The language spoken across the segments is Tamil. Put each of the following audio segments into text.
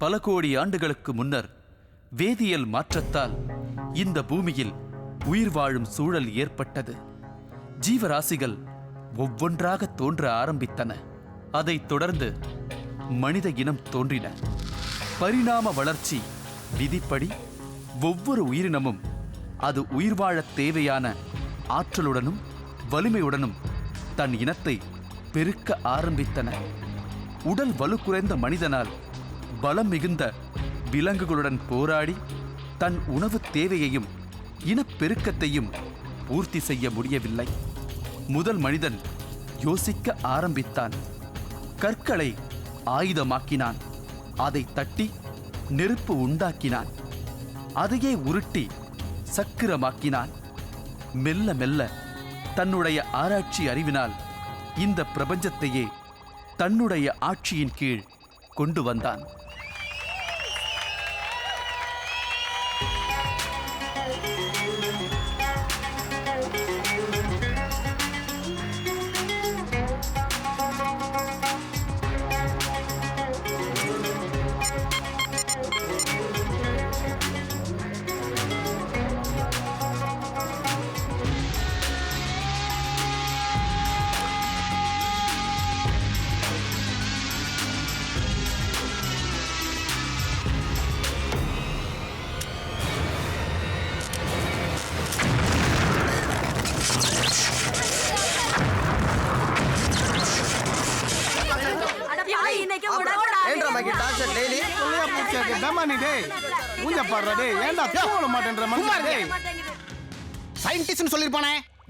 பல கோடி ஆண்டுகளுக்கு முன்னர் வேதியியல் மாற்றத்தால் இந்த பூமியில் உயிர் வாழும் சூழல் ஏற்பட்டது. ஜீவராசிகள் ஒவ்வொன்றாக தோன்ற ஆரம்பித்தன. அதைத் தொடர்ந்து மனித இனம் தோன்றின. பரிணாம வளர்ச்சி விதிப்படி ஒவ்வொரு உயிரினமும் அது உயிர் வாழத் தேவையான ஆற்றலுடனும் வலிமையுடனும் தன் இனத்தை பெருக்க ஆரம்பித்தன. உடல் வலு குறைந்த மனிதனால் பலம் மிகுந்த விலங்குகளுடன் போராடி தன் உணவு தேவையையும் இனப்பெருக்கத்தையும் பூர்த்தி செய்ய முடியவில்லை. முதல் மனிதன் யோசிக்க ஆரம்பித்தான். கற்களை ஆயுதமாக்கினான். அதை தட்டி நெருப்பு உண்டாக்கினான். அதையே உருட்டி சக்கிரமாக்கினான். மெல்ல மெல்ல தன்னுடைய ஆராய்ச்சி அறிவினால் இந்த பிரபஞ்சத்தையே தன்னுடைய ஆட்சியின் கீழ் கொண்டு வந்தான்.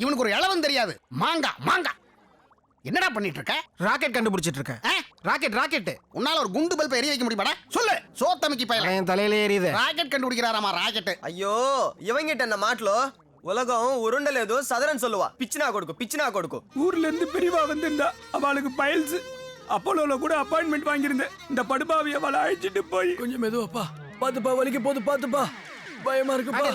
இவனுக்கு ஒரு இளவம் தெரியாது. மாங்கா மாங்கா என்னடா பண்ணிட்டு இருக்க? ராக்கெட் கண்டுபிடிச்சிட்டு இருக்க. Rocket rocket. உன்னால ஒரு குண்டு பல்பை எரிய வைக்க முடியுமாடா? சொல்லு. சோத்தமிக்கி பையல என் தலையில ஏறியது. Rocket கண்டுபிடிக்கிறாராமா rocket. ஐயோ இவங்கிட்ட என்ன மாட்டலோ உலகம் உருண்டல் ஏதோ சதுரன் சொல்லுவா. பிச்சினா கொடுக்கும். ஊர்ல இருந்து பெரியவா வந்திருந்தா. அவளுக்கு பைல்ஸ். அப்போலோல கூட அப்பாயின்மெண்ட் வாங்கியிருந்தேன். இந்த படுபாவி அவளை அழைச்சிட்டு போய் கொஞ்சம் மெதுவாப்பா. பாத்துப்பா, வலிக்க போது பாத்துப்பா. பயமா இருக்குப்பா.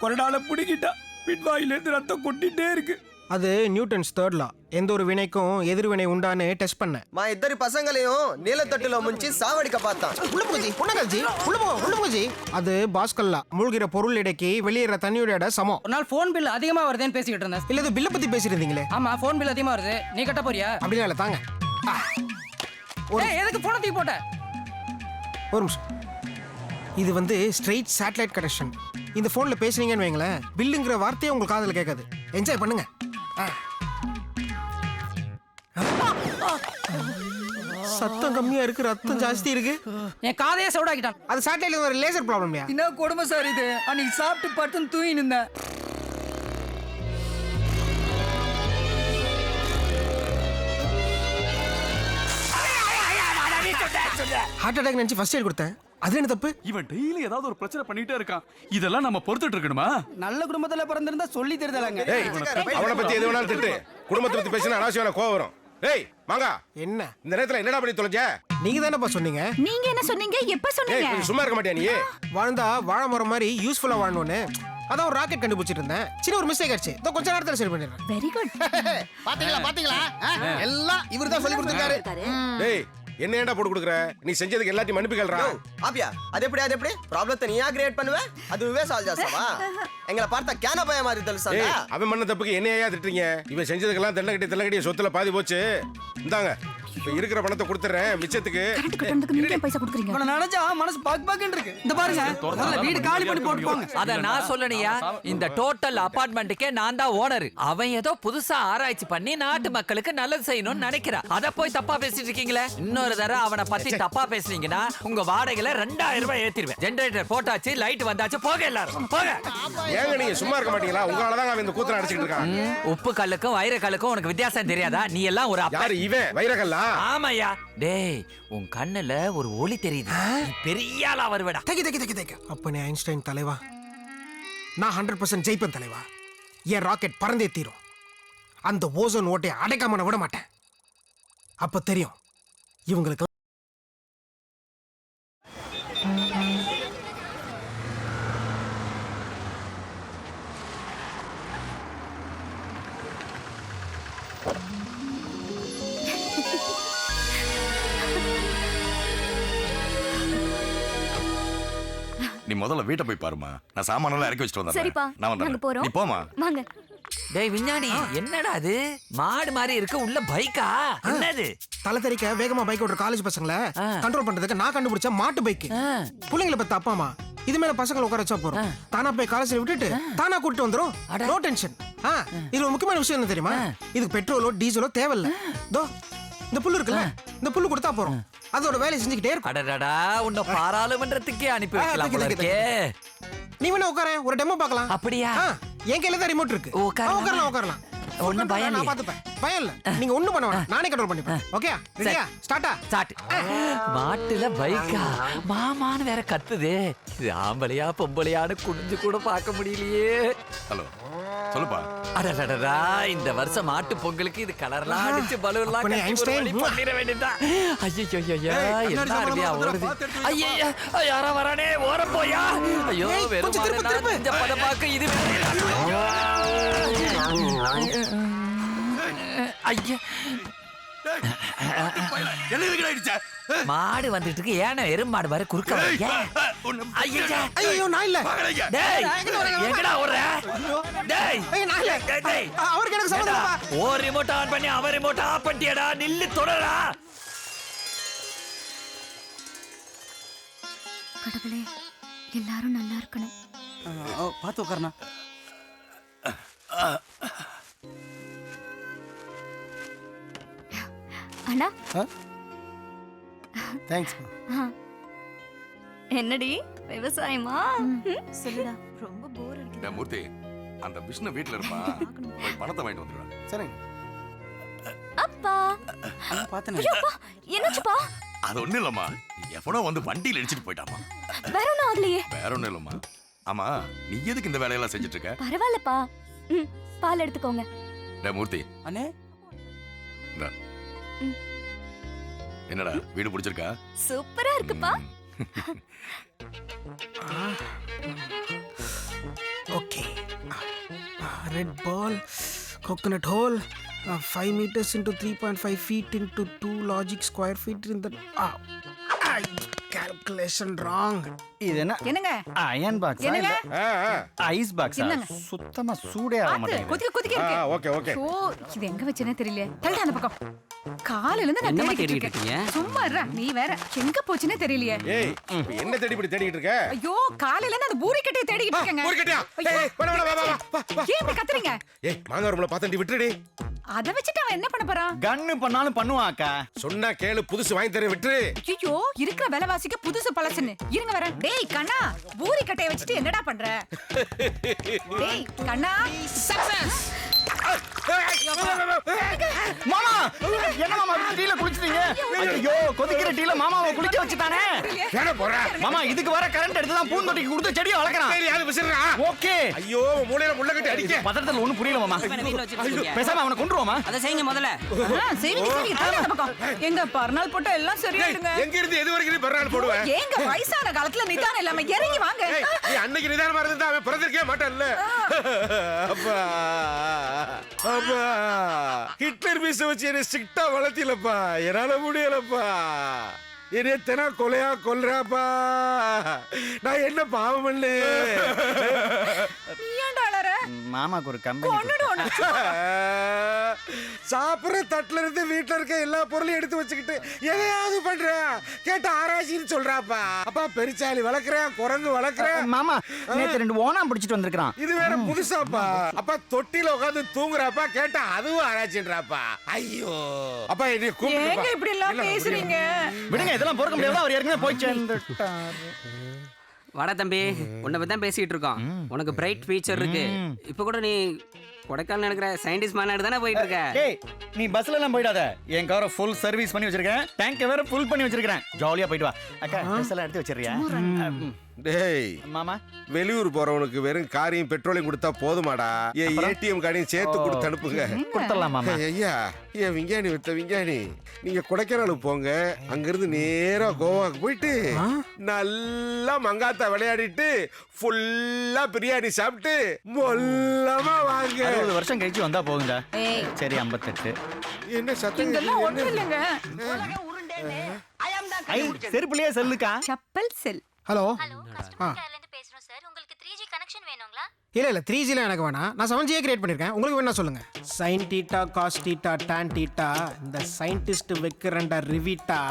கொரடால பிடிக்கிட்டா. பின்வாயில இருந்து ரத்தம் கொட்டிட்டே இருக்கு. அது நியூட்டன்ஸ் தேர்ட் லா. எந்த ஒரு வினைக்கும் எதிர்வினை உண்டான்னு டெஸ்ட் பண்ண. மா இத்தனை பசங்களையும் நீலத்தட்டுல முஞ்சி சாவடிக்க பார்த்தான். அது பாஸ்கல் லா. மூழ்கிற பொருள் எடைக்கு வெளியேற தண்ணியோட எடை சமம். ஒரு நாள் போன் பில் அதிகமா வருதுன்னு பேசிக்கிட்டு இருந்தேன். இல்ல பில்ல பத்தி பேசிருந்தீங்களே. ஆமா, போன் பில் அதிகமா வருது. நீ கட்ட போறியா? அப்படிலாம் இல்ல, தாங்க. எதுக்கு போன தூக்கி போட்ட? ஒரு நிமிஷம். இது வந்து ஸ்ட்ரெயிட் சேட்டலைட் கனெக்ஷன். இந்த போன்ல பேசுனீங்கன்னு வைங்களேன், பில்லுங்கிற வார்த்தையே உங்க காதுல கேட்காது. என்ஜாய் பண்ணுங்க. சத்தம் கம்மியா இருக்கு, ரத்தம் ஜாஸ்தி இருக்கு. என் காதையே சவுடாக்கிட்டான். அது சேட்டலைட்ல ஒரு லேசர் ப்ராப்ளம்யா. என்ன கொடுமை சார் இது? அன்னைக்கு சாப்பிட்டு படுத்துன்னு தூங்கி நின்றேன். ஹார்ட் அட்டாக் நினைச்சு ஃபர்ஸ்ட் எய்ட் கொடுத்தேன். அது என்ன தப்பு? இவன் டெய்லி ஏதாவது ஒரு பிரச்சனை பண்ணிட்டே இருக்கான். இதெல்லாம் நம்ம பொறுத்துட்டு இருக்கணுமா? நல்ல குடும்பத்துல பிறந்திருந்தா சொல்லி தெரிதலாங்க. அவனை பத்தி எது வேணாலும் திட்டு. குடும்பத்தை பத்தி பேசினா அனாவசியமான கோவம் வரும். ஏய் மாங்கா, என்ன இந்த நேரத்துல என்னடா பண்ணி தொலைஞ்ச? நீங்க தானப்பா சொன்னீங்க. நீங்க என்ன சொன்னீங்க? எப்ப சொன்னீங்க? ஏய் சும்மா இருக்க மாட்டியா நீ? வாழ்ந்தா வாழை மரம் மாதிரி யூஸ்ஃபுல்லா வாழணும்னு அதான் ஒரு ராக்கெட் கண்டுபிடிச்சிட்டு இருந்தேன். சின்ன ஒரு மிஸ்டேக் ஆச்சு. இதோ கொஞ்ச நேரத்துல சரி பண்ணிடுறேன். Very good. பாத்தீங்களா எல்லாம் இவர்தான் சொல்லி கொடுத்திருக்காரு. டேய் என்ன ஏன்டா போட்டு கொடுக்குற? நீ செஞ்சதுக்கு எல்லாத்தையும் மன்னிப்பு கேளுடா. ஆபியா அது எப்படி ப்ராப்ளத்தை நீயா கிரியேட் பண்ணுவ? அதுவே சால்வ் ஜாஸ்தாவா? எங்களை பார்த்தா கேன பய மாதிரி தெலுசாங்க. அவன் பண்ண தப்புக்கு என்னையா திட்டுறீங்க? இவன் செஞ்சதுக்கெல்லாம் தெல்லகட்டி சொத்துல பாதி போச்சு. இந்தாங்க இப்ப இருக்கிற பணத்தை கொடுத்துறேன். மிச்சத்துக்கு நீங்க பைசா கொடுக்குறீங்க. உன நினைச்சா மனசு பாக்குன்னு இருக்கு. இந்த பாருங்க, முதல்ல வீடு காலி பண்ணி போட்டு போங்க. அத நான் சொல்லலையா? இந்த டோட்டல் அபார்ட்மெண்ட்டுக்கே நான் தான் ஓனர். அவன் ஏதோ புதுசா ஆராய்ச்சி பண்ணி நாட்டு மக்களுக்கு நல்லது செய்யணும்னு நினைக்கிறான். அத போய் தப்பா பேசிட்டு இருக்கீங்களே. இன்னொரு தடவை அவனை பத்தி தப்பா பேசுனீங்கன்னா உங்க வாடகையில 2000 ரூபாய் ஏத்திடுவேன். ஜெனரேட்டர் போட்டாச்சு, லைட் வந்தாச்சு, போக எல்லாரும் போக. ஏங்க நீங்க சும்மா இருக்க மாட்டீங்களா? உங்களாலதான் அவன் இந்த கூத்துற அடிச்சிட்டு இருக்கான். உப்பு கல்லுக்கும் வைர கல்லுக்கும் உனக்கு வித்தியாசம் தெரியாதா? நீ எல்லாம் ஒரு யாரு இவன்? வைரகல்லா? ஆமாயா. டேய் உன் கண்ணுல ஒரு ஒளி தெரியுது. பெரிய ஆளா வருவடா. அப்ப நீ ஐன்ஸ்டைன் தலைவா. நான் 100% ஜெயிப்பேன் தலைவா. என் ராக்கெட் பறந்தே தீரும். அந்த ஓசோன் ஓட்டை அடைக்காம விட மாட்டேன். அப்ப தெரியும் இவங்களுக்கு. நீ முதல்ல வீட்டை போய் பாருமா. நான் சாமானெல்லாம் இறக்கி வச்சுட்டு வந்தேன். சரிப்பா நான் நாங்க வந்துடுறேன். போறோம் நீ போமா. வாங்க. டேய் விஞ்ஞானி, என்னடா அது மாடு மாதிரி இருக்கு, உள்ள பைக்கா? என்னது? தலை தெறிக்க வேகமா பைக் ஓட்டுற காலேஜ் பசங்களை கண்ட்ரோல் பண்றதுக்கு நான் கண்டுபிடிச்ச மாட்டு பைக். பிள்ளைங்களை பத்த அப்பா அம்மா இது மேல பசங்களை உட்கார வச்சா போறோம். தானா போய் காலேஜ்ல விட்டுட்டு தானா கூட்டிட்டு வந்துரும். No tension. இது ஒரு முக்கியமான விஷயம் என்ன தெரியுமா? இதுக்கு பெட்ரோலோ டீசலோ தேவையில்ல. தோ இந்த புல்லு இருக்குல்ல, இந்த புல்லு கொடுத்தா போறோம். அதோட வேலையை செஞ்சுக்கிட்டே இருக்கும். அடடடா, உன்னை பாராளுமன்றத்துக்கே அனுப்பி வைக்கலாம் போல இருக்கே. நீ வேணா உட்கார, ஒரு டெமோ பார்க்கலாம். அப்படியா? என் கையில தான் ரிமோட் இருக்கு. உட்காரலாம். ஒண்ணும் பயம் நான் இல்லையே. பாத்துப்பேன். பயம் இல்ல. நீங்க ஒண்ணும் பண்ண வேணாம். நானே கண்ட்ரோல் பண்ணிப்பேன். ஓகே? ரெடியா? ஸ்டார்ட்டா? ஸ்டார்ட். மாட்டுல பைக்கா? மாமான்னு வேற கத்துது. இது ஆம்பளையா பொம்பளையான்னு குனிஞ்சு கூட பார்க்க முடியலையே. ஹலோ, சொல்லுப்பா. அடடடா, இந்த வருஷம் மாட்டு பொங்கலுக்கு இது கலர்லாம் அடிச்சு பலூன்லாம் அப்பனே கட்டி ஒரு ஐன்ஸ்டைன். வழி பண்ணிட வேண்டியதா. ஐயோ, என்ன அருமையா ஓடுது. ஐயா, யாரா வரானே, ஓர போயா. ஐயோ, ஏய், வெறும் கொஞ்சம் திருப்பு, திருப்பு. இந்த பதப்பாக்கு இது ஐயா, என்ன இதுக்கு ஆயிடுச்சா? மாடு வந்துட்டு இருக்கு. ஏன்னா எருமாடு மாதிரி குறுக்க வரீங்க? ஐயா, ஐயோ நான் இல்ல. டேய், எங்கடா ஓடுற? டேய், ஏய் நான் இல்ல. டேய், அவருக்கு எனக்கு சம்மதம் இல்லப்பா. ஓ ரிமோட் ஆன் பண்ணி அவ ரிமோட் ஆஃப் பண்ணிட்டியடா. நில்லு, தொடரா. கடவுளே எல்லாரும் நல்லா இருக்கணும். பார்த்து உட்காரணா. அண்ணா தேங்க்ஸ். என்னடி விவசாயமா? சொல்லுடா, ரொம்ப போர் அடிக்குது. டேய் மூர்த்தி, அந்த விஷ்ணு வீட்ல இருப்பான். போய் பணத்தை வாங்கிட்டு வந்துடுறேன். சரிங்க. அப்பா பார்த்தேன். ஐயோ, அப்பா என்னாச்சுப்பா? அது ஒண்ணும் இல்லம்மா, எவனோ வந்து வண்டியில இடிச்சிட்டு போயிட்டாமா. வேற ஒன்றும் ஆகலையே. வேற ஒண்ணும் இல்லம்மா. ஆமா, நீ எதுக்கு இந்த வேலையெல்லாம் செஞ்சுட்டு இருக்க? பரவாயில்லப்பா. பால் எடுத்துக்கோங்க. டேய் மூர்த்தி, அண்ணே, இந்தா. ம். என்னடா வீடு பிடிச்சிருக்கா? சூப்பரா இருக்குப்பா. Okay. Red ball, coconut hole, 5 meters into 3.5 feet into 2 logic square feet in the calculation wrong. இது என்ன? என்னங்க அயன் பாக்ஸ் என்னங்க? ஐஸ் பாக்ஸ் என்னங்க? சுத்தமா சூடே ஆக மாட்டேங்குது. கொதிக்க இருக்கு. Okay okay. ஓ, இது எங்க வச்சேனே தெரியல. தள்ளு அந்த பக்கம். காலையில இருந்து நான் தேடிட்டு இருக்கேன். சும்மா இருடா, நீ வேற எங்க போச்சுனே தெரியலையே. ஏய், இப்ப என்ன தேடி இப்படி தேடிட்டு இருக்க? ஐயோ, காலையில இருந்து அந்த பூரி கட்டையை தேடிட்டு இருக்கேங்க. பூரி கட்டையா? ஏய், வா வா வா வா. ஏன் இப்படி கத்துறீங்க? ஏய், மாங்கா ரூம்ல பாத்தண்டி விட்டுடி. அத வச்சிட்டு அவன் என்ன பண்ண போறான்? கன்னு பண்ணாலும் பண்ணுவான் அக்கா. சொன்னா கேளு, புதுசு வாங்கி தரேன் விட்டுரு. ஐயோ, இருக்கிற விலைவாசிக்கு புதுசு பழசுன்னு. இருங்க வரேன். டேய் கண்ணா, பூரி கட்டையை வச்சிட்டு என்னடா பண்ற? டேய் கண்ணா, சக்சஸ். மாமா, என்ன மாமா டீல குளிச்சிட்டீங்க? ஐயோ, கொதிக்கிற டீல மாமாவை குளிக்க வச்சுட்டானே. ஏன போற? மாமா, இதுக்கு வர கரண்ட் எடுத்து தான் பூந்தொட்டிக்கு கொடுத்து செடியை வளர்க்கறான். சரி, அது விசிறா. ஓகே. ஐயோ, மூளையில முள்ள கட்டி அடிக்க. பதட்டத்துல ஒண்ணும் புரியல மாமா. பேசாம அவனை கொன்றுவோமா? அத செய்யுங்க முதல்ல. செய்வீங்க செய்வீங்க. தள்ளு அந்த பக்கம். எங்க பர்னால் போட்டா எல்லாம் சரியாயிடுங்க. எங்க இருந்து எது வரைக்கும் நீ பர்னால் போடுவ? ஏங்க வயசான காலத்துல நிதானம் இல்லாம இறங்கி வாங்க. நீ அன்னைக்கு நிதானமா இருந்தா அவன் பிறந்திருக்கவே மாட்டான்ல. அப்பா அப்பா, ஹிட்லர் மீச வச்சு என்ன ஸ்ட்ரிக்டா வளர்த்திலப்பா. என்னால முடியலப்பா. என்ன எத்தனை கொலையா கொல்றாப்பா. நான் என்ன பாவம் பண்ணு? நீ ஏன்டா அழற? மாமாக்கு ஒரு கம்பெனி கொன்னுடுவோம். சாப்பிடுற தட்டுல இருந்து வீட்டுல இருக்க எல்லா பொருளையும் எடுத்து வச்சுக்கிட்டு எதையாவது பண்ற கேட்ட ஆராய்ச்சின்னு சொல்றாப்பா. அப்பா பெருச்சாலி வளர்க்குறேன், குரங்கு வளர்க்குறேன். மாமா, நேத்து 2 ஓணாம் பிடிச்சிட்டு வந்திருக்கான். இது வேற புதுசாப்பா. அப்பா தொட்டில உட்காந்து தூங்குறாப்பா, கேட்டா அதுவும் ஆராய்ச்சின்றாப்பா. ஐயோ, அப்பா என்னைய ஏங்க கூப்பிடுப்பா. இப்படி எல்லாம் பேசுறீங்க? விடுங்க, இதெல்லாம் பொறுக்க முடியாது. அவர் ஏற்கனவே போய் சேர்ந்துட்டாரு. வாடா தம்பி, உன்னை பத்தி தான் பேசிட்டு இருக்கோம். உனக்கு பிரைட் ஃபியூச்சர் இருக்கு. இப்ப கூட நீ கொடைக்கானல் நடக்கிற சயின்டிஸ்ட் மாநாடு தானே போயிட்டு இருக்க. டேய், நீ பஸ்ல எல்லாம் போயிடாத. என் காரை ஃபுல் சர்வீஸ் பண்ணி வச்சிருக்கேன். டேங்க் வேற ஃபுல் பண்ணி வச்சிருக்கேன். ஜாலியா போயிட்டு வா. அக்கா, ட்ரெஸ் எல்லாம் எடுத்து வச்சிரியா? டேய் மாமா, வெளியூர் போறவனுக்கு வெறும் காரையும் பெட்ரோலையும் கொடுத்தா போதுமாடா. என் ஏடிஎம் கார்டையும் சேர்த்து கொடுத்து அனுப்புங்க. கொடுத்துடலாம் மாமா. ஐயா, ஏன் விஞ்ஞானி வித்த விஞ்ஞானி, நீங்க கொடைக்கானலுக்கு போங்க. அங்கிருந்து நேரா கோவாக்கு போயிட்டு நல்லா மங்காத்தா விளையாடிட்டு ஃபுல்லா பிரியாணி சாப்பிட்டு மொல்லமா வாங்க. 60 வருஷம் கழிச்சு வந்தா போகுங்க. ஏய், சரி, 58 என்ன சத்தம் இதெல்லாம் ஒண்ணும் இல்லைங்க. ஐ செருப்புலயே செல்லுக்கா. செப்பல் செல். ஹலோ கஸ்டமர் கேர்ல இருந்து பேசுறோம் சார். உங்களுக்கு 3G கனெக்ஷன் வேணுங்களா? இல்ல 3Gல எனக்கு வேணாம். நான் 7G கிரியேட் பண்ணிருக்கேன். உங்களுக்கு வேணா சொல்லுங்க. sin θ cos θ tan θ இந்த சயின்டிஸ்ட் வைக்கிறண்டா ரிவிட்டா.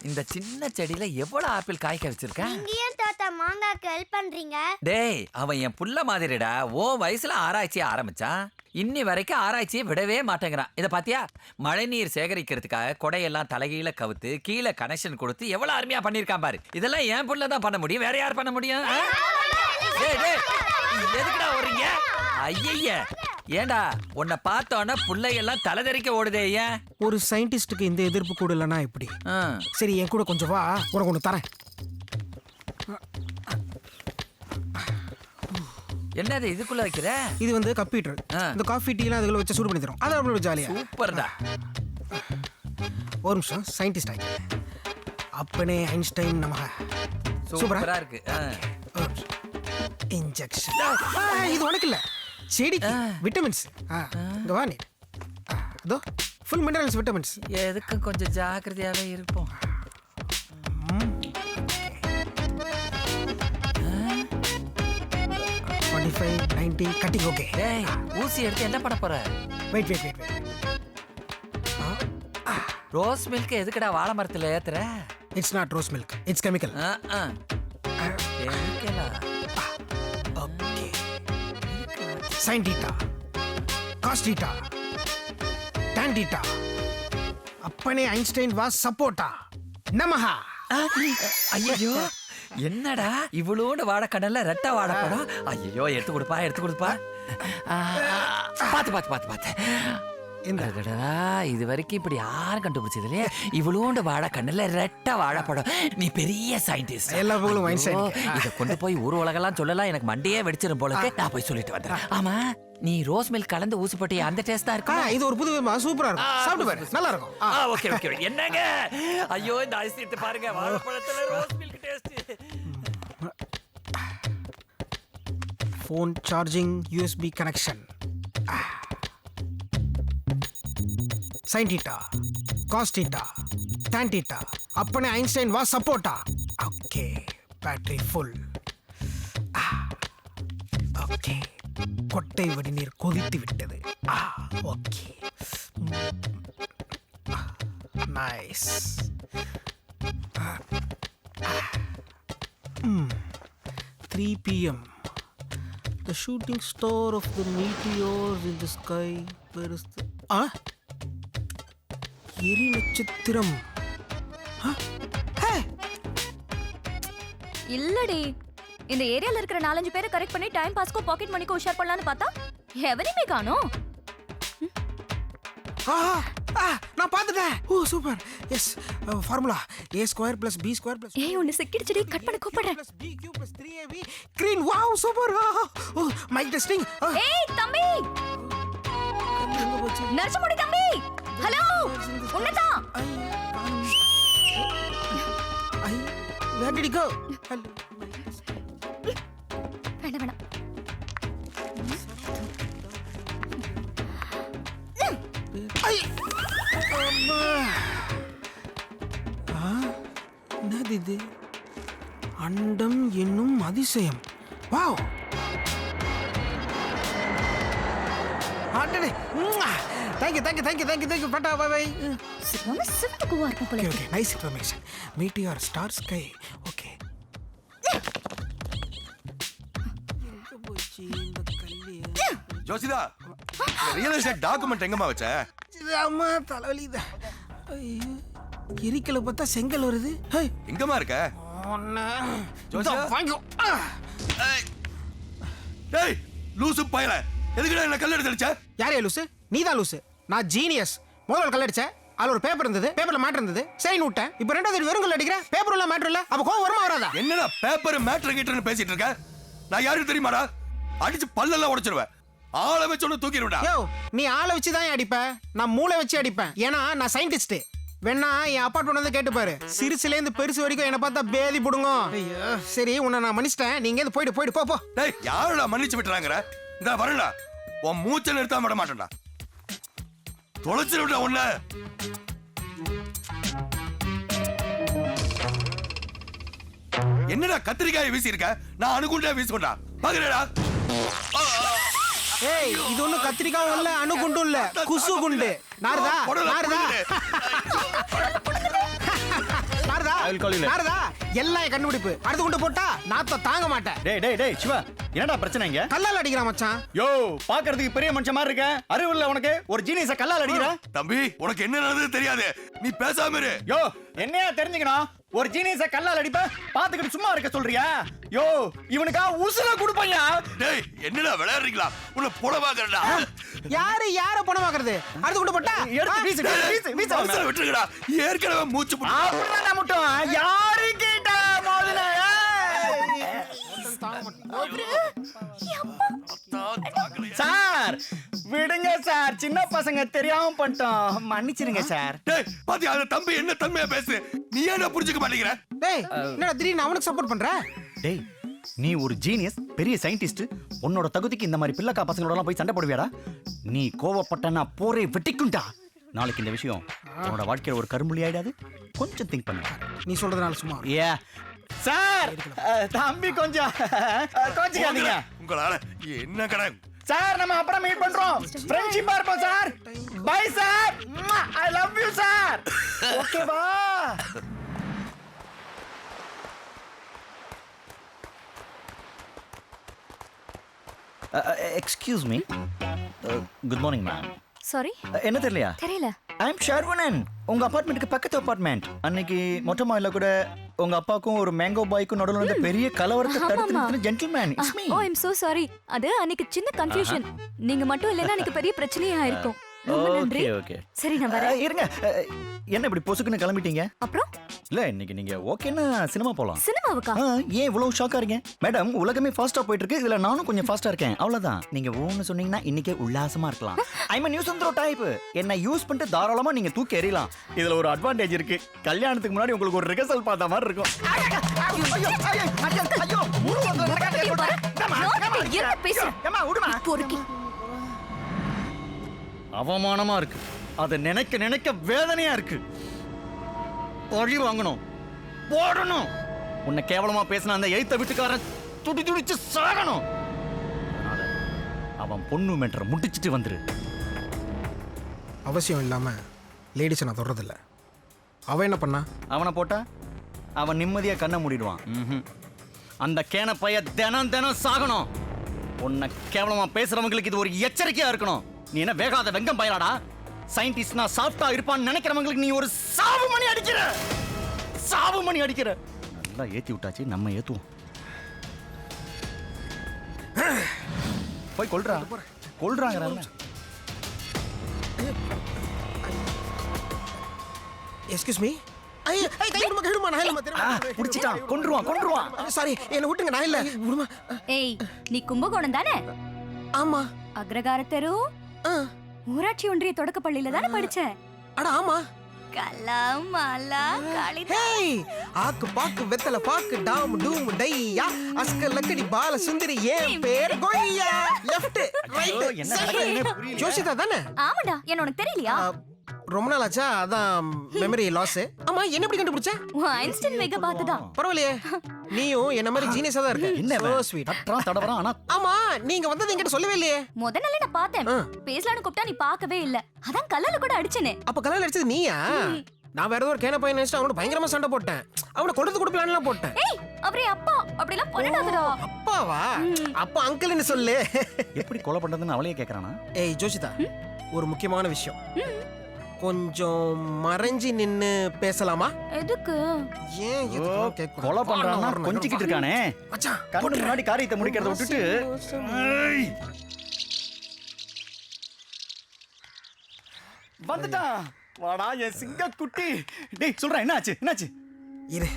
இந்த சின்ன செடியில எவ்வளவு ஆப்பிள் காய்க்க வச்சிருக்க? நீங்க ஏன் தாத்தா மாங்காக்கு ஹெல்ப் பண்றீங்க? டேய் அவன் என் புள்ள மாதிரிடா. ஓ வயசுல ஆராய்ச்சியை ஆரம்பிச்சான். இன்னி வரைக்கும் ஆராய்ச்சியை விடவே மாட்டேங்கிறான். இத பாத்தியா, மழை நீர் சேகரிக்கிறதுக்காக கொடையெல்லாம் தலைகீழ கவுத்து கீழே கனெக்ஷன் கொடுத்து எவ்வளவு அருமையா பண்ணிருக்கான் பாரு. இதெல்லாம் என் புள்ள தான் பண்ண முடியும், வேற யார் பண்ண முடியும்? டேய் டேய் எதுக்குடா ஓடுறீங்க? ஐயய்ய ஏண்டா உன்னை பார்த்தோன்னா புள்ளையெல்லாம் தலைதறிக்க ஓடுதே. ஏன்? ஒரு சயின்டிஸ்டுக்கு இந்த எதிர்ப்பு கூட இல்லைன்னா எப்படி? சரி என் கூட கொஞ்சம் வா, உனக்கு ஒன்று தரேன். என்னது இதுக்குள்ள வைக்கிற? இது வந்து கம்ப்யூட்டர். இந்த காஃபி டீலாம் அதுக்குள்ள வச்சு சூடு பண்ணி தரும். அது அவ்வளோ ஜாலியா. சூப்பர்டா. ஒரு நிமிஷம், சயின்டிஸ்ட் ஆகி அப்பனே ஐன்ஸ்டைன் நமக. சூப்பரா இருக்கு. இன்ஜெக்ஷன். இது உனக்கு இல்ல, செடிக்கு விட்டமின்ஸ். இங்க வா நீ. அதோ ஃபுல் மினரல்ஸ் விட்டமின்ஸ். எதுக்கும் கொஞ்சம் ஜாக்கிரதையாவே இருப்போம். 25 90 கட்டிங். ஓகே. டேய் ஊசி எடுத்து என்ன பண்ண போற? வெயிட். ரோஸ் மில்க் எதுக்குடா வாழை மரத்துல ஏத்துற? It's not rose milk, it's chemical. கெமிக்கலா? ஓகே. sin θ cos θ tan θ அப்பனே ஐன்ஸ்டைன் வாஸ் சப்போர்ட்டா நமஹா. ஐயோ என்னடா இவ்வளோண்டு வாழைக்கடல்ல ரெட்டை வாழைப்படம். ஐயோ எடுத்து கொடுப்பா. பாத்து இது வரைக்கும் இப்படி யாரும் கண்டுபிடிச்சது இல்லையா? இவ்வளோண்டு வாழைக்கண்ணுல ரெட்டை வாழைப்படம். நீ பெரிய சயின்டிஸ்ட். எல்லா புகழும் ஐன்ஸ்டைன். இதை கொண்டு போய் ஊர் உலகெல்லாம் சொல்லலாம். எனக்கு மண்டையே வெடிச்சிடும் போல. நான் போய் சொல்லிட்டு வந்தேன். ஆமா நீ ரோஸ் மில்க் கலந்து ஊசி போட்டி அந்த டேஸ்ட் தான் இருக்கு. இது ஒரு புது விதமா சூப்பரா இருக்கும். சாப்பிட்டு பாரு, நல்லா இருக்கும். ஓகே என்னங்க? ஐயோ இந்த ஐஸ்கிரீம் பாருங்க, வாழைப்பழத்துல rose milk taste. phone charging USB connection. sin θ cos θ tan θ அப்பனே ஐன்ஸ்டைன் வாஸ் சப்போர்ட்டா. Okay battery full. ஓகே கொட்டை வடிநீர் கொதித்து விட்டது. Okay nice. 3 PM the shooting star of the meteors in the sky. Where is the எரி நட்சத்திரம்? இல்லடி, இந்த ஏரியால இருக்கிற 4-5 பேரை கரெக்ட் பண்ணி டைம் பாஸ்க்கோ பாக்கெட் மணிக்கோ உஷார் பண்ணலாம்னு பார்த்தா எவனையுமே காணோம். நான் பார்த்துட்டேன். Oh super. Yes formula a square plus b square plus ஏய் உன்னை செக்கிடுச்சுடி, கட் பண்ண கூப்பிடுறேன். plus bq plus 3ab green. Wow super. Oh mic testing. ஏய் தம்பி, நரசமுடி தம்பி, ஹலோ உன்னதான். where did he go? வேணாம். என்னது இது? அண்டம் என்னும் அதிசயம். Wow. Thank you. Pata, bye. ரொம்ப சிவத்துக்குவா இருக்கும் போல. Okay, nice information. Meteor, star, sky. Okay. Joshitha, real estate document எங்கம்மா வச்ச? அம்மா தலைவலிதா. ஐயோ எரிக்கல பார்த்தா செங்கல் வருது. எங்கம்மா இருக்க? ஜோசிதா வாங்கோ. டேய் லூசு பயல, எதுக்குடா என்ன கல்ல எடுத்து அடிச்ச? யாரே லூசு? நீதான் லூசு. நான் ஜீனியஸ். முதல்ல கல் அடிச்ச, அதுல ஒரு பேப்பர் இருந்தது, பேப்பர்ல மேட்டர் இருந்தது, சைன் விட்டேன். இப்போ ரெண்டாவது வெறும் கல் அடிக்கிற, பேப்பர் உள்ள மேட்டர் இல்ல. அப்ப கோவம் வருமா வராதா? என்னடா பேப்பர் மேட்டர் கிட்டன்னு பேசிட்டு இருக்க? நான் யாருக்கு தெரியுமாடா? அடிச்சு பல்லெல்லாம் உடைச்சிருவேன். ஆளை வச்சு ஒன்று தூக்கிடுவேன்டா. யோ நீ ஆளை வச்சு தான் அடிப்பேன், நான் மூளை வச்சு அடிப்பேன். ஏன்னா நான் சயின்டிஸ்ட். வேணா என் அப்பார்ட்மெண்ட் வந்து கேட்டு பாரு. சிறுசுலேருந்து பெருசு வரைக்கும் என்ன பார்த்தா பேதி புடுங்க. ஐயோ சரி, உன்னை நான் மன்னிச்சிட்டேன். நீங்க போயிட்டு போ. டேய் யாருடா மன்னிச்சு விட்டுறாங்கற? இந்த வரடா உன் மூச்சை நிறுத்தாம விட மாட்டேன்டா. தொலைச்சிட விட்டா உன்ன. என்னடா கத்திரிக்காயை வீசி இருக்க? நான் அணுகுண்டா வீசிக்கொண்டா பாக்குறேடா. ஏய் இது ஒண்ணும் கத்திரிக்காவும் இல்ல அணுகுண்டும் இல்ல குசு குண்டு. நாரதா நாரதா நாரதா நாரதா எல்லாம் என் கண்டுபிடிப்பு. அடுத்து குண்டு போட்டா நாத்த தாங்க மாட்டேன். டேய் டேய் டேய் சிவா, என்னடா பிரச்சனை இங்க? கல்லால் அடிக்கிறான் மச்சான். யோ, பாக்குறதுக்கு பெரிய மனுஷன் மாதிரி இருக்க. அறிவு இல்ல உனக்கு? ஒரு ஜீனியஸ கல்லால் அடிக்கிற? தம்பி உனக்கு என்ன நடந்தது தெரியாது, நீ பேசாம இரு. யோ, என்னையா தெரிஞ்சுக்கணும்? ஒரு ஜீனியஸ கல்லால் அடிப்ப பாத்துக்கிட்டு சும்மா இருக்க சொல்றியா? யோ, இவனுக்கா உசுர குடுப்பையா? டேய் என்னடா விளையாடுறீங்களா? உன்னை போட பாக்குறடா. யார பண பாக்குறது? அடுத்து குண்டு போட்டா எடுத்து வீசு வீசு வீசு. அவசரம் விட்டுருங்கடா. ஏற்கனவே மூச்சு போட்டு அப்படின்னா மட்டும் யாரு கேட்டா மோதுன? சார் விடுங்க சார், சின்ன பசங்க தெரியாம பண்ணிட்டோம், மன்னிச்சிருங்க சார். டேய் பாத்தியா அந்த தம்பி என்ன தன்மையா பேசு. நீ ஏன் புரிஞ்சுக்க மாட்டேங்கிற? டேய் என்னடா திடீர்னு அவனுக்கு சப்போர்ட் பண்ற? டேய், நீ ஒரு ஜீனியஸ், பெரிய சயின்டிஸ்ட். உன்னோட தகுதிக்கு இந்த மாதிரி பிள்ளைக்கா பசங்களோட போய் சண்டை போடுவியாடா? நீ கோவப்பட்டனா போரே வெட்டிக்குண்டா. நாளைக்கு இந்த விஷயம் உன்னோட வாழ்க்கையில ஒரு கரும்புள்ளி ஆயிடாது? கொஞ்சம் திங்க் பண்ணு. நீ சொல்றதுனால சும்மா ஏ சார், தம்பி கொஞ்சம் கோச்சிக்காதீங்க. உங்களால என்ன கடை? சார் நம்ம அப்புறம் மீட் பண்றோம். ஃப்ரெண்ட்ஷிப்பா இருப்போம் sir. Bye sir. I love you sir. ஓகேவா? Excuse me. Good morning ma'am. Sorry, என்ன தெரியலையா? தெரியல. ஐ அம் ஷர்வனன். உங்க அபார்ட்மெண்ட்டுக்கு பக்கத்து அபார்ட்மெண்ட். அன்னைக்கு மொட்டை மாடில கூட உங்க அப்பாக்கும் ஒரு மேங்கோ பாய்க்கும் நடுவுல இருந்த பெரிய கலவரத்தை தடுத்து நிறுத்தின gentleman. It's me. Oh I am so sorry. அது அன்னைக்கு சின்ன கன்ஃபியூஷன். நீங்க மட்டும் இல்லனா அன்னைக்கு பெரிய பிரச்சனையா ஆயிருக்கும். ரொம்ப நன்றி. ஓகே. சரி நான் வரேன். இருங்க. என்ன இப்படி பொசுக்குன்னு கிளம்பிட்டீங்க? அப்புறம் இல்ல இன்னைக்கு நீங்க ஓகேன்னா சினிமா போலாம். சினிமாவுக்கா? ஏன் இவ்வளவு ஷாக்கா இருக்கீங்க? மேடம், உலகமே ஃபாஸ்டா போயிட்டு இருக்கு, இதுல நானும் கொஞ்சம் ஃபாஸ்டா இருக்கேன், அவ்வளவுதான். நீங்க ஓன்னு சொன்னீங்கன்னா இன்னைக்கே உல்லாசமா இருக்கலாம். ஐ மீன் நியூஸ் அண்ட் டைப். என்ன யூஸ் பண்ணிட்டு தாராளமா நீங்க தூக்கி எறியலாம். இதுல ஒரு அட்வான்டேஜ் இருக்கு. கல்யாணத்துக்கு முன்னாடி உங்களுக்கு ஒரு ரிஹர்சல் பார்த்த மாதிரி இருக்கும். என்ன பேசுற? பொறுக்கி. அவமானமா இருக்கு. அதை நினைக்க நினைக்க வேதனையா இருக்கு. பழி வாங்கணும், போடணும். உன்னை கேவலமா பேசின அந்த எய்த்த வீட்டுக்காரன் துடி துடிச்சு சாகணும். அதனால அவன் பொண்ணு மென்ற முடிச்சிட்டு வந்துரு. அவசியம் இல்லாம லேடிஸை நான் தொடறதில்ல. அவன் என்ன பண்ணா? அவனை போட்டா அவன் நிம்மதியா கண்ணை மூடிடுவான். அந்த கேன பைய தினம் தினம் சாகணும். உன்னை கேவலமா பேசுறவங்களுக்கு இது ஒரு எச்சரிக்கையா இருக்கணும். நீ என்ன வேகாத வெங்கம் பயலாடா? சயின்டிஸ்ட்னா சாஃப்டா இருப்பான்னு நினைக்கிறவங்களுக்கு நீ ஒரு சாவு மணி அடிக்கிற. நல்லா ஏத்தி விட்டாச்சு, நம்ம ஏத்துவோம். போய் கொல்றாங்கறாங்க. Excuse me. ஐய கைடுமா நான் இல்ல மத்த. புடிச்சிட்டான். கொன்றுவான். சாரி, என்ன விட்டுங்க, நான் இல்ல. விடுமா. ஏய் நீ கும்பகோணம் தானே? ஆமா. அக்ரகார தெரு ஊராட்சி ஒன்றிய தொடக்க பள்ளியில தானே படிச்ச? அட ஆமா. கலாம் மாலா காளிதா. ஹேய், ஆக்கு பாக்கு வெத்தல பாக்கு டாம் டூம் டையா அஸ்க லக்கடி பால சுந்தரி ஏன் பேர் கோய்யா. Left right centre. ஜோஷிதா தானே? ஆமாடா, என்ன உனக்கு தெரியலையா? ரொம்ப நாள் ஆச்சா, அதான் மெமரி லாஸ். ஆமா, என்ன எப்படி கண்டுபிடிச்ச? ஐன்ஸ்டைன் மேக பார்த்ததா? பரவாயில்லையே, நீயும் என்ன மாதிரி ஜீனியஸா தான் இருக்க. என்ன சோ ஸ்வீட். தடவறான். ஆனா ஆமா, நீங்க வந்தது என்கிட்ட சொல்லவே இல்லையே. முத நாளே நான் பார்த்தேன். பேசலான்னு கூப்பிட்டா நீ பார்க்கவே இல்ல. அதான் கல்லால கூட அடிச்சனே. அப்ப கல்யாணம் அடிச்சது நீயா? நான் வேற ஏதோ ஒரு கேன பையன் நினைச்சிட்டு அவனோட பயங்கரமா சண்டை போட்டேன். அவனை கொண்டு கொடுக்கலான்னு போட்டேன். ஏய் அவரே அப்பா அப்படிலாம் பண்ணடாதடா. அப்பாவா? அப்ப அங்கிள்னு சொல்லு. எப்படி கொலை பண்றதுன்னு அவளையே கேக்குறானா? ஏய் ஜோஷிதா, ஒரு முக்கியமான விஷயம். கொஞ்சம் மறைஞ்சி நின்னு பேசலாமா? எதுக்கு? ஏன் எதுக்கு கேக்குற? கொலை பண்றானா கொஞ்சிக்கிட்டு இருக்கானே. மச்சான், கண்ணு முன்னாடி காரியத்தை முடிக்கிறத விட்டுட்டு வந்துட்டான். வாடா என் சிங்க குட்டி. டேய் சொல்றா, என்னாச்சு? இரு.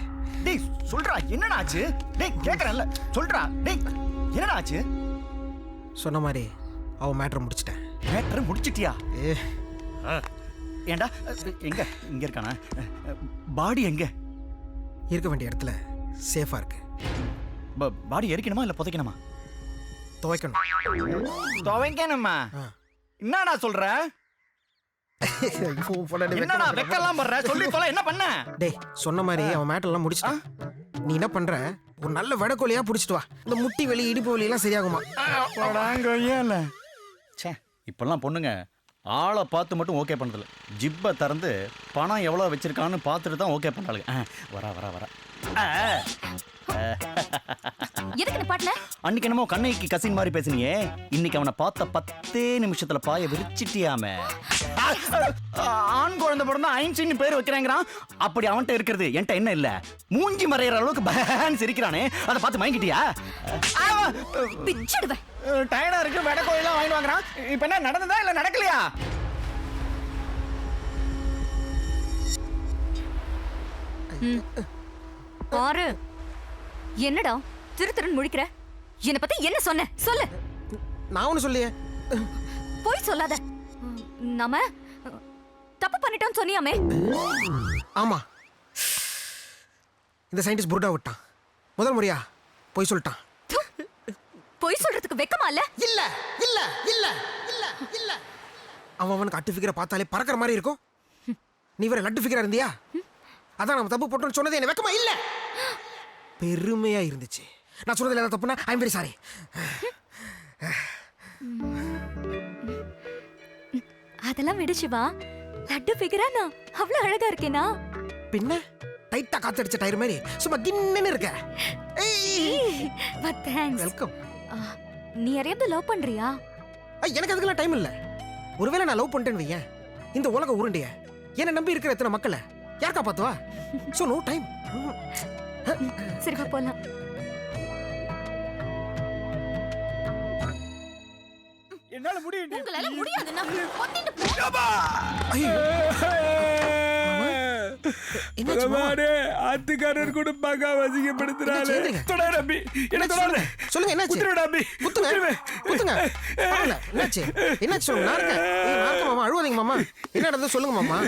டேய் சொல்றா, என்னடா ஆச்சு? டேய் கேக்குறேன்ல, சொல்றா. டேய் என்னடா ஆச்சு? சொன்ன மாதிரி அவ மேட்டர் முடிச்சிட்டேன். மேட்டர் முடிச்சிட்டியா? ஏ ஏண்டா எங்க இங்க இருக்கானா? பாடி எங்க? இருக்க வேண்டிய இடத்துல சேஃபா இருக்கு. பாடி எரிக்கணுமா இல்ல புதைக்கணுமா? துவைக்கணும். துவைக்கணுமா? என்னடா சொல்ற? என்னடா வெக்கலாம் பண்ற? சொல்லி தொலை, என்ன பண்ண? டேய் சொன்ன மாதிரி அவன் மேட்டெல்லாம் முடிச்சிட்டான். நீ என்ன பண்ற, ஒரு நல்ல வெடக்கோழியா புடிச்சிட்டு வா. இந்த முட்டி வலி இடுப்பு வலி எல்லாம் சரியாகுமா? ச்சே, இப்பெல்லாம் பொண்ணுங்க ஆளை பார்த்து மட்டும் ஓகே பண்றதில்ல, ஜிப்பை திறந்து பணம் எவ்வளோ வச்சிருக்கான்னு பார்த்துட்டு தான் ஓகே பண்றாளுங்க. வரா வரா வரா. எதுக்கு நீ பாட்டல? அன்னைக்கு என்னமோ கண்ணைக்கு கசின் மாதிரி பேசுனியே, இன்னைக்கு அவனை பார்த்த 10 நிமிஷத்துல பாய விரிச்சிட்டியாமே. ஆண் குழந்தை பிறந்தா ஐன்ஸ்டீன் பேர் வைக்கிறாங்கிறான். அப்படி அவன்கிட்ட இருக்கிறது என்கிட்ட என்ன இல்ல, மூஞ்சி மறையிற அளவுக்கு பயன் சிரிக்கிறானே, அதை பார்த்து மயங்கிட்டியா? பிச்சிடுவேன். டயர்டா இருக்கு, வெட கோயிலாம் வாங்கி வாங்குறான். இப்ப என்ன நடந்ததா இல்ல நடக்கலையா? பாரு, என்னடா திரு திருன்னு முழிக்கிற? என்ன பத்தி என்ன சொன்ன சொல்லு. நான் ஒண்ணு சொல்லியே. போய் சொல்லாத. நாம தப்பு பண்ணிட்டோம்னு சொன்னியாமே. ஆமா, இந்த சயின்டிஸ்ட் புருடா விட்டான். முதல் முறையா போய் சொல்லிட்டான். போய் சொல்றதுக்கு வெக்கமா இல்ல? இல்ல இல்ல இல்ல இல்ல இல்ல. அவனுக்கு அட்டு ஃபிகரை பார்த்தாலே பறக்கிற மாதிரி இருக்கும். நீ வேற லட்டு ஃபிகரா இருந்தியா? அதான் நம்ம தப்பு போட்டோம்னு சொன்னது என்ன வெக்கமா இல்ல, பெருமையா இருந்துச்சு. நான் சொன்னதுல ஏதாவது தப்புனா ஐ எம் வெரி சாரி. அதெல்லாம் விடு சிவா. லட்டு ஃபிகரா நான் அவ்வளவு அழகா இருக்கேனா? பின்ன டைட்டா காத்தடிச்ச டயர் மாதிரி சும்மா கின்னன்னு இருக்க. But thanks. வெல்கம். நீ யாரையாவது லவ் பண்றியா? எனக்கு அதுக்கெல்லாம் டைம் இல்ல. ஒருவேளை நான் லவ் பண்ணிட்டேன்னு வையேன், இந்த உலக உருண்டைய என்ன நம்பி இருக்கிற எத்தனை மக்களை யார் காப்பாத்துவா? So no time. சரி வா போலாம். என்னால முடியும். உங்களால முடியாதுன்னா ஒத்திட்டு போ. ஆத்துக்காரர் கூட பகா வசிக்கப்படுத்துறாரு. தொடரம்பி என்ன தொடர சொல்லுங்க, என்னாச்சு? உத்தரவிடாம்பி குத்துங்க குத்துங்க. பரவாயில்ல, என்னாச்சு என்னாச்சு சொல்லுங்க. நான் இருக்கேன். நான் இருக்கேன் மாமா, அழுவாதீங்க மாமா. என்ன நடந்தது சொல்லுங்க மாமா.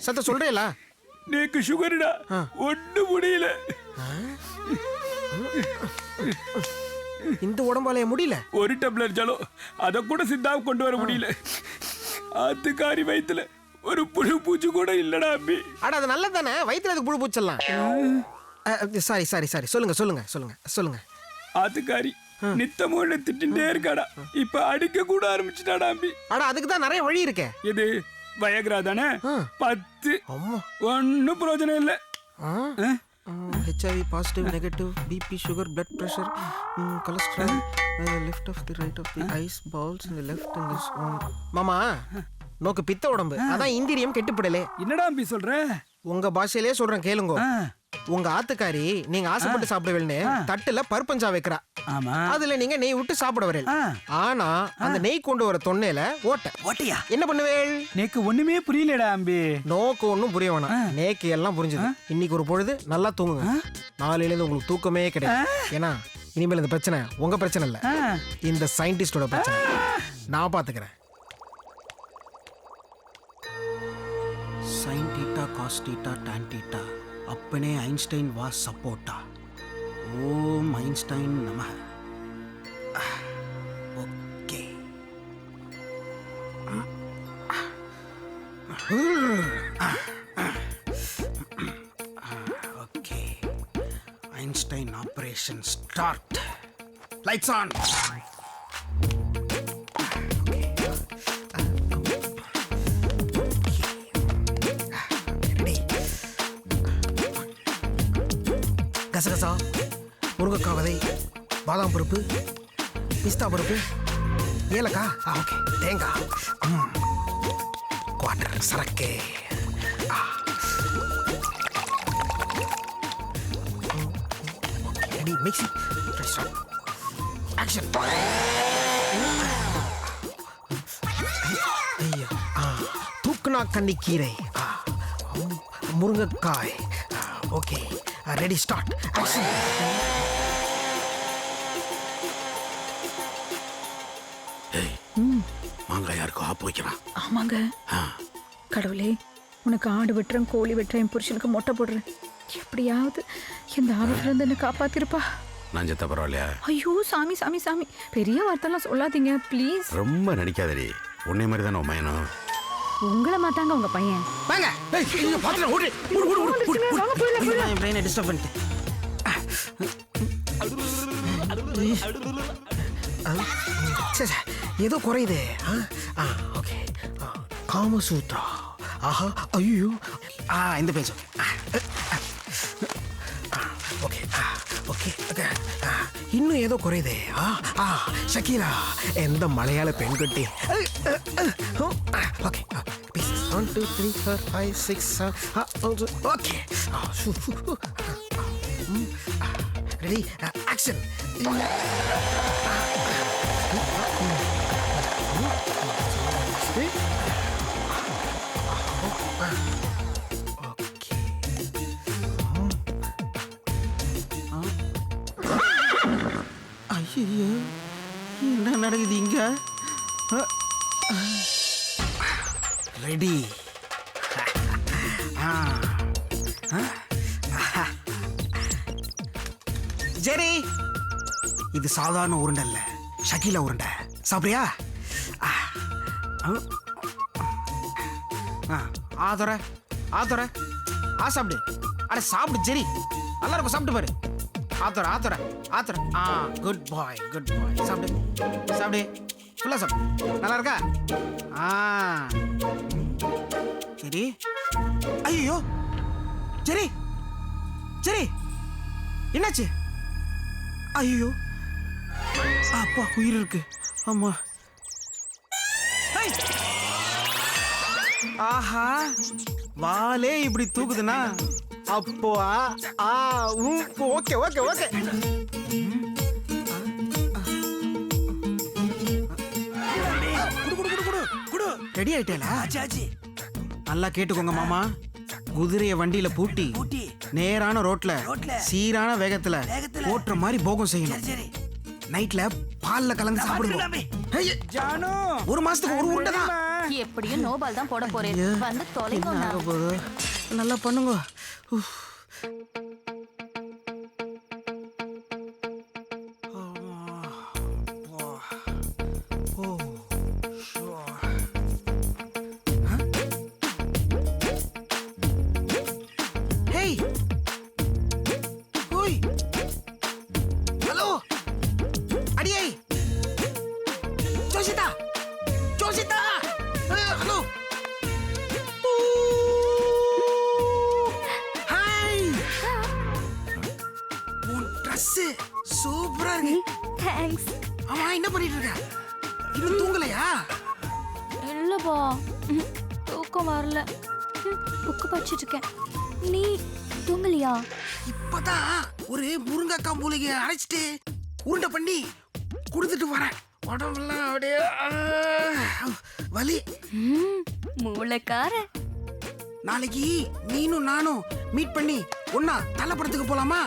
சத்த சொல்றேல. நேக்கு சுகர்டா, ஒண்ணு முடியல. இந்த உடம்பாலைய முடியல. ஒரு டம்ளர் ஜலோ அத கூட சித்தாவை கொண்டு வர முடியல. ஆத்துக்காரி வயித்துல ஒரு புழு பூச்சி கூட இல்லடா அம்பி. அட அது நல்லது தானே, வயித்துல அதுக்கு புழு பூச்சலாம். சாரி சாரி சாரி, சொல்லுங்க சொல்லுங்க சொல்லுங்க சொல்லுங்க. ஆத்துக்காரி நித்தமோட திட்டின்டே இருக்காடா, இப்ப அடிக்க கூட ஆரம்பிச்சுட்டாடா அம்பி. அட அதுக்கு தான் நிறைய வழி இருக்கே. இது வயக்ரா தானே? 10 ஒன்னும் பிரயோஜனம் இல்ல. HIV positive negative, BP sugar blood pressure cholesterol, left of the right of the eyes balls in the left in this. மாமா நோக்கு பித்த உடம்பு, அதான் இந்திரியம் கெட்டுப்படலே. என்னடா அம்பி சொல்ற? உங்க பாஷையிலே சொல்றேன் கேளுங்க. உங்க ஆத்துக்காரி நீங்க ஆசைப்பட்டு சாப்பிடுவேன்னு தட்டுல பருப்பஞ்சா வைக்கிறா. அதுல நீங்க நெய் விட்டு சாப்பிட வரேன். ஆனா அந்த நெய் கொண்டு வர தொன்னையில ஓட்டையா என்ன பண்ணுவேள்? நேக்கு ஒண்ணுமே புரியலடா அம்பி. நோக்கு ஒண்ணும் புரிய வேணாம், நேக்கு எல்லாம் புரிஞ்சுது. இன்னைக்கு ஒரு பொழுது நல்லா தூங்குங்க. நாளையில இருந்து உங்களுக்கு தூக்கமே கிடையாது. ஏன்னா இனிமேல் இந்த பிரச்சனை உங்க பிரச்சனை இல்ல, இந்த சயின்டிஸ்டோட பிரச்சனை. நான் பாத்துக்கிறேன். sin theta cos theta tan theta अपने आइंस्टाइन was सपोर्टा. ओम आइंस्टाइन नमः. Okay okay Einstein operation start. Lights on. கசகசா, முருங்கைக்காய் விதை, பாதாம் பருப்பு, பிஸ்தா பருப்பு, ஏலக்காய், ஓகே, தேங்காய், குவார்டர் சரக்கு, ரெடி மிக்ஸி, ஆக்ஷன். ஐயா, தூக்குனா கண்ணி கீரை, முருங்கைக்காய், ஓகே, ரெடி ஸ்டார்ட். ஆக்ஷன். மாங்காய் யாருக்கும் ஆப்பு வைக்கிறான். ஆமாங்க. கடவுளே, உனக்கு ஆடு வெட்டுறேன், கோழி வெட்டுறேன், புருஷனுக்கு மொட்டை போடுறேன். எப்படியாவது இந்த ஆபத்துல இருந்து என்ன காப்பாத்திருப்பா. நான் செத்த பரவாயில்லையா? ஐயோ சாமி சாமி சாமி பெரிய வார்த்தைலாம் சொல்லாதீங்க ப்ளீஸ். ரொம்ப நடிக்காதடி. உன்னை மாதிரி தானே உமையனும். உங்களை மாத்தாங்க உங்க பையன். வாங்க. ஏய் இங்க பாத்துறேன். ஓடு. என் பிரெயினை டிஸ்டர்ப் பண்ணிட்டேன். சரி ஏதோ குறையுது. ஓகே. காமசூத்ரா. ஆஹா ஐயோ. இந்த பேஜ். Okay okay okay. இன்னும் ஏதோ குறையுது. ஷக்கீலா எந்த மலையாள பெண்குட்டி. Okay pieces 1 2 3 4 5 6 7 okay. Ready action. ஐயோ என்ன நடக்குது இங்க? ரெடி. ஜெரி இது சாதாரண உருண்டை இல்ல, ஷக்கீலா உருண்டை. சாப்பிடுறியா? ஆதர ஆதர சாப்பிடு. அட சாப்பிடு ஜெரி, நல்லா இருக்கும். சாப்பிட்டு பாரு. ஆத்தர ஆத்தர ஆத்தர. குட் பாய் குட் பாய். சாப்பிடு சாப்பிடு ஃபுல்லா சாப்பிடு. நல்லா இருக்கா? சரி. ஐயோ சரி சரி என்னாச்சு? ஐயோ அப்பா உயிர் இருக்கு. ஆமா. ஆஹா வாலே இப்படி தூக்குதுன்னா அப்போ ஓகே ஓகே ஓகே. ரெடி ஆயிட்டேலா? நல்லா கேட்டுக்கோங்க மாமா. குதிரைய வண்டியில பூட்டி நேரான ரோட்ல சீரான வேகத்துல ஓட்டுற மாதிரி போகம் செய்யணும். நைட்ல பால்ல கலந்து சாப்பிடுங்க. ஒரு மாசத்துக்கு ஒரு உருண்டை தான். எப்படியும் நோபால் தான் போட போறேன். வந்து தொலைங்க. நல்லா பண்ணுங்க. ஹலோ அடியே ஜோசிதா ஜோசிதா. ஹலோ சூப்பரா இருக்கு. தேங்க்ஸ். ஆமா என்ன பண்ணிட்டு இருக்க? இன்னும் தூங்கலையா? இல்லப்பா தூக்கம் வரல. புக்கு படிச்சிட்டு இருக்கேன். நீ தூங்கலையா? இப்பதான் ஒரு முருங்கக்காய் மூலிகை அரைச்சிட்டு உருண்டை பண்ணி கொடுத்துட்டு வரேன். உடம்பெல்லாம் அப்படியே வலி. மூளைக்கார. நாளைக்கு நீனும் நானும் மீட் பண்ணி ஒன்னா தள்ளப்படத்துக்கு போலாமா?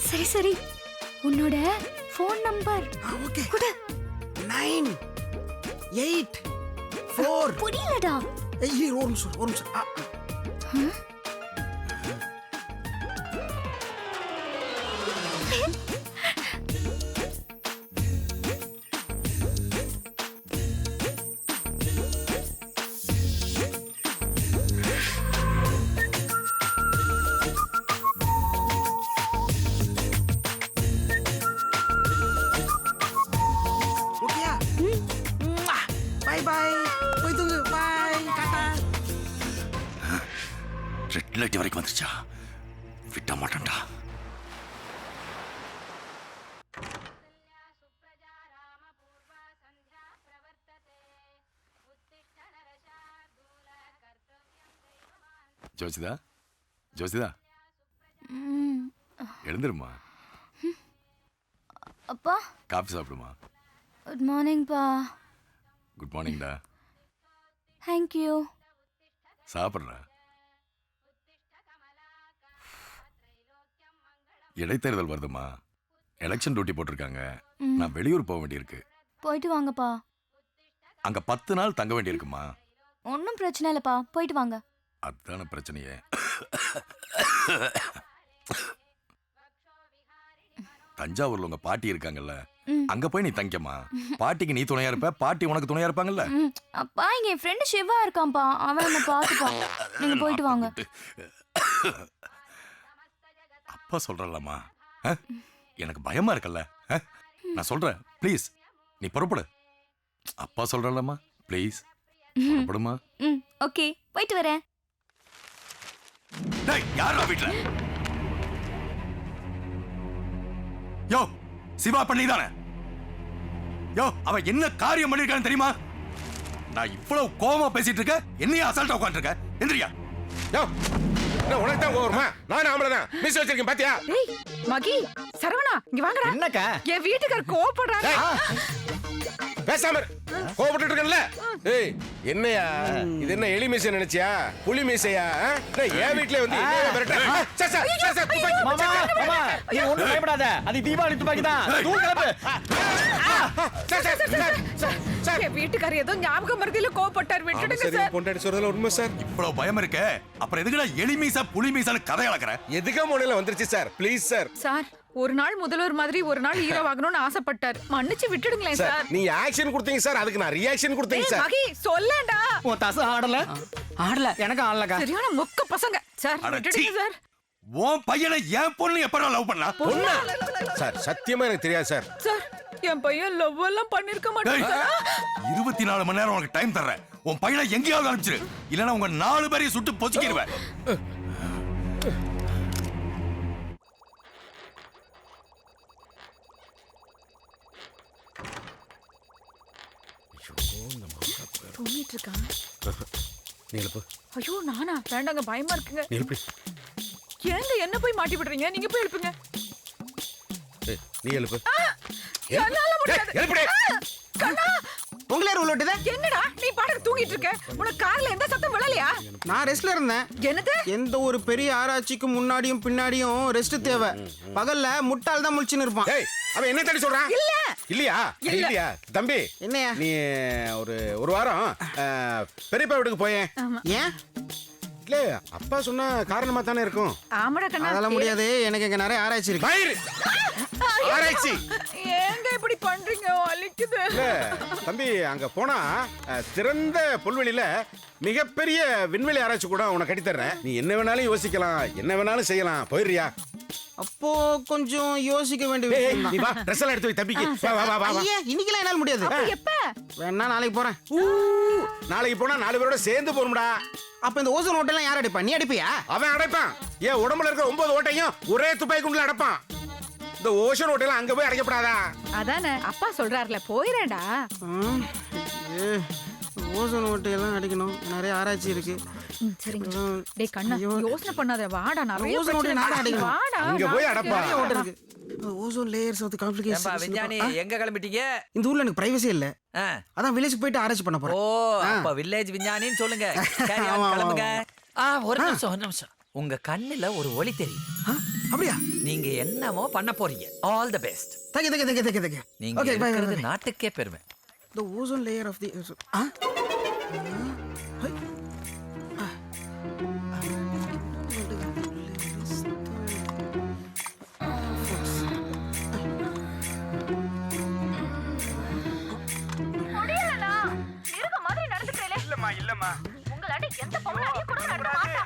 சரி சரி. உன்னோட ஃபோன் நம்பர் ஓகே. 9 8 4 புரியலடா. ஒரு நிமிஷம். பாய் பாய். போய் தூங்கு. பாய் டாடா. ரெட் லைட் வரைக்கும் வந்துருச்சா? விட்ட மாட்டேன்டா. ஜோசிதா ஜோசிதா எழுந்துருமா. அப்பா காஃபி சாப்பிடுமா. குட் மார்னிங் பா. குட் மார்னிங்டா. Thank you. சாப்பிட்றா. இடைத்தேர்தல் வருதுமா. எலெக்ஷன் டியூட்டி போட்டிருக்காங்க. நான் வெளியூர் போக வேண்டியிருக்கு. போயிட்டு வாங்கப்பா. அங்க 10 நாள் தங்க வேண்டியிருக்குமா. ஒன்றும் பிரச்சனை இல்லைப்பா, போயிட்டு வாங்க. அதான பிரச்சனையே. தஞ்சாவூர்ல உங்க பாட்டி இருக்காங்கல்ல, அங்க போய் நீ தங்கிக்கமா. பாட்டிக்கு நீ துணையா இருப்ப, பாட்டி உனக்கு துணையா இருப்பாங்கல்ல. அப்பா இங்க என் ஃப்ரெண்டு சிவா இருக்கான்ப்பா, அவன் என்ன பாத்துப்பான். நீங்க போயிட்டு வாங்க. அப்பா சொல்றல்லம்மா, எனக்கு பயமா இருக்குல்ல. நான் சொல்றேன், ப்ளீஸ் நீ புறப்படு. அப்பா சொல்றல்லம்மா, ப்ளீஸ் புறப்படுமா. ஓகே, போயிட்டு வரேன். டேய், யாரா வீட்ல? யோ, சிவா பண்ணி தானே? யோ, அவ என்ன காரியம் பண்ணிருக்கான்னு தெரியுமா? நான் இவ்வளவு கோவமா பேசிட்டு இருக்க, என்னைய அசால்ட்டா உட்கார்ந்திருக்க. எந்திரியா. யோ, நான் உனக்கு தான் கோவமா? நான் ஆம்பளதான். மிஸ் வச்சிருக்கேன் பாத்தியா? டேய் மகி, சரவணா இங்க வாங்கடா. என்னக்கா? என் வீட்டுக்காரர் கோவப்படுறாரு. பேசாம கோவப்பட்டு இருக்கேன்ல. ஏய், என்னையா இது? என்ன எலி மீசை நினைச்சியா? புலி மீசையா? என் வீட்ல வந்து என்னைய விரட்ட? சார் சார் சார் சார், துப்பாக்கி. மாமா மாமா நீ ஒண்ணும் பயப்படாத. அது தீபாவளி துப்பாக்கி தான். தூள் கிளப்பு. Sir sir sir sir sir, என் வீட்டுக்காரர் ஏதோ ஞாபகம் மறதியில கோவப்பட்டார், விட்டுடுங்க சரி, சார். பொண்டாட்டி சொல்றதுல உண்மை சார். இவ்வளவு பயம் இருக்க, அப்புறம் எதுக்குடா எலி மீசா புலி மீசான்னு கதை அளக்குற? எதுக்கா மொழியில வந்துருச்சு சார். Please sir. சார், ஒரு நாள் முதல்வர் மாதிரி ஒரு நாள் ஹீரோ ஆகணும்னு ஆசைப்பட்டார். மன்னிச்சு விட்டுடுங்களேன் சார், சார். நீங்க ஆக்ஷன் கொடுத்தீங்க சார், அதுக்கு நான் ரியாக்ஷன் கொடுத்தீங்க ஏய் சார். மகி, சொல்லேன்டா. உன் தசை ஆடல. ஆடல எனக்கு ஆடலக்கா. சரியான மொக்க பசங்க. சார், அட, விட்டுடுங்க சீ. சார். உன் பையனை என் பொண்ணு எப்படா லவ் பண்ணா? பொண்ணா? சார், சத்தியமா எனக்கு தெரியாது சார். சார், என் பையன் லவ் எல்லாம் பண்ணிருக்க மாட்டான் டேய், சார். 24 மணி நேரம் உனக்கு டைம் தர்றேன். உன் பையனை எங்கேயாவது அனுப்பிச்சிரு, இல்லைன்னா உங்க 4 பேரையும் சுட்டு பொச்சுக்கிடுவேன். தூங்கிட்டு இருக்கான். நீ எழுப்பு. ஐயோ நானா? வேண்டாங்க, பயமா இருக்குங்க. நீ எழுப்பு. ஏங்க என்ன போய் மாட்டி விடுறீங்க? நீங்க போய் எழுப்புங்க. ஏய், நீ எழுப்பு. என்னால முடியாது. எழுப்புடே. கண்ணா, உங்களே ரூல் விட்டுதே. என்னடா நீ பாட்டுக்கு தூங்கிட்டு இருக்க? உனக்கு கார்ல எந்த சத்தம் விழலையா? நான் ரெஸ்ட்ல இருந்தேன். என்னது? எந்த ஒரு பெரிய ஆராய்ச்சிக்கு முன்னாடியும் பின்னாடியும் ரெஸ்ட் தேவை. பகல்ல முட்டாள் தான் முழிச்சுன்னு இருப்பான். ஏய், அவன் என்ன தடி சொல்றான்? இல்ல. இல்லையா? இல்லையா? தம்பி, என்னையா? நீ ஒரு வாரம் பெரியப்பா வீட்டுக்கு போயேன். ஏன்? இல்ல, அப்பா சொன்னா காரணமா தானே இருக்கும். ஆமாடா கண்ணா. அதெல்லாம் முடியாது. எனக்கு இங்க நிறைய ஆராய்ச்சி இருக்கு. மயிர். ஆராய்ச்சி. ஏங்க இப்படி பண்றீங்க? வலிக்குது. இல்ல தம்பி, அங்க போனா திறந்த புல்வெளியில மிகப்பெரிய விண்வெளி ஆராய்ச்சி கூட உனக்கு கட்டித்தர்றேன். நீ என்ன வேணாலும் யோசிக்கலாம், என்ன வேணாலும் செய்யலாம். போயிடுறியா? அப்போ கொஞ்சம் யோசிக்க வேண்டிய ஏய், விஷயம் நீ தான். வா, ட்ரெஸ் எல்லாம் எடுத்து வை தம்பிக்கு. வா வா வா வா வா. ஐயா, இன்னைக்கெல்லாம் என்னால முடியாது. அப்ப எப்ப? வேணா நாளைக்கு போறேன். நாளைக்கு போனா 4 பேரோட சேர்ந்து போறோம்டா. அப்ப இந்த ஓசோன் ஓட்டெல்லாம் யார் அடிப்பா? நீ அடிப்பியா? அவன் அடைப்பான். ஏன் உடம்புல இருக்க 9 ஓட்டையும் ஒரே துப்பாக்கி குண்டுல அடைப்பான். இந்த ஓஷன் ஓட்டையெல்லாம் அங்க போய் அடைக்கப்படாதா? அதானே அப்பா சொல்றாருல, போயிரேடா. ஓசோன் ஓட்டையெல்லாம் அடிக்கணும். நிறைய ஆராய்ச்சி இருக்கு. சரிங்க. டேய் கண்ணா, யோசனை பண்ணாத. வாடா, நிறைய ஓசோன் ஓட்டை நாடா பிரச்சனை. அடிக்கணும். வாடா. இங்க போய் அடப்பா. நிறைய ஓட்டை இருக்கு. ஓசோன் லேயர்ஸ் ஆஃப் ஏம்பா காம்ப்ளிகேஷன்ஸ். விஞ்ஞானி, எங்க கிளம்பிட்டீங்க? இந்த ஊர்ல எனக்கு பிரைவசி இல்ல. ஆ. அதான் வில்லேஜ் போயிட்டு ஆராய்ச்சி பண்ண ஓ, போறேன். அப்ப வில்லேஜ் விஞ்ஞானின்னு சொல்லுங்க. Carry on, ஆமா, ஆமா, கிளம்புங்க. ஒரு நிமிஷம். உங்க கண்ணுல ஒரு ஒளி தெரியும். அப்படியா? நீங்க என்னமோ பண்ண போறீங்க. All the best. தங்க. நீங்க ஓகே, பை இருக்கிறது பை. நாட்டுக்கே பெருமை. The ozone layer of the முடியலண்ணா. இருக்க மாதிரி நடந்துக்கிறீங்களே. இல்லம்மா உங்களால எந்த பொம்பளையும் கூட நடக்க மாட்டா.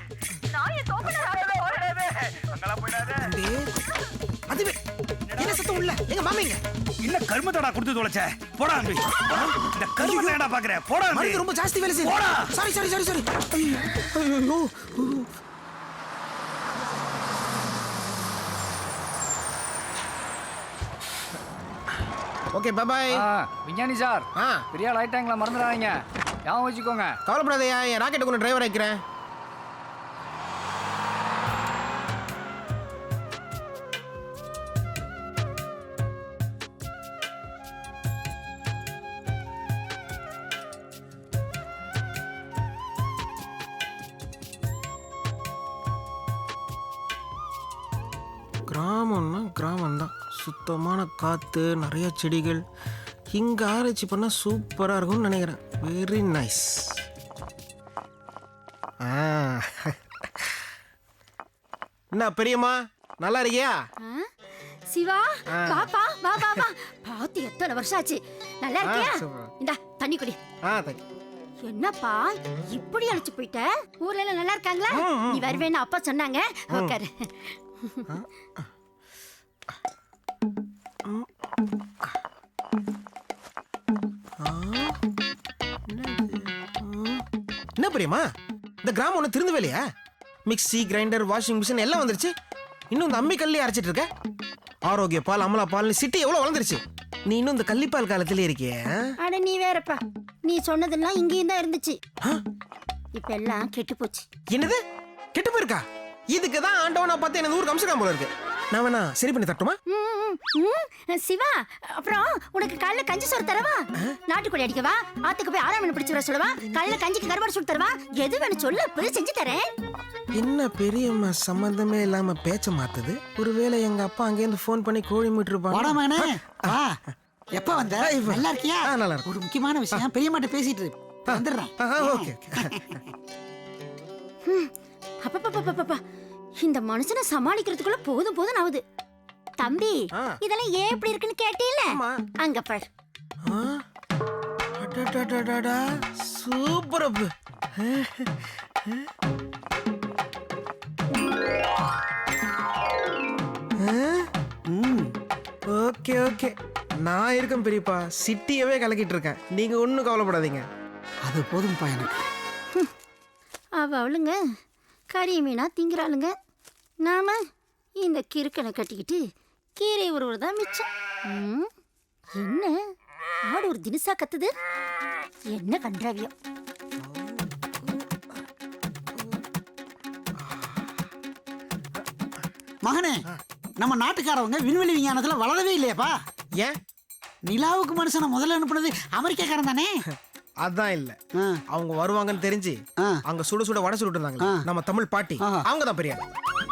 நான் என் தோப்பன ராஜா போறேன். அங்கெல்லாம் போயிடாத. அதுவே என்ன சத்தம் உள்ள? எங்க மாமிங்க இல்ல கருமத்தடா கொடுத்து தொலைச்ச. போடா அம்பி. இந்த கருமத்தை ஏன்டா பாக்குற? போடா அம்பி. மருந்து ரொம்ப ஜாஸ்தி வேலை செய்யுது. போடா. சாரி. ஐயோ. Okay, bye bye. விஞ்ஞானி சார், பெரிய லைட் டேங்க்ல மறந்துடாதீங்க. ஞாபகம் வச்சுக்கோங்க. கவலைப்படாதயா, என் ராக்கெட் கொண்டு டிரைவர் ஆக்கிறேன். கிராமம்னா கிராமம்தான். சுத்தமான காற்று, நிறைய செடிகள். இங்கே ஆராய்ச்சி பண்ணால் சூப்பராக இருக்கும்னு நினைக்கிறேன். Very nice. என்ன பெரியம்மா, நல்லா இருக்கியா? சிவா பாப்பா வா வா வா பாத்து எத்தனை வருஷம் ஆச்சு. நல்லா இருக்கியா? இந்தா தண்ணி குடி. என்னப்பா இப்படி அழைச்சு போயிட்ட? ஊர்ல எல்லாம் நல்லா இருக்காங்களா? நீ வருவேன்னு அப்பா சொன்னாங்க. உட்காரு. என்ன பிரியமா, இந்த கிராமம் ஒண்ணு திருந்து வேலையா? மிக்ஸி, கிரைண்டர், வாஷிங் மிஷின் எல்லாம் வந்துருச்சு. இன்னும் இந்த அம்மி கல்லே அரைச்சிட்டு இருக்க? ஆரோக்கிய பால், அமலா பால், சிட்டி எவ்வளவு வளர்ந்துருச்சு. நீ இன்னும் இந்த கள்ளிப்பால் காலத்திலே இருக்கிய? அட நீ வேறப்பா, நீ சொன்னதெல்லாம் இங்கேயும் தான் இருந்துச்சு. இப்ப எல்லாம் கெட்டு போச்சு. என்னது கெட்டு போயிருக்கா? இதுக்கு தான் ஆண்டவனா பார்த்து எனக்கு ஊருக்கு அம்சம் போல இருக்கு. நான் வேணா சரி பண்ணி தட்டுமா? சிவா, அப்புறம் உனக்கு காலைல கஞ்சி சோறு தரவா? நாட்டுக்கோழி அடிக்கவா? ஆத்துக்கு போய் ஆறாம் மணி பிடிச்சு வர சொல்லவா? காலைல கஞ்சிக்கு கருவாடு சுட்டு தரவா? எது வேணும் சொல்லு, போய் செஞ்சு தரேன். என்ன பெரியம்மா சம்பந்தமே இல்லாம பேச்ச மாத்துது? ஒருவேளை எங்க அப்பா அங்கேருந்து போன் பண்ணி கோழி மீட்டிருப்பாங்க. எப்ப வந்த? நல்லா இருக்கியா? நல்லா இருக்கு. ஒரு முக்கியமான விஷயம் பெரியம்மாட்ட பேசிட்டு வந்துடுறேன். ஓகே. அப்பப்பப்பப்பப்பா, இந்த மனுஷனை சமாளிக்கிறதுக்குள்ள போதும் போதும் ஆகுது. தம்பி, இதெல்லாம் ஏன் இப்படி இருக்குன்னு கேட்டீல? அங்க பாரு. சூப்பர். ஓகே ஓகே, நான் இருக்கேன் பெரியப்பா. சிட்டியவே கலக்கிட்டு இருக்கேன். நீங்க ஒன்னும் கவலைப்படாதீங்க. அது போதும்பா எனக்கு. அவளுங்க கறி மீனா திங்கிறாளுங்க. நாம இந்த கிறுக்கனை கட்டிக்கிட்டு கீரை ஒருவர் தான் மிச்சம். என்ன ஆடு ஒரு தினசா கத்துது? என்ன கன்றாவியம். மகனே, நம்ம நாட்டுக்காரவங்க விண்வெளி விஞ்ஞானத்துல வளரவே இல்லையாப்பா? ஏன்? நிலாவுக்கு மனுஷனை முதல்ல அனுப்புனது அமெரிக்காக்காரன் தானே? அதான் இல்ல, அவங்க வருவாங்கன்னு தெரிஞ்சு அங்க சுட சுட வடை சுட்டு இருந்தாங்க நம்ம தமிழ் பாட்டி. அவங்க தான் பெரிய.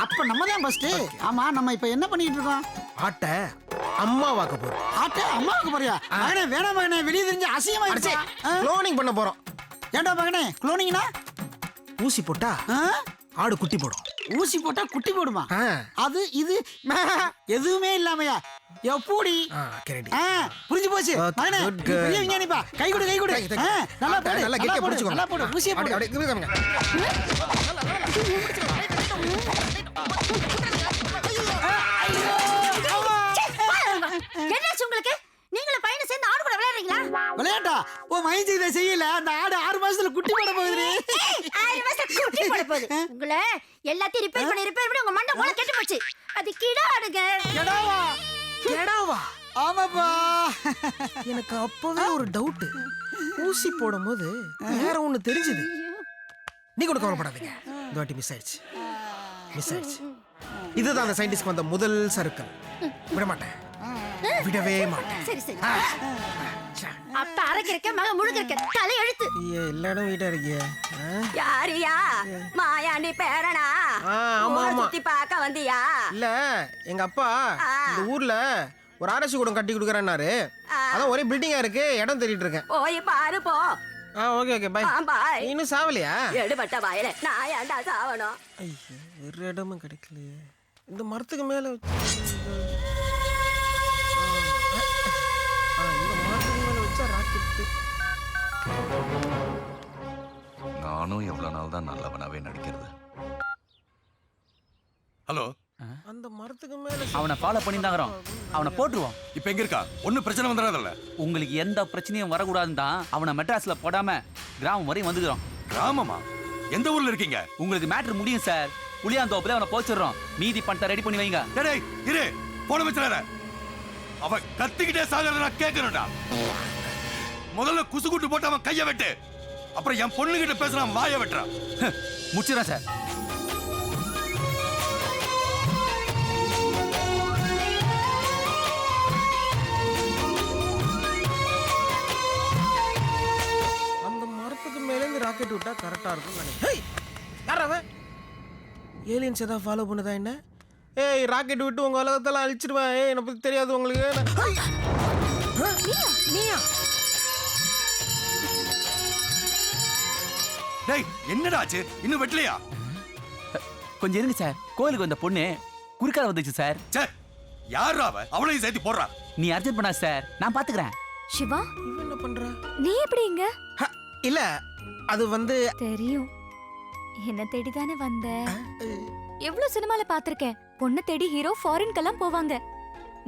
அப்ப நம்ம தான் ஃபர்ஸ்ட். ஆமா, நம்ம இப்ப என்ன பண்ணிட்டு இருக்கோம்? ஆட்ட அம்மா வாக்க போறோம். ஆட்ட அம்மா வாக்க போறியா? மகனே வேணாம் மகனே, வெளிய தெரிஞ்சு அசிங்கமா இருச்சே. க்ளோனிங் பண்ண போறோம். ஏண்டா மகனே, க்ளோனிங்னா? ஊசி போட்டா ஆடு குட்டி போடும். ஊசி போட்டா குட்டி போடுமா? அது இது எதுவுமே இல்லாமையா? எப்படி? புரிஞ்சு போச்சு மகனே, பெரிய விஞ்ஞானிப்பா. கை கொடு கை கொடு. நல்லா போடு, நல்லா கெட்டியா புடிச்சுக்கோ. நல்லா போடு, ஊசியை போடு. என்னாச்சு உங்களுக்கு? நீங்களும் பையனை சேர்ந்து ஆடு கூட விளையாடுறீங்களா? விளையாட்டா? ஓ மைண்ட் இதை செய்யல. அந்த ஆடு 6 மாசத்துல குட்டி போட போகுது. 6 மாசத்துல குட்டி போட போகுது. உங்களை எல்லாத்தையும் ரிப்பேர் பண்ணி உங்க மண்டை போல கெட்டு போச்சு. அது கிடா ஆடுங்க. கிடாவா? கேடாவா? ஆமாப்பா. எனக்கு அப்பவே ஒரு டவுட். ஊசி போடும் போது வேற ஒண்ணு தெரிஞ்சது. நீ கூட கவலைப்படாதீங்க. இந்த வாட்டி மிஸ் ஆயிடுச்சு. இதுதான் அந்த சயின்டிஸ்ட் வந்த முதல் சறுக்கல். விட மாட்டேன், விடவே மாட்டேன். சரி சரி. அப்ப அரைக்கிறக்க மக முழுக்கிறக்க தலை எழுத்து. எல்லா இடம் வீட்டா இருக்கிய. யாரியா? மாயாண்டி பேரனா? ஆமா ஆமா. சுத்தி பார்க்க வந்தியா? இல்ல, எங்க அப்பா இந்த ஊர்ல ஒரு ஆர்எஸ் கூடம் கட்டி கொடுக்கறேன்னாரு. அதான் ஒரே பில்டிங்கா இருக்கு, இடம் தேடிட்டு இருக்கேன். போய் பாரு போ. Okay okay, bye. பாய். இன்னும் சாவலையா? எடுபட்ட வாயில நான் ஏன்டா சாவணும்? ஐயோ, ஒரு இடமும் கிடைக்கலையே. இந்த மரத்துக்கு மேல இந்த மரத்துக்கு மேல வச்சா ராக்கெட். நானும் எவ்வளவு நாள் தான் நல்லவனாவே நடிக்கிறது. ஹலோ, அந்த மரத்துக்கு மேல அவனை ஃபாலோ பண்ணி தாங்கறோம். அவனை போட்டுருவோம். இப்ப எங்க இருக்கா? ஒன்னும் பிரச்சனை வந்துடாதல்ல? உங்களுக்கு எந்த பிரச்சனையும் வரக்கூடாதுன்னு தான் அவனை மெட்ராஸ்ல போடாம கிராமம் வரையும் வந்துக்கிறோம். கிராமமா? எந்த ஊர்ல இருக்கீங்க? உங்களுக்கு மேட்ரு முடியும் சார். புளியாந்தோப்புல அவனை போச்சிடுறோம். மீதி பணத்தை ரெடி பண்ணி வைங்க. டேய் இரு, போன வச்சிடாத. அவ கத்திக்கிட்டே சாகறத நான் கேட்கணும்டா. முதல்ல குசுகுட்டு போட்டு அவன் கைய வெட்டு. அப்புறம் என் பொண்ணுகிட்ட பேசுறான் வாய வெட்டுறான். முடிச்சிடறேன் சார். அந்த மரத்துக்கு மேல இருந்து ராக்கெட் விட்டா கரெக்டா இருக்கும் நினைக்கிறேன். யார் அவன்? ஏலியன்ஸ் ஏதாவது ஃபாலோ பண்ணுதா என்ன? ஏய், ராக்கெட் விட்டு உங்க உலகத்தெல்லாம் அழிச்சிடுவேன். ஏய், என்னை பத்தி தெரியாது உங்களுக்கு. டேய், என்னடா ஆச்சு? இன்னும் வெட்டலையா? கொஞ்சம் இருங்க சார். கோயிலுக்கு வந்த பொண்ணு குறுக்கால வந்துச்சு சார். சே, யாரா அவ? அவளையும் சேர்த்து போடுறா. நீ அர்ஜென்ட் பண்ணா சார், நான் பாத்துக்கிறேன். சிவா என்ன பண்ற? நீ எப்படி இங்க? இல்ல அது வந்து தெரியும். என்ன தேடி தானே வந்த? எவ்வளவு சினிமால பாத்திருக்கேன். பொண்ணு தேடி ஹீரோ ஃபாரின்க்கெல்லாம் போவாங்க.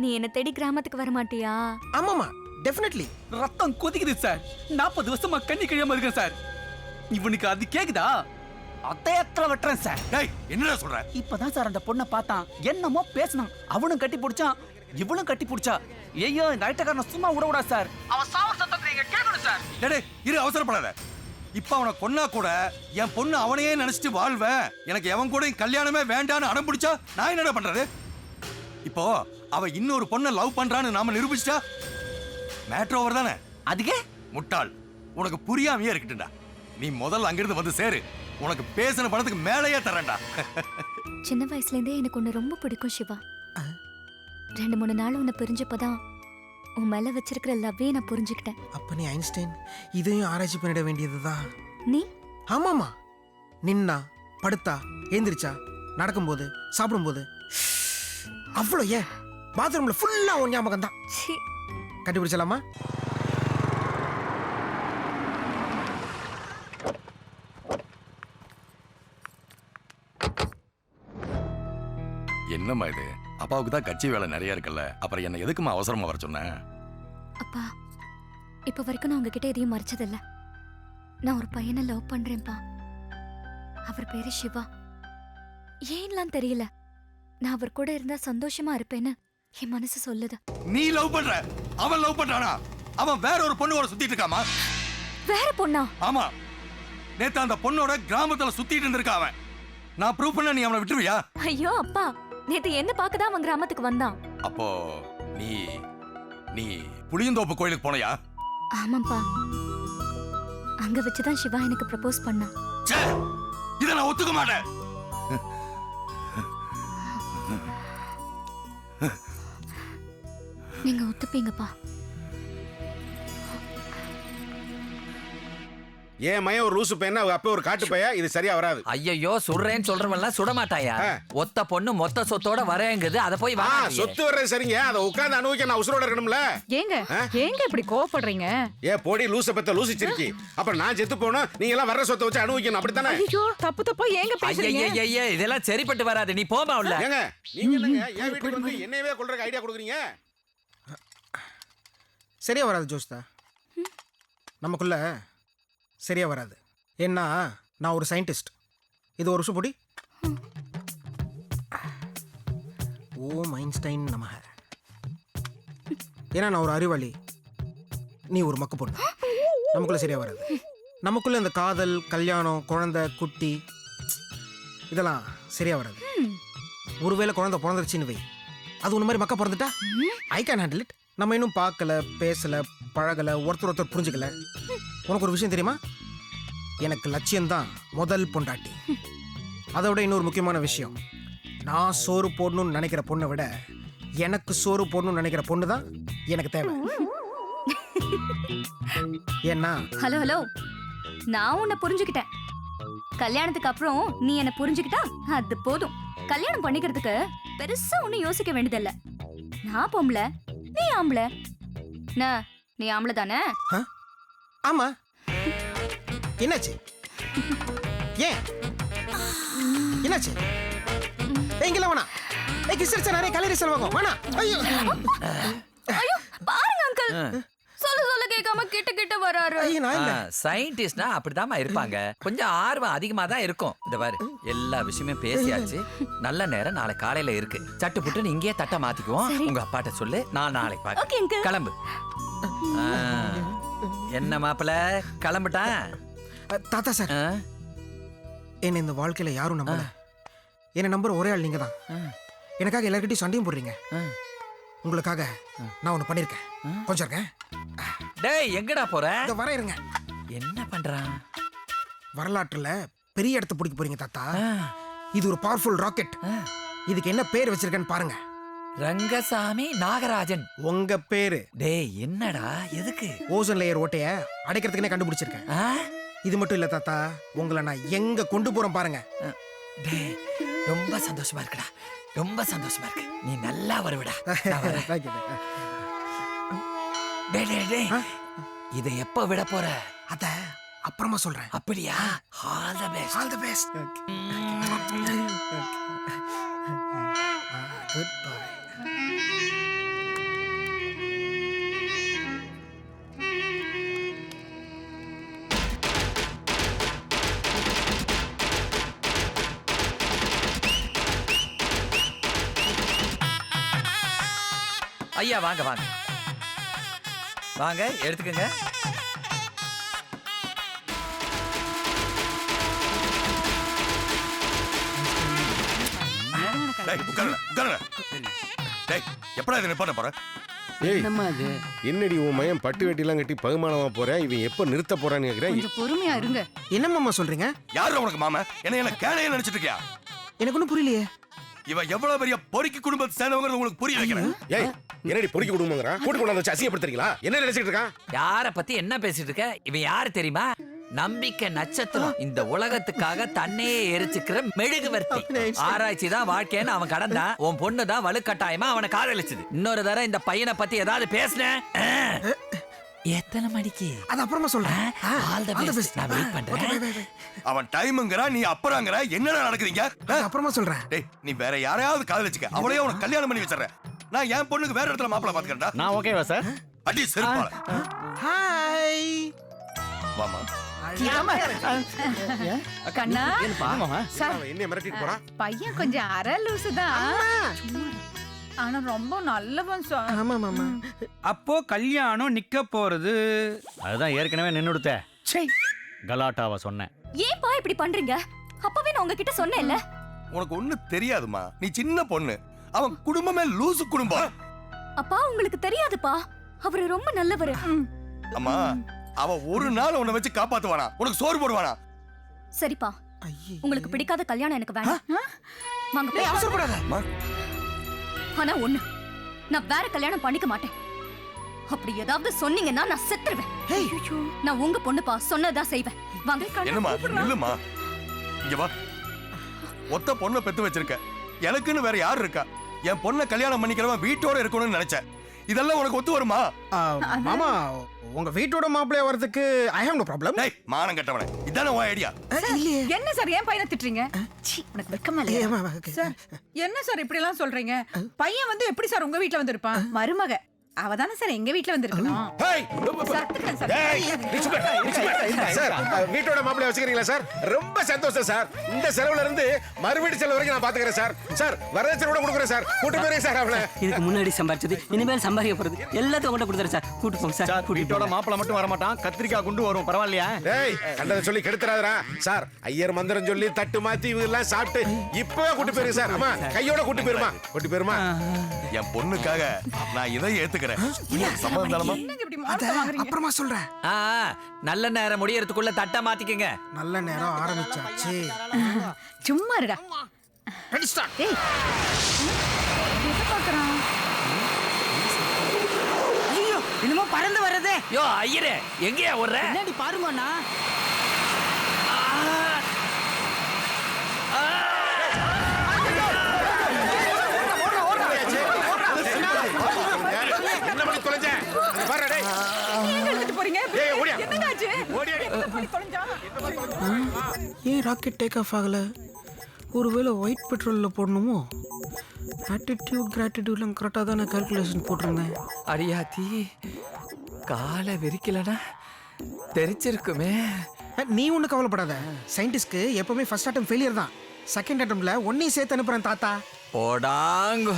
நீ என்ன தேடி கிராமத்துக்கு வர மாட்டியா? ஆமாமா, டெஃபினெட்லி. ரத்தம் கொதிக்குது சார். 40 வருஷமா கண்ணி கிழியாம இருக்கேன் சார். இவனுக்கு அது கேக்குதா? அத்தையத்துல வெட்டுறேன் சார். டேய், என்னடா சொல்ற? இப்பதான் சார் அந்த பொண்ணை பார்த்தான், என்னமோ பேசினான். அவனும் கட்டி பிடிச்சான், இவளும் கட்டி பிடிச்சா. ஐயோ, இந்த ஐட்டக்காரனை சும்மா விட சார். அவன் சாவ சத்தத்தை நீங்க கேட்கணும் சார். டேய், இரு, அவசரப்படாத. இப்ப அவனை கொன்னா கூட என் பொண்ணு அவனையே நினைச்சிட்டு வாழ்வேன். எனக்கு எவன் கூட கல்யாணமே வேண்டான்னு அடம் பிடிச்சா நான் என்னடா பண்றது? இப்போ அவ இன்னொரு பொண்ணை லவ் பண்றான்னு நாம நிரூபிச்சிட்டா மேட்ரு ஓவர் தானே? அதுக்கே முட்டாள், உனக்கு புரியாமையே இருக்கட்டும்டா. நீ முதல்ல அங்கிருந்து வந்து சேரு. உனக்கு பேசின பணத்துக்கு மேலேயே தரேன்டா. சின்ன வயசுல இருந்தே எனக்கு உன்னை ரொம்ப பிடிக்கும் சிவா. 2-3 நாள் உன்னை பிரிஞ்சப்பதான் உன் மேல வச்சிருக்கிற லவ்வே நான் புரிஞ்சுக்கிட்டேன். அப்ப நீ ஐன்ஸ்டைன் இதையும் ஆராய்ச்சி பண்ணிட வேண்டியதுதான். நீ? ஆமாமா. நின்னா, படுத்தா, ஏந்திரிச்சா, நடக்கும்போது, சாப்பிடும்போது, அவ்வளோ ஏன் பாத்ரூம்ல ஃபுல்லா உன் ஞாபகம் தான். கண்டுபிடிச்சலாமா? என்னம்மா இது? அப்பாவுக்கு தான் கட்சி வேலை நிறைய இருக்குல்ல, அப்புறம் என்ன எதுக்குமா அவசரமா வர சொன்ன? அப்பா, இப்ப வரைக்கும் நான் உங்ககிட்ட எதையும் மறைச்சதில்ல. நான் ஒரு பையனை லவ் பண்றேன்ப்பா. அவர் பேரு சிவா. ஏன்லாம் தெரியல, நான் அவர் கூட இருந்தா சந்தோஷமா இருப்பேன்னு என் மனசு சொல்லுது. நீ லவ் பண்ற, அவன் லவ் பண்றானா? அவன் வேற ஒரு பொண்ணோட சுத்திட்டு இருக்காமா? வேற பொண்ணா? ஆமா, நேத்து அந்த பொண்ணோட கிராமத்துல சுத்திட்டு இருந்திருக்கா அவன். நான் ப்ரூவ் பண்ண நீ அவனை விட்டுருவியா? ஐயோ அப்பா, நேத்து என்ன பார்க்கதான் அவன் கிராமத்துக்கு வந்தான். அப்போ நீ நீ புளியந்தோப்பு கோயிலுக்கு போனையா? ஆமாப்பா, அங்க வச்சுதான் சிவா எனக்கு ப்ரப்போஸ் பண்ணா. இத நான் ஒத்துக்க மாட்டேன். நீங்க ஒத்துப்பீங்கப்பா? ஏன் மயம் ஒரு லூசு பையனா, அப்ப ஒரு காட்டு பையா, இது சரியா வராது. ஐயோ, சுடுறேன்னு சொல்றவெல்லாம் சுட மாட்டாயா? ஒத்த பொண்ணு மொத்த சொத்தோட வரேங்குது, அத போய் சொத்து வர்றது சரிங்க, அதை உட்கார்ந்து அனுபவிக்க நான் உசுரோட இருக்கணும்ல. ஏங்க ஏங்க இப்படி கோவப்படுறீங்க? ஏ போடி லூச பத்த லூசி சிரிக்கி. அப்புறம் நான் செத்து போனோம், நீங்க எல்லாம் வர்ற சொத்தை வச்சு அனுபவிக்கணும், அப்படித்தானே? ஐயோ, தப்பு தப்பா ஏங்க பேசுறீங்க? ஐயா, இதெல்லாம் சரிப்பட்டு வராது. நீ போமா உள்ள. ஏங்க நீங்க என்னங்க என் வீட்டுக்கு வந்து என்னையவே கொல்றதுக்கு ஐடியா கொடுக்குறீங்க? சரியா வராது ஜோஸ்தா, நமக்குள்ள சரியா வராது. ஏன்னா நான் ஒரு சயின்டிஸ்ட். இது ஒரு வருஷம் பொடி. ஓம் ஐன்ஸ்டைன் நமக. ஏன்னா நான் ஒரு அறிவாளி, நீ ஒரு மக்கு பொண்ணு. நமக்குள்ள சரியா வராது. நமக்குள்ள இந்த காதல், கல்யாணம், குழந்தை, குட்டி இதெல்லாம் சரியா வராது. ஒருவேளை குழந்தை பிறந்துருச்சுன்னு வை, அது ஒன்று மாதிரி மக்க பிறந்துட்டா ஐ கேன் ஹேண்டில் இட். நம்ம இன்னும் பார்க்கல, பேசல, பழகல, ஒருத்தர் புரிஞ்சுக்கல. உனக்கு ஒரு விஷயம் தெரியுமா? எனக்கு லட்சியம்தான் முதல் பொண்டாட்டி. அதை விட இன்னொரு முக்கியமான விஷயம், நான் சோறு போடணும்னு நினைக்கிற பொண்ணை விட எனக்கு சோறு போடணும்னு நினைக்கிற பொண்ணு தான் எனக்கு தேவை. ஏன்னா ஹலோ ஹலோ, நான் உன்னை புரிஞ்சுக்கிட்டேன். கல்யாணத்துக்கு அப்புறம் நீ என்ன புரிஞ்சுக்கிட்டா அது போதும். கல்யாணம் பண்ணிக்கிறதுக்கு பெருசா ஒன்னும் யோசிக்க வேண்டியதில்ல. நான் பொம்பளை, நீ ஆம்பளை. நீ ஆம்பளை தானே? ஆமா. என்னாச்சு? ஏன் என்னாச்சு? எங்கெல்லாம் வேணா கிசரிச்சா நிறைய கலரி செல்வாங்க வேணா. ஐயோ ஐயோ, பாருங்க அங்கிள், சொல்ல கேட்காம கிட்ட வராரு. சயின்டிஸ்ட்னா அப்படிதாம்மா இருப்பாங்க. கொஞ்சம் ஆர்வம் அதிகமா தான் இருக்கும். இந்த பாரு, எல்லா விஷயமே பேசியாச்சு. நல்ல நேரம் நாளை காலையில இருக்கு. சட்டு புட்டு இங்கேயே தட்ட மாத்திக்குவோம். உங்க அப்பாட்ட சொல்லு, நான் நாளைக்கு பாக்க. கிளம்பு. என்ன மாப்பிள்ள, கிளம்பிட்டான்? தாத்தா சார், என்ன இந்த வாழ்க்கையில யாரும் நம்பல. என்ன நம்புற ஒரே ஆள் நீங்க தான். எனக்காக எல்லார்கிட்டையும் சண்டையும் போடுறீங்க. உங்களுக்காக நான் ஒண்ணு பண்ணிருக்கேன். கொஞ்சம் இருக்கேன். டேய், எங்கடா போற? வர இருங்க. என்ன பண்றான்? வரலாற்றுல பெரிய இடத்தை பிடிக்க போறீங்க தாத்தா. இது ஒரு பவர்ஃபுல் ராக்கெட். இதுக்கு என்ன பேர் வச்சிருக்கேன்னு பாருங்க. ரங்கசாமி நாகராஜன். உங்க பேரு? டேய், என்னடா, எதுக்கு? ஓசோன் லேயர் ஓட்டைய அடைக்கிறதுக்குனே கண்டுபிடிச்சிருக்கேன். இது மட்டும் இல்ல தாத்தா, உங்களை நான் எங்க கொண்டு போறேன் பாருங்க. டேய், ரொம்ப சந்தோஷமா இருக்குடா. ரொம்ப சந்தோஷமா இருக்கு. நீ நல்லா வருவிடா. Thank you. டேய் இதை எப்ப விட போற? அத அப்புறமா சொல்றேன். அப்படியா? All the best. All the best. Good bye. ஐயா வாங்க வாங்க வாங்க, எடுத்துக்கங்க. டேய் உட்காருடா, உட்காருடா. டேய் எப்படா இதை நிப்பாட்ட போற? ஏய் என்னம்மா அது? என்னடி உன் மயன் பட்டு வெட்டிலாம் கட்டி பகுமானமா போறேன், இவன் எப்ப நிறுத்த போறான்னு கேக்குறேன். கொஞ்சம் பொறுமையா இருங்க. என்ன மாமா சொல்றீங்க? யாரு உனக்கு மாமா? என்ன கேனையே நினைச்சிட்டு இருக்கியா? எனக்கு ஒன்றும் புரியலையே. இவன் எவ்வளவு பெரிய பொறுக்கி குடும்பத்தை சேர்ந்தவங்க உங்களுக்கு புரிய வைக்கிறேன். ஏய் என்னடி பொறுக்கி கொடுங்கறா? கூட்டி கொண்டாந்து வச்சு அசிங்கப்படுத்துறீங்களா? என்ன நினைச்சிட்டு இருக்கான்? யார பத்தி என்ன பேசிட்டு இருக்க? இவன் யாரு தெரியுமா? நம்பிக்கை நட்சத்திரம். இந்த உலகத்துக்காக தன்னையே எரிச்சுக்கிற மெழுகுவர்த்தி. ஆராய்ச்சி தான் வாழ்க்கைன்னு அவன் கடந்தான். உன் பொண்ணு தான் வலுக்கட்டாயமா அவனை காதலிச்சது. இன்னொரு தடவை இந்த பையனை பத்தி ஏதாவது பேசுன எத்தனை மணிக்கு? அது அப்புறமா சொல்றேன். All the best. நான் வெயிட் பண்றேன். அவன் டைம்ங்கறா, நீ அப்புறங்கற. என்னடா நடக்குதுங்க? அப்புறமா சொல்றேன். டேய் நீ வேற யாரையாவது காதலிச்சுக்க, அவளையே உனக்கு கல்யாணம் பண்ணி வச்சிடுறேன். நான் என் பொண்ணுக்கு வேற இடத்துல மாப்பிள்ளை பாத்துக்கறேன்டா. நான் ஓகேவா சார்? அடி செருப்பால. ஹாய் வாமா. கண்ணா சார், என்ன மிரட்டிட்டு போறான்? பையன் கொஞ்சம் அரை லூசு தான், ஆனா ரொம்ப நல்லவன் சார். ஆமா மாமா. அப்போ கல்யாணம் நிக்க போறது. அதுதான் ஏற்கனவே நின்னுடுத்த. சே கலாட்டாவா சொன்னேன். ஏன்பா இப்படி பண்றீங்க? அப்பவே நான் உங்ககிட்ட சொன்னேன்ல. உனக்கு ஒண்ணு தெரியாதுமா, நீ சின்ன பொண்ணு. அவன் குடும்பமே லூசு குடும்பம். அப்பா உங்களுக்கு தெரியாதுப்பா, அவரு ரொம்ப நல்லவரு. அம்மா அவ ஒரு நாள் உன்னை வச்சு காப்பாத்துவானா? உனக்கு சோறு போடுவானா? சரிப்பா, உங்களுக்கு பிடிக்காத கல்யாணம் எனக்கு வேண்டாம். வாங்க போய். அவசரப்படாத. ஆனா ஒண்ணு, நான் வேற கல்யாணம் பண்ணிக்க மாட்டேன். அப்படி ஏதாவது சொன்னீங்கன்னா நான் செத்துருவேன். நான் உங்க பொண்ணுப்பா, சொன்னதா செய்வேன். வாங்க. என்னம்மா இல்லம்மா, இங்க வா. ஒத்த பொண்ணை பெத்து வச்சிருக்க, எனக்குன்னு வேற யாரு இருக்கா? என் பொண்ணை கல்யாணம் பண்ணிக்கிறவன் வீட்டோட இருக்கணும்னு நினைச்சேன். இதெல்லாம் உனக்கு ஒத்து வருமா? மாமா உங்க வீட்டோட மாப்பிளைய வரதுக்கு ஐ ஹேவ் நோ ப்ராப்ளம். டேய் மானம் கட்டவனே, இதானே உன் ஐடியா? என்ன சார் ஏன் பையனை திட்டுறீங்க? உனக்கு வெக்கமா இல்லையா? சார் என்ன சார் இப்படி எல்லாம் சொல்றீங்க? பையன் வந்து எப்படி சார் உங்க வீட்ல வந்திருப்பான்? மருமக அவதானே சார் எங்க வீட்ல வந்திருக்கணும். சார் வீட்டோட மாப்பிளைய வச்சுக்கிறீங்களா சார்? ரொம்ப சந்தோஷம் சார். இந்த செலவுல இருந்து மறுபடி செலவு வரைக்கும் நான் பாத்துக்கிறேன் சார். சார் வரதட்சணை கூட கொடுக்குறேன் சார். கூட்டு போறேன் சார். அவளை இதுக்கு முன்னாடி சம்பாரிச்சது இனிமேல் சம்பாதிக்க போறது எல்லாத்தையும் உங்கள்கிட்ட கொடுத்துறேன் சார். கூட்டு போங்க சார். வீட்டோட மாப்பிளை மட்டும் வர மாட்டான், கத்திரிக்காய் குண்டு வரும். பரவாயில்லையா? டேய் கண்டதை சொல்லி கெடுத்துறாதடா சார். ஐயர் மந்திரம் சொல்லி தட்டு மாத்தி இவங்கெல்லாம் சாப்பிட்டு இப்பவே கூட்டு போயிருங்க சார். அம்மா கையோட கூட்டு போயிருமா? கூட்டு போயிருமா? என் பொண்ணுக்காக நான் இதை ஏத்துக்கிறேன். சம்மதம் தானமா? அப்புறமா சொல்றேன். நல்ல நேரம் முடியறதுக்குள்ள தட்ட மாத்திக்கங்க. நல்ல நேரம் ஆரம்பிச்சாச்சு. சும்மா இருடா. Ready start. ஏய் என்ன பார்க்கறான்? ஐயோ என்னமோ பறந்து வரதே. யோ ஐயரே, எங்கயா ஓடுற? என்னடி பாருங்கண்ணா. என்ன பண்ணி தொலைஞ்ச? பாரு டேய். எங்க எடுத்துட்டு போறீங்க? ஏய் ஓடியா. என்னங்க ஆச்சு? ஓடியா. என்ன பண்ணி தொலைஞ்சா? ஏன் ராக்கெட் டேக் ஆஃப் ஆகல? ஒருவேளை ஒயிட் பெட்ரோல்ல போடணுமோ? ஆட்டிடியூட் கிராட்டிடியூட்லாம் கரெக்டாக தானே கால்குலேஷன் போட்டிருந்தேன். அடியாத்தி, காலை விரிக்கலனா தெரிச்சிருக்குமே. நீ ஒன்றும் கவலைப்படாத. சயின்டிஸ்ட்க்கு எப்பவுமே ஃபர்ஸ்ட் அட்டம் ஃபெயிலியர் தான். செகண்ட் அட்டம்ல ஒன்னையும் சேர்த்து அனுப்புறேன் தாத்தா. போடாங்க.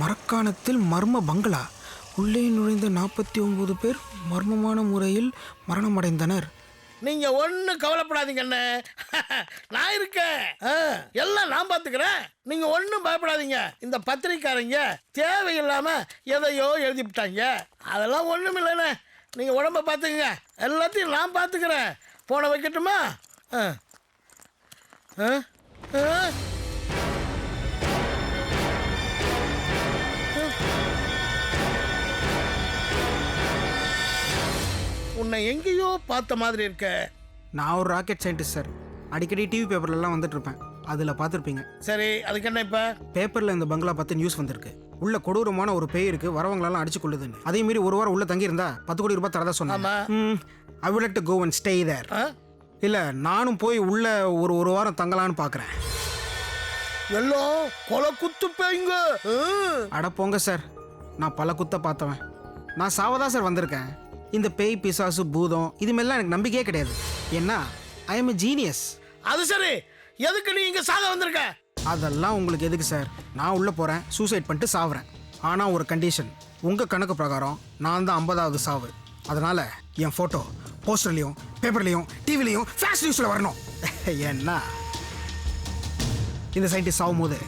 மரக்காணத்தில் மர்ம பங்களா, உள்ளே நுழைந்த 49 பேர் மர்மமான முறையில் மரணமடைந்தனர். நீங்க ஒன்றும் கவலைப்படாதீங்க அண்ணே, நான் இருக்கேன். எல்லாம் நான் பார்த்துக்கிறேன். நீங்க ஒன்றும் பயப்படாதீங்க. இந்த பத்திரிக்காரங்க தேவையில்லாம எதையோ எழுதிவிட்டாங்க. அதெல்லாம் ஒன்றும் இல்லைண்ணே. நீங்க உடம்ப பார்த்துக்குங்க. எல்லாத்தையும் நான் பார்த்துக்கிறேன். போன வைக்கட்டுமா? உன்னை எங்கேயோ பார்த்த மாதிரி இருக்க. நான் ஒரு ராக்கெட் சயின்டிஸ்ட் சார். அடிக்கடி டிவி பேப்பர்லாம் வந்துட்டு இருப்பேன். அதில் பார்த்துருப்பீங்க. சரி, அதுக்கு என்ன இப்போ? பேப்பரில் இந்த பங்களா பற்றி நியூஸ் வந்திருக்கு. உள்ள கொடூரமான ஒரு பேய் இருக்கு, வரவங்களெல்லாம் அடிச்சு கொள்ளுதுன்னு. அதே மாதிரி ஒரு வாரம் உள்ள தங்கியிருந்தா 10 கோடி ரூபாய் தரதா சொன்னாங்க. I would like to go and stay there. இல்லை, நானும் போய் உள்ள ஒரு வாரம் தங்கலான்னு பார்க்குறேன். எல்லாம் கொலை குத்து பேய்ங்க. அட போங்க சார், நான் பல குத்த பார்த்தவன். நான் சாவதா சார் வந்திருக்கேன். இந்த பேய் பிசாசு பூதம் இது மாதிரிலாம் எனக்கு நம்பிக்கையே கிடையாது. ஏன்னா ஐ எம் எ ஜீனியஸ். அது சரி, எதுக்கு நீ இங்க சாக வந்திருக்க? அதெல்லாம் உங்களுக்கு எதுக்கு சார்? நான் உள்ள போறேன், சூசைட் பண்ணிட்டு சாவுறேன். ஆனா ஒரு கண்டிஷன், உங்க கணக்கு பிரகாரம் நான் தான் 50வது சாவு. அதனால என் போட்டோ போஸ்டர்லயும் பேப்பர்லயும் டிவிலையும் ஃபிளாஷ் நியூஸ்ல வரணும். ஏன்னா இந்த சயின்டிஸ்ட் சாகும் போது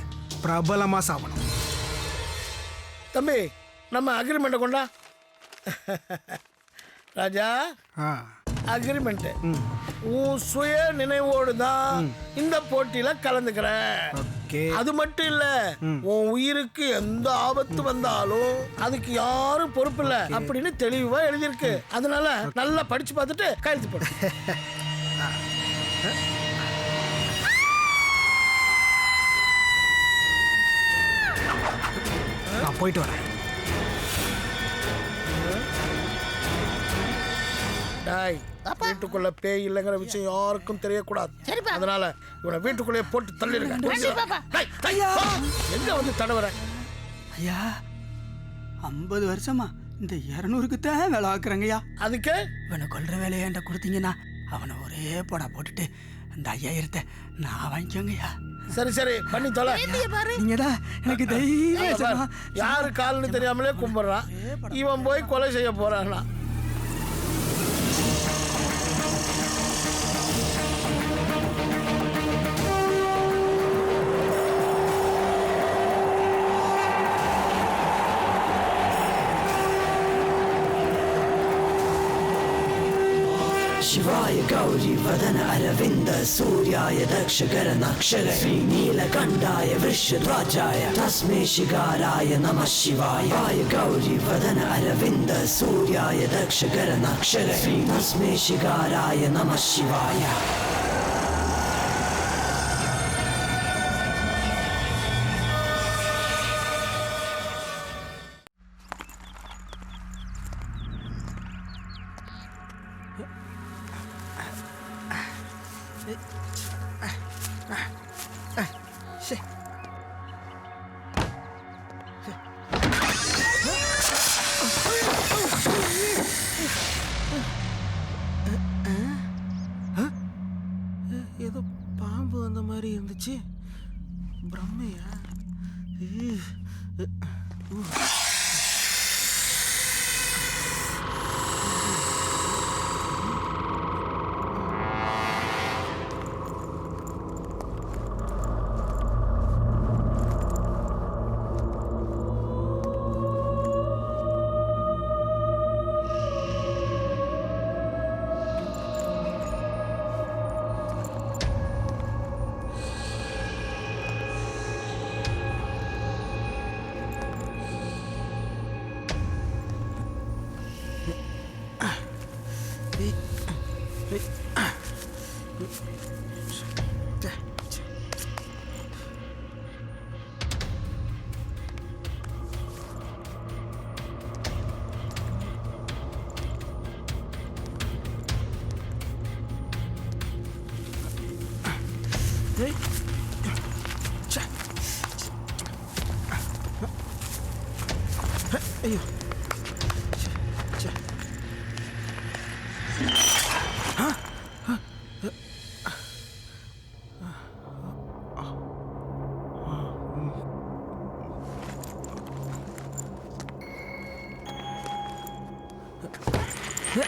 பிரபலமா சாவணும். தம்பி, நம்ம அக்ரிமெண்ட் கொண்டா. ராஜா, அக்ரிமெண்ட் உன் சுய நினைவோடு தான் இந்த போட்டியில கலந்துக்கிற. அது மட்டும் இல்ல, உன் உயிருக்கு எந்த ஆபத்து வந்தாலும் அதுக்கு யாரும் பொறுப்பு இல்ல அப்படின்னு தெளிவா எழுதியிருக்கு. அதனால நல்லா படிச்சு பார்த்துட்டு கையெழுத்து போடு. நான் போயிட்டு வரேன். வீட்டுக்குள்ள பேய் இல்லைங்கிற விஷயம் யாருக்கும் தெரியக்கூடாது. அதனால இவனை வீட்டுக்குள்ளே போட்டு தள்ளிடுங்க. எங்க வந்து தடவற? ஐயா, 50 வருஷமா இந்த 200க்கு தான் வேலை ஆக்குறாங்கய்யா. அதுக்கு இவனை கொல்ற வேலையை என்கிட்ட கொடுத்தீங்கன்னா அவனை ஒரே போடா போட்டுட்டு அந்த 5000 நான் வாங்கிக்கோங்கய்யா. சரி சரி, பண்ணி தொலை. நீங்க தான் எனக்கு தைரியம். யாரு கால்னு தெரியாமலே கும்பிடுறான். இவன் போய் கொலை செய்ய போறானா? शिवाय गौरी वदन अरविंद सूर्याय दक्षगर नक्षर नीलकंठाय वृषध्वजाय तस्मै शिगाराय नमः शिवाय गौरी वदन अरविंद सूर्याय दक्षगर नक्षर तस्मै शिगाराय नमः शिवाय. ஏதோ பாம்பு அந்த மாதிரி இருந்துச்சு. பிரம்மையா? ஐயோ, ஓகே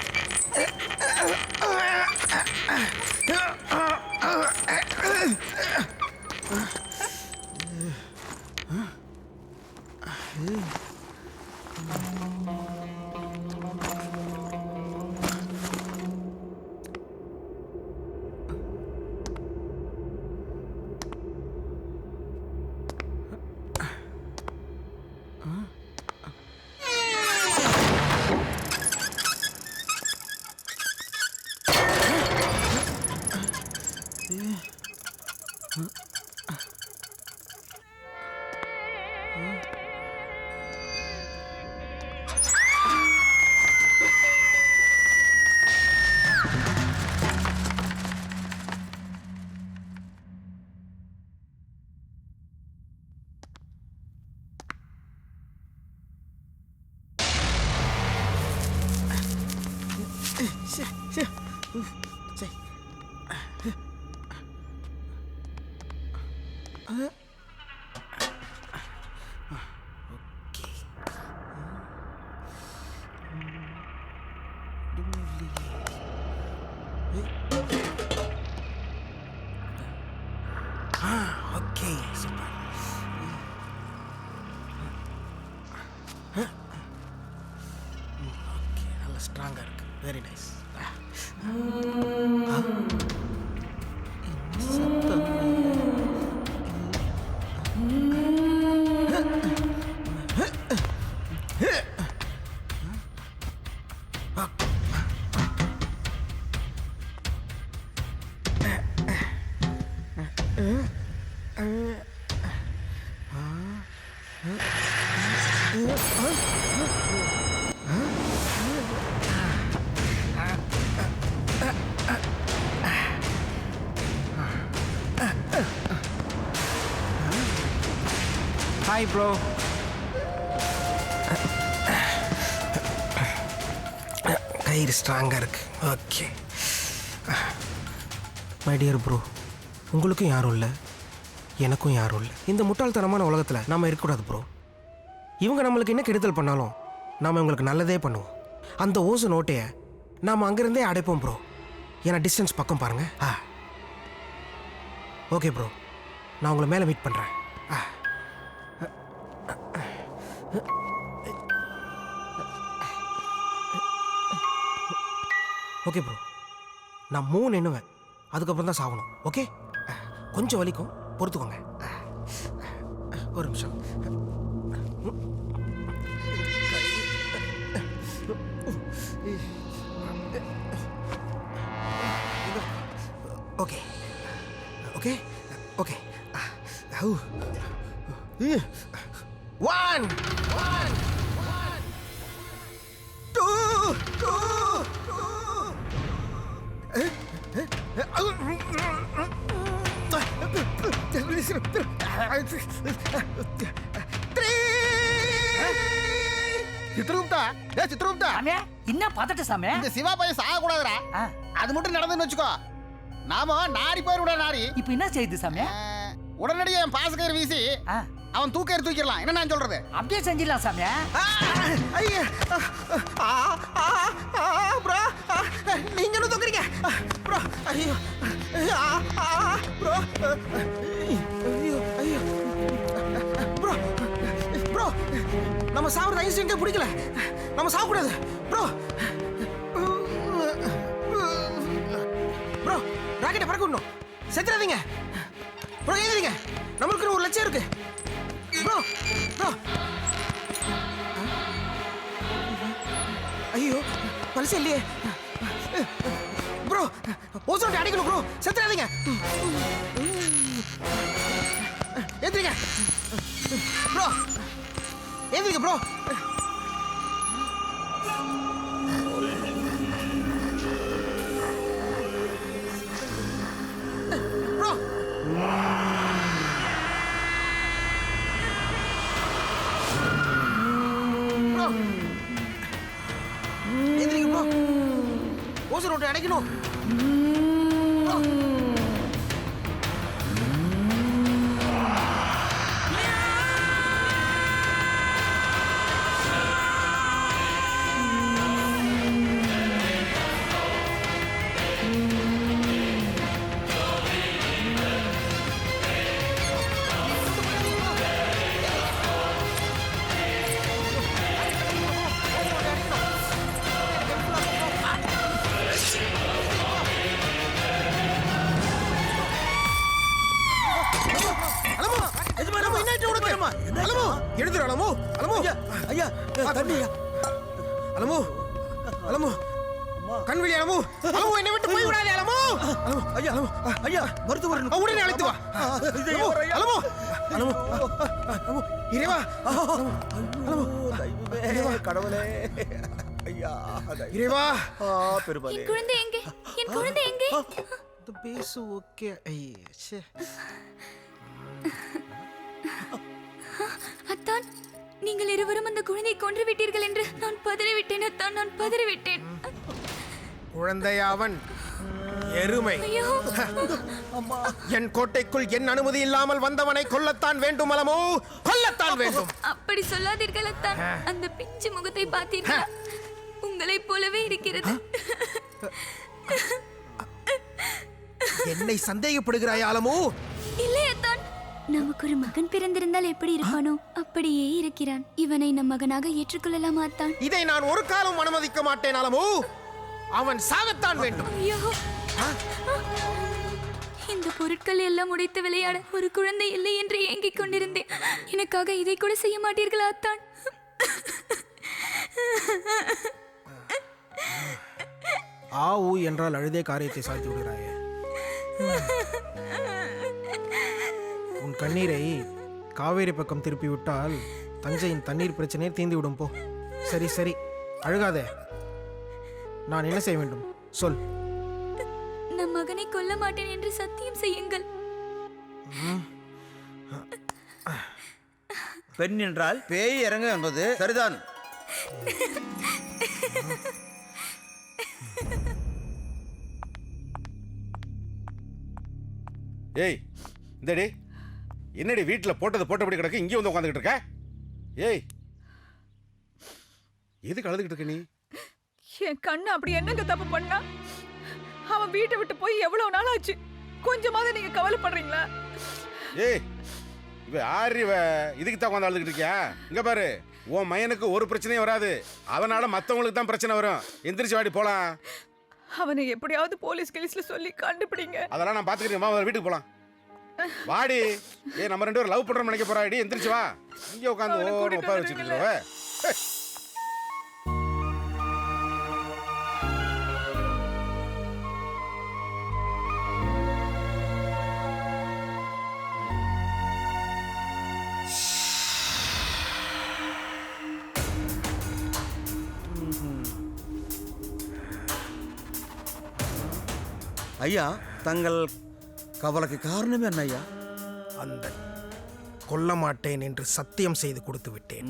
சூப்பர். ஓகே நல்ல ஸ்ட்ராங்கா இருக்கு. Very nice. Hi bro. கயிறு ஸ்ட்ராங்காக இருக்கு. ஓகே மை டியர் ப்ரோ, உங்களுக்கும் யாரும் இல்லை, எனக்கும் யாரும் இல்லை. இந்த முட்டாள்தனமான உலகத்தில் நாம் இருக்கக்கூடாது ப்ரோ. இவங்க நம்மளுக்கு என்ன கெடுதல் பண்ணாலும் நாம் இவங்களுக்கு நல்லதே பண்ணுவோம். அந்த ஓசோன் ஓட்டையை நாம் அங்கேருந்தே அடைப்போம் ப்ரோ. ஏன்னா டிஸ்டன்ஸ் பக்கம் பாருங்கள். ஓகே ப்ரோ, நான் உங்களை மேலே மீட் பண்ணுறேன். ஓகே ப்ரோ, நான் 3 எண்ணுவேன், அதுக்கப்புறம் தான் சாகணும். ஓகே, கொஞ்சம் வலிக்கும், பொறுத்துக்கோங்க. ஒரு நிமிஷம். Okay okay okay. 1 2 Chitragupta, Chitragupta, என்ன பதட்ட சாமி? இந்த சிவா பையன் சாக கூடாதுடா. அது மட்டும் நடந்துன்னு வச்சுக்கோ, நாம நாரி போயிருடா. நாரி இப்ப என்ன செய்யுது சாமி? உடனடியே என் பாசக்கயிறு வீசி அவன் தூக்கயிறு தூக்கிடலாம். என்ன நான் சொல்றது? அப்படியே செஞ்சிடலாம் சாமி. ஐயா ப்ரோ, நீங்க என்ன தூக்குறீங்க ப்ரோ? ஐயோ ப்ரோ, ஐயோ ஐயோ ப்ரோ ப்ரோ, நம்ம சாப்பிட்றது ஐஸ்டே பிடிக்கல, நம்ம சாப்பிடக்கூடாது ப்ரோ. ப்ரோ ராக்கெட்டை பறக்க விடணும், செத்துறாதீங்க ப்ரோ. ஏதுறீங்க, நம்மளுக்கு ஒரு லட்சியம் இருக்கு ப்ரோ. ப்ரோ ஐயோ பரிசு இல்லையே ப்ரோ. ஓசோன் அடிக்கணும் ப்ரோ, செத்துறாதீங்க. ஏத்துறீங்க ப்ரோ, ஏத்துறீங்க ப்ரோ. ப்ரோ ஏத்துறீங்க ப்ரோ, ஓசோன் ஓட்டை அடைக்கணும் ப்ரோ. அலமு எழுந்துரு அலமு அலமு ஐயா தண்ணி அலமு அலமு கண்விழி அலமு அலமு என்னை விட்டு போய் விடாதே அலமு ஐயா ஐயா மருத்துவர் உடனே அழைத்து வா அலமு அலமு அலமு இறைவா அலமு கடவுளே ஐயா இறைவா பெருமாளே என் குழந்தை எங்கே என் குழந்தை எங்கே இந்த பேசு ஓகே ஐயே அத்தான் நீங்கள் இருவரும் அந்த குழந்தையை கொன்று விட்டீர்கள் என்று நான் பதறிவிட்டேன் அத்தான் நான் பதறிவிட்டேன் குழந்தையாவன் எருமை ஐயோ என் கோட்டைக்குள் என் அனுமதி இல்லாமல் வந்தவனை கொல்லத்தான் வேண்டும் அலமோ கொல்லத்தான் வேண்டும் அப்படி சொல்லாதீர்கள் அத்தான் அந்த பிஞ்சு முகத்தை பார்த்தீர்களா உங்களைப் போலவே இருக்கிறது என்னை சந்தேகப்படுகிறாய் அலமோ இல்லை அத்தான் நமக்கு ஒரு மகன் பிறந்திருந்தால் எப்படி இருப்பானோ அப்படியே இருக்கிறான் இவனை நம் மகனாக ஏற்றுக்கொள்ளலாமா அத்தான் இதை நான் ஒரு காலம் அனுமதிக்க மாட்டேன் அலமோ அவன் சாகத்தான் வேண்டும் ஐயோ இந்த பொருட்கள் எல்லாம் உடைத்து விளையாட ஒரு குழந்தை இல்லை என்று ஏங்கிக் கொண்டிருந்தேன் எனக்காக இதை கூட செய்ய மாட்டீர்களா அத்தான் ஆ ஊ என்றால் அழுதே காரியத்தை சாய்த்து விடுகிறாயே உன் கண்ணீரை காவேரி பக்கம் திருப்பி விட்டால் தஞ்சையின் தண்ணீர் பிரச்சனையை தீர்ந்து விடும் போ சரி சரி அழுகாதே நான் என்ன செய்ய வேண்டும் சொல் நம் மகனை கொல்ல மாட்டேன் என்று சத்தியம் செய்யுங்கள் பெண் என்றால் பேய் இறங்க என்பது சரிதான். ஏய் இந்தடி என்னடி வீட்டில் போட்டது போட்டபடி கிடக்கு இங்கே வந்து உட்காந்துக்கிட்டு இருக்க? ஏய் எதுக்கு அழுதுகிட்டு இருக்க நீ? என் கண்ணு அப்படி என்னங்க தப்பு பண்ணா? அவன் வீட்டை விட்டு போய் எவ்வளவு நாள் ஆச்சு? கொஞ்சமாவது நீங்க கவலைப்படுறீங்களா? ஏய் இவ யார் இவ? இதுக்கு தான் உட்காந்து அழுதுகிட்டு இருக்கியா? இங்க பாரு உன் மயனுக்கு ஒரு பிரச்சனையும் வராது, அதனால மற்றவங்களுக்கு தான் பிரச்சனை வரும். எந்திரிச்சு வாடி போலாம். அவனை எப்படியாவது போலீஸ் கிளீஸ்ல சொல்லி கண்டுபிடிங்க. அதெல்லாம் நான் பாத்துக்கிறேன், வீட்டுக்கு போலாம். வாடி. ஏய் நம்ம ரெண்டு பேரும் லவ் பண்றோம் நினைக்க போறாடி. எந்திரிச்சு வா. இங்கே உட்காந்து ஓட உட்கார வச்சுட்டு இருக்கவே. ஐயா தங்கள் கவலைக்கு காரணம் என்ன ஐயா? அந்த கொல்ல மாட்டேன் என்று சத்தியம் செய்து கொடுத்து விட்டேன்.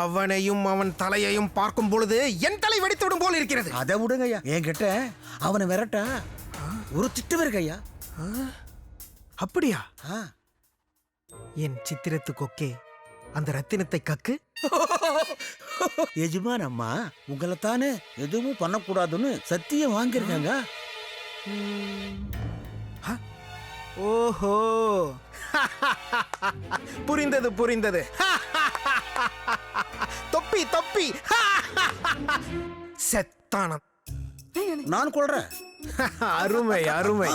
அவனையும் அவன் தலையையும் பார்க்கும் பொழுது என் தலை வெடித்து விடும் போல் இருக்கிறது. அதை விடுங்க ஐயா, என்கிட்ட அவனை விரட்டா ஒரு திட்டு வருங்க ஐயா. அப்படியா? என் சித்திரத்து கொக்கே அந்த ரத்தினத்தை கக்கு. எஜமான் அம்மா உங்களை தானே எதுவும் பண்ணக்கூடாதுன்னு சத்தியம் வாங்கியிருக்காங்க. ஓஹோ புரிந்தது புரிந்தது. தொப்பி தொப்பி செத்தானம் நான் கொள்றேன். அருமை அருமை.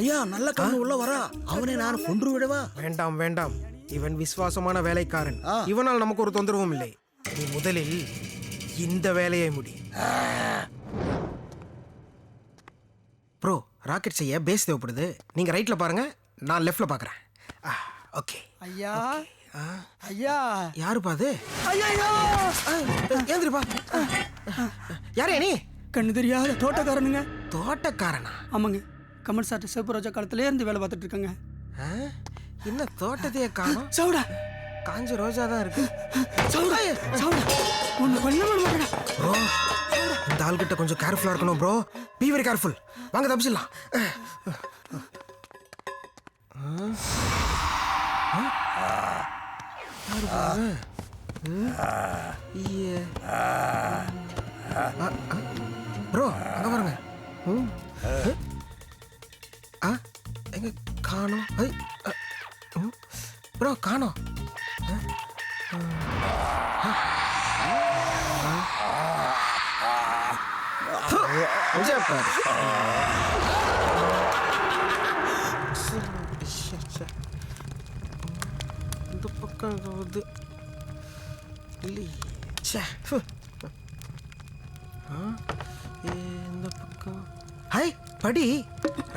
ஐயா நல்ல கண்ணு உள்ள வரா, அவனை நான் கொன்று விடவா? வேண்டாம் வேண்டாம், இவன் விசுவாசமான வேலைக்காரன். இவனால் நமக்கு ஒரு தொந்தரவும் இல்லை. நீ முதலில் இந்த வேலையை முடி. ப்ரோ ராக்கெட் செய்ய பேஸ் தேவைப்படுது. நீங்க ரைட்ல பாருங்க, நான் லெஃப்ட்ல பாக்குறேன். ஓகே ஐயா ஐயா யாருப்பா அது? ஐயா ஏந்திருப்பா. யாரே நீ? கண்ணு தெரியாத தோட்டக்காரனுங்க. தோட்டக்காரனா? ஆமாங்க, கமல் சார் சிவப்பு ரோஜா காலத்துல இருந்து வேலை பார்த்துட்டு இருக்காங்க. என்ன தோட்டத்தையே காணோம்? சவுடா காஞ்ச ரோஜா தான் இருக்கு. சவுடா சவுடா ஒன்னு பண்ண மாட்டேடா ப்ரோ. இந்த ஆள்கிட்ட கொஞ்சம் கேர்ஃபுல்லா இருக்கணும் ப்ரோ. பீ வெரி கேர்ஃபுல். வாங்க தப்பிச்சிடலாம். ப்ரோ அங்க பாருங்க. எங்க காணோம்? ப்ரோ காணோம். இந்த பக்கம் இது இல்லையே. ச்சே. இந்த பக்கம் ஹை படி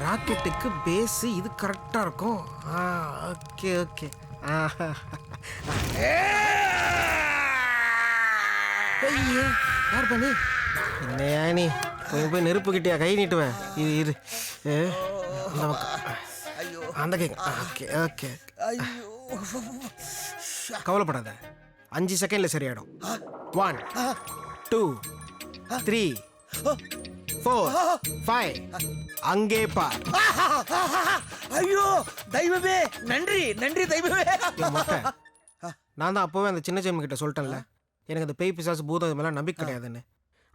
ராக்கெட்டுக்கு பேஸ் இது கரெக்டா இருக்கும். Okay okay. யார் பண்ணி என்னையா நீ போய் நெருப்பு கிட்டியா கை நீட்டுவேன். இது இது இந்த பக்கம் அந்த கேக். Okay okay. கவலைப்படாத, 5 செகண்ட்ல சரியாயிடும். 1 2 3 4 5 அங்கே பார். ஐயோ தெய்வமே, நன்றி நன்றி தெய்வமே. நான் தான் அப்போவே அந்த சின்ன ஜெயம் கிட்ட சொல்லிட்டேன்ல, எனக்கு அந்த பேய் பிசாசு பூதம் இது மேலே நம்பிக்கை கிடையாதுன்னு.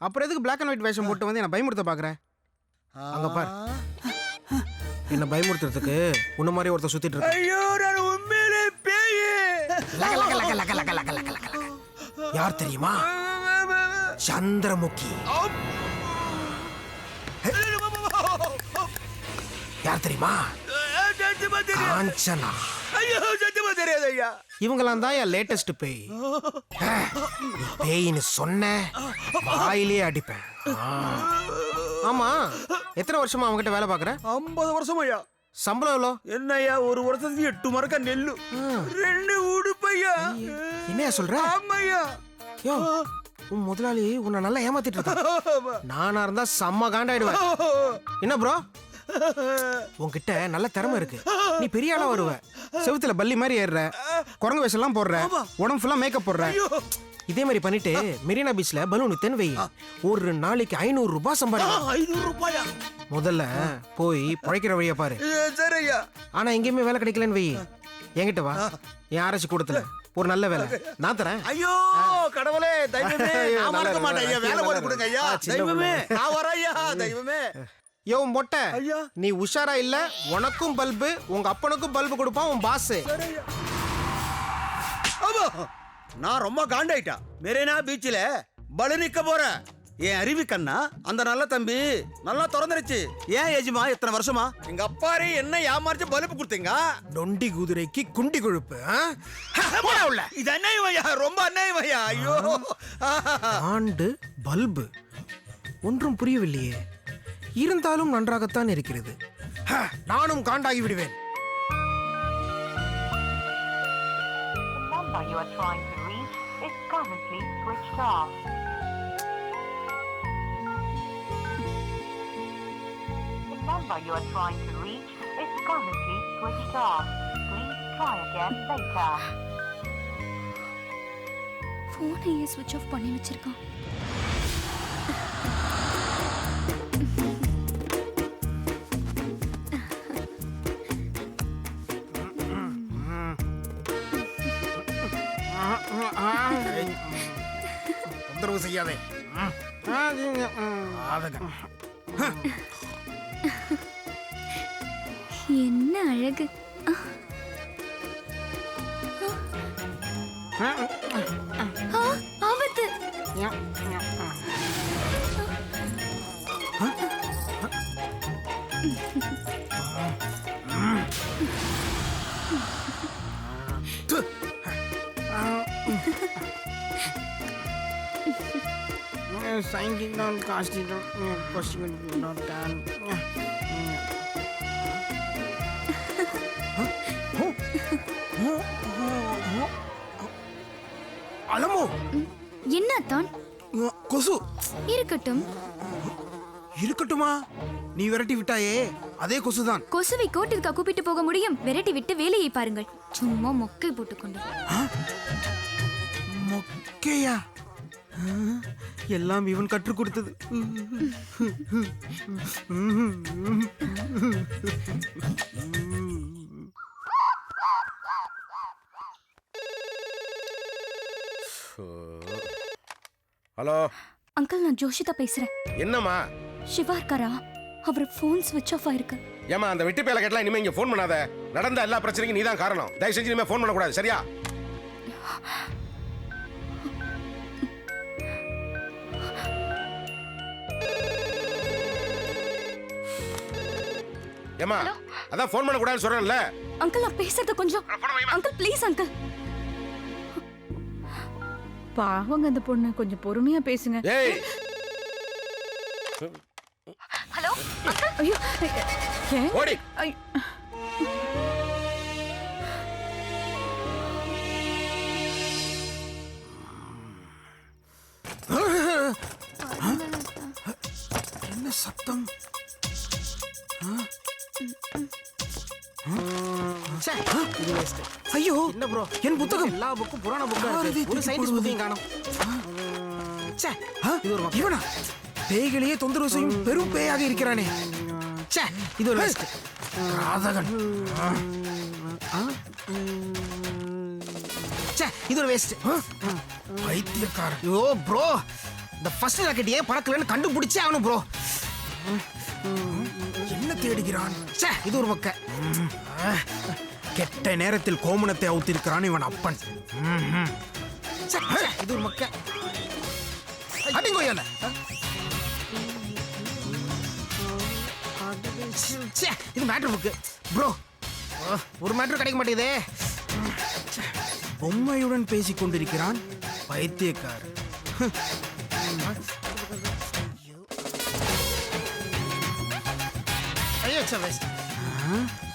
அப்புறம் எதுக்கு பிளாக் அண்ட் ஒயிட் வேஷம் போட்டு வந்து என்னை பயமுறுத்த பார்க்குறேன்? அங்கே பார், என்னை பயமுறுத்துறதுக்கு உன்ன மாதிரி ஒருத்தர் சுத்திட்டு இருக்கு. ஐயோ நான் உண்மையிலே பேய். யார் தெரியுமா? சந்திரமுகி. யார் தெரியுமா? காஞ்சனா. ஐயோ சத்தியமா தெரியாது ஐயா. இவங்கெல்லாம் தான் என் லேட்டஸ்ட் பேய். நீ பேயின்னு சொன்ன வாயிலே அடிப்பேன். ஆமா, எத்தனை வருஷமா அவங்ககிட்ட வேலை பார்க்குற? 50 வருஷம் ஐயா. சம்பளம் எவ்வளோ? என்ன ஐயா, ஒரு வருஷத்துக்கு 8 மரக்கா நெல்லு, 2 உடுப்பையா. என்னையா சொல்ற? ஆமாய்யா. யோ, உன் முதலாளி உன்னை நல்லா ஏமாத்திட்டு இருக்கான். நானா இருந்தா செம்ம காண்டாயிடுவேன். என்ன ப்ரோ, உன்கிட்ட நல்ல திறமை இருக்கு. நீ பெரிய ஆளா வருவ. செவுத்துல பல்லி மாதிரி ஏறுற, குரங்கு வேஷம் எல்லாம் போடுற, உடம்பு ஃபுல்லா மேக்கப் போடுற. இதே மாதிரி பண்ணிட்டு மெரினா பீச்ல பலூன் வித்தேன்னு வை, ஒரு நாளைக்கு 500 ரூபாய் சம்பாதிக்கலாம். 500 ரூபாயா? முதல்ல போய் பழைக்கிற வழியா பாரு. சரியா. ஆனா எங்கேயுமே வேலை கிடைக்கலன்னு வை, என்கிட்ட வா. என் ஆராய்ச்சி கூடத்துல ஒரு நல்ல வேலை நான் தரேன். ஐயோ கடவுளே, தெய்வமே, நான் மறக்க மாட்டேன் ஐயா. வேலை போட்டு கொடுங்க ஐயா. தெய்வமே, நான் வரேன் ஐயா. தெய்வமே. யோ மொட்டை, நீ உஷாரா இல்ல, உனக்கும் பல்பு உங்க அப்பனுக்கும் பல்பு கொடுப்பான் உன் பாஸ். நான் ரொம்ப காண்டாயிட்டா. மெரினா பீச்சில் பலூனிக்க போறேன். என் அறிவு கண்ணா, அந்த நல்ல தம்பி நல்லா திறந்துருச்சு. ஏன் ஏஜிமா இத்தனை வருஷமா எங்க அப்பாரு என்ன ஏமாறிச்சு பல்பு கொடுத்தீங்க? நொண்டி குதிரைக்கு குண்டி கொழுப்பு. இது அநியாயம் ஐயா, ரொம்ப அநியாயம் ஐயா. ஐயோ ஆண்டு பல்பு ஒன்றும் புரியவில்லையே. இருந்தாலும் நன்றாகத்தான் இருக்கிறது. நானும் காண்டாகி விடுவேன். You are trying to reach is currently switched off. The number you are trying to reach is currently switched off. Please try again later. ஃபோனை ஸ்விட்ச் ஆஃப் பண்ணி வச்சிருக்கான். தொந்தரவு செய்யாதே. என்ன அழகு. ஆபத்து. Signing down, casting down, posting down, down. அலமோ, என்ன தான்? கொசு. இருக்கட்டும். இருக்கட்டுமா? நீ விரட்டி விட்டாயே, அதே கொசுதான். கொசுவை கோட்டிற்கா கூப்பிட்டு போக முடியும்? விரட்டி விட்டு வேலையை பாருங்கள். சும்மா மொக்கை போட்டுக்கொண்டு. மொக்கையா? எல்லாம் இவன் கற்றுக் கொடுத்தது. ஹலோ அங்கிள், நான் ஜோஷிதா பேசுறேன். என்னம்மா? சிவா இருக்காரா? அவர் போன் ஸ்விட்ச் ஆஃப் ஆயிருக்கு. ஏமா, அந்த வெட்டி பேல கேட்டலாம் இனிமே இங்க ஃபோன் பண்ணாத. நடந்த எல்லா பிரச்சனைக்கும் நீதான் காரணம். தயவு செஞ்சு இனிமே ஃபோன் பண்ணக்கூடாது, சரியா? ஏமா, அதான் ஃபோன் பண்ணக்கூடாதுன்னு சொல்றேன்ல. அங்கிள், நான் பேசுறது கொஞ்சம். Uncle please uncle. பாவங்க அந்த பொண்ணு, கொஞ்சம் பொறுமையா பேசுங்க. ஏய் ஹலோ ஐயோ ஓடி. என்ன சத்தம்? ஐயோ என்ன ப்ரோ, என் புத்தகம் எல்லா புக்கும் புராண புக்கா இருக்கு. ஒரு சயின்டிஸ்ட் புத்தகம் காணோம். ச்சே, இது ஒரு இவனா பேய்களையே தொந்தரவு செய்யும் பெரும் பேயாக இருக்கிறானே. ச்சே, இது ஒரு வேஸ்ட். ராதகன். ச்சே, இது ஒரு வேஸ்ட். பைத்தியக்காரன். ஐயோ ப்ரோ, இந்த ஃபர்ஸ்ட் ராக்கெட் ஏன் பறக்கலன்னு கண்டுபிடிச்சே ஆகணும் ப்ரோ. என்ன தேடுகிறான்? ச்சே, இது ஒரு பக்க. கெட்ட நேரத்தில் கோமணத்தை அவுத்திருக்கிறான் இவன் அப்பன். ச்சே, இது ஒரு மக்க. அடிங்கோயல. ச்சே, இது மேட்டர் புக் ப்ரோ. ஒரு மேட்டர் கிடைக்க மாட்டேங்குதே. பொம்மையுடன் பேசிக் கொண்டிருக்கிறான் பைத்தியக்காரன்.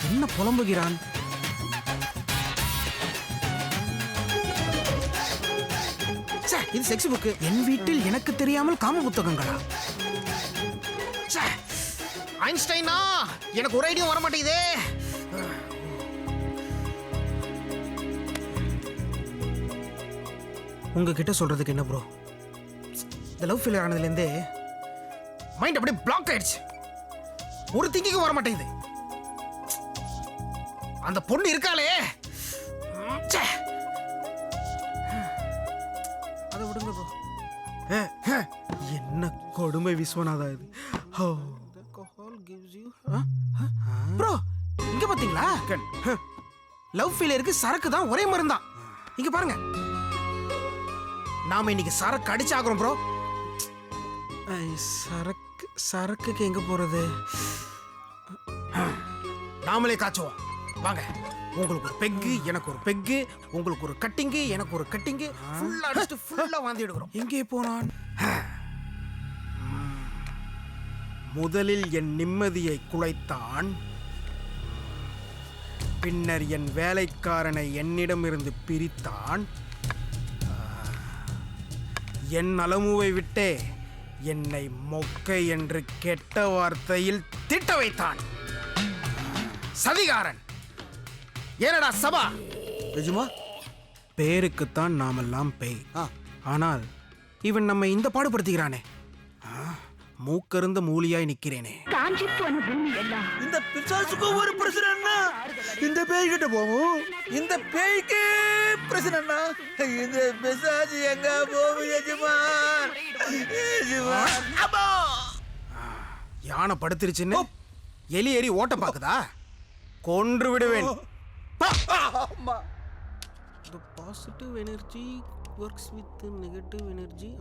என்ன புலம்புகிறான்? இது செக்ஸ் புக். என் வீட்டில் எனக்கு தெரியாமல் காம புத்தகங்களா? ஐன்ஸ்டைனா, எனக்கு ஒரு ஐடியா வர மாட்டேங்குதே. உங்ககிட்ட சொல்றதுக்கு என்ன ப்ரோ, இந்த லவ் ஃபெயிலியர் ஆனதுலேருந்தே மைண்ட் அப்படியே பிளாக் ஆயிடுச்சு. ஒரு திங்கிங் வர மாட்டேங்குது. அந்த பொண்ணு இருக்காளே, அதை விடுங்க ப்ரோ. என்ன கொடுமை விஸ்வநாதா இது. ப்ரோ இங்க பாத்தீங்களா, லவ் ஃபெயிலியருக்கு சரக்கு தான் ஒரே மருந்தான். இங்க பாருங்க, நாம இன்னைக்கு சரக்கு அடிச்சாகிறோம் ப்ரோ. சரக்குக்கு எங்க போறது? நாமளே காய்ச்சுவோம் வாங்க. உங்களுக்கு ஒரு பெக்கு, எனக்கு ஒரு பெக்கு, உங்களுக்கு ஒரு கட்டிங்கு, எனக்கு ஒரு கட்டிங்கு, ஃபுல்லா அடிச்சுட்டு ஃபுல்லா வாந்தி எடுக்கிறோம். எங்கே போனான்? முதலில் என் நிம்மதியை குலைத்தான், பின்னர் என் வேலைக்காரனை என்னிடமிருந்து பிரித்தான், என் அலமுவை விட்டே என்னை மொக்கை என்று கெட்ட வார்த்தையில் திட்ட வைத்தான். சதிகாரன். ஏனடா சபா? நிஜமா பேருக்குத்தான் நாமெல்லாம் பேய், ஆனால் இவன் நம்ம இந்த பாடுபடுத்துகிறானே. மூக்கருந்த மூலியாய் நிக்கிறேனே. இந்த பிசாசுக்கும் ஒரு பிரச்சனை. இந்த பேய் கிட்ட போவோம், இந்த பேய்க்கு பிரச்சனை. இந்த பிசாசு எங்க போகும் எஜமான்? யானை படுத்துருச்சுன்னு எலி ஏறி ஓட்ட பாக்குதா? கொன்று விடுவேன். The positive energy works with negative energy.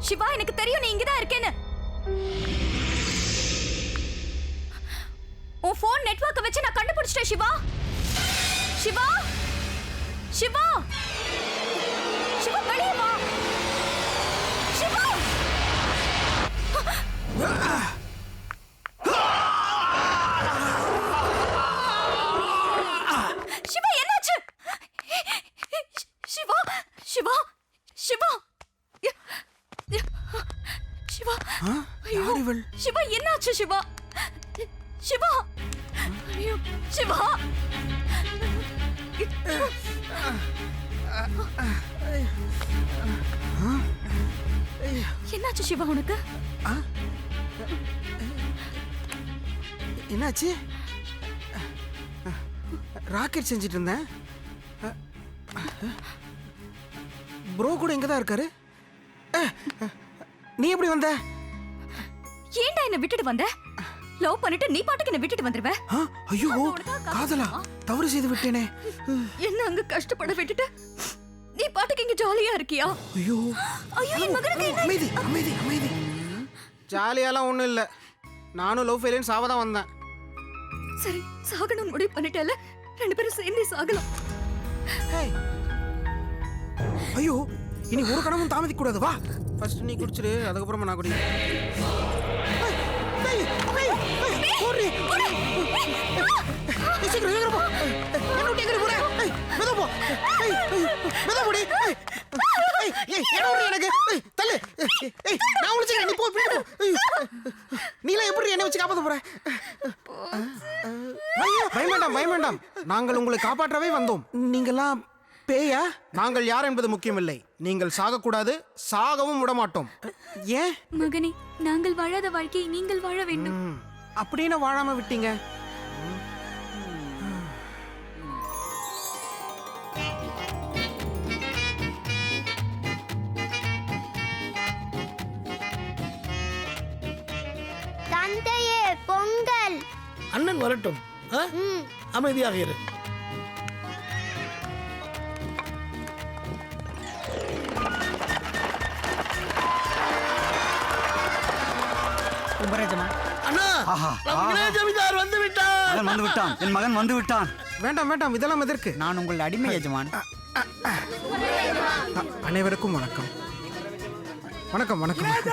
Siva, எனக்கு தெரியும் நீ இங்கதான் இருக்கேன்னு. உன் போன் நெட்வொர்க்க வச்சு நான் கண்டுபிடிச்சிட்டேன் சிவா. சிவா, சிவா, சிவா வெளியே வா. சிவா, சிவா என்னாச்சு? சிவா, சிவா, சிவா, சிவா, ஐயோ சிவா என்னாச்சு? சிவா, சிவா, ஐயோ சிவா, என்னாச்சு? என்னாச்சு சிவா உனக்கு? என்னாச்சு? ராக்கெட் செஞ்சுட்டு இருந்தேன். ப்ரோ கூட இங்க தான் இருக்காரு. நீ எப்படி வந்த? ஏன்டா என்ன விட்டுட்டு வந்த? லவ் பண்ணிட்டு நீ பாட்டுக்கு என்ன விட்டுட்டு வந்துருவ? ஐயோ காதலா, தவறு செய்து விட்டேனே. என்ன அங்க கஷ்டப்பட விட்டுட்டு நீ பாட்டுக்கு இங்க ஜாலியா இருக்கியா? ஐயோ ஐயோ என் மகனுக்கு என்ன? அமைதி அமைதி அமைதி. ஜாலியாலாம் ஒண்ணும் இல்ல. நானும் லவ் ஃபெயிலியர் சாவ தான் வந்தேன். சரி சாகணும் முடிவு பண்ணிட்டேல, ரெண்டு பேரும் சேர்ந்து சாகலாம். ஐயோ இனி ஒரு கணமும் தாமதிக்க கூடாது. வா ஃபர்ஸ்ட் நீ குடிச்சிரு, அதுக்கப்புறமா நான் குடிக்கிறேன். பயமேண்டாம், நாங்கள் உங்களை காப்பாற்றவே வந்தோம். நீங்கெல்லாம் பேயா? நாங்கள் யார் என்பது முக்கியமில்லை. நீங்கள் சாகக்கூடாது, சாகவும் விட மாட்டோம். ஏன் மகனே, நாங்கள் வாழாத வாழ்க்கையை நீங்கள் வாழ வேண்டும். அப்படின்னு வாழாம விட்டீங்க. தந்தையே பொங்கல். அண்ணன் வரட்டும், அமைதியாக இரு. என் மகன் வந்து விட்டான். வேண்டாம் வேண்டாம், இதெல்லாம் எதற்கு? நான் உங்கள் அடிமை எஜமான். அனைவருக்கும் வணக்கம். வணக்கம் வணக்கம் வணக்கம்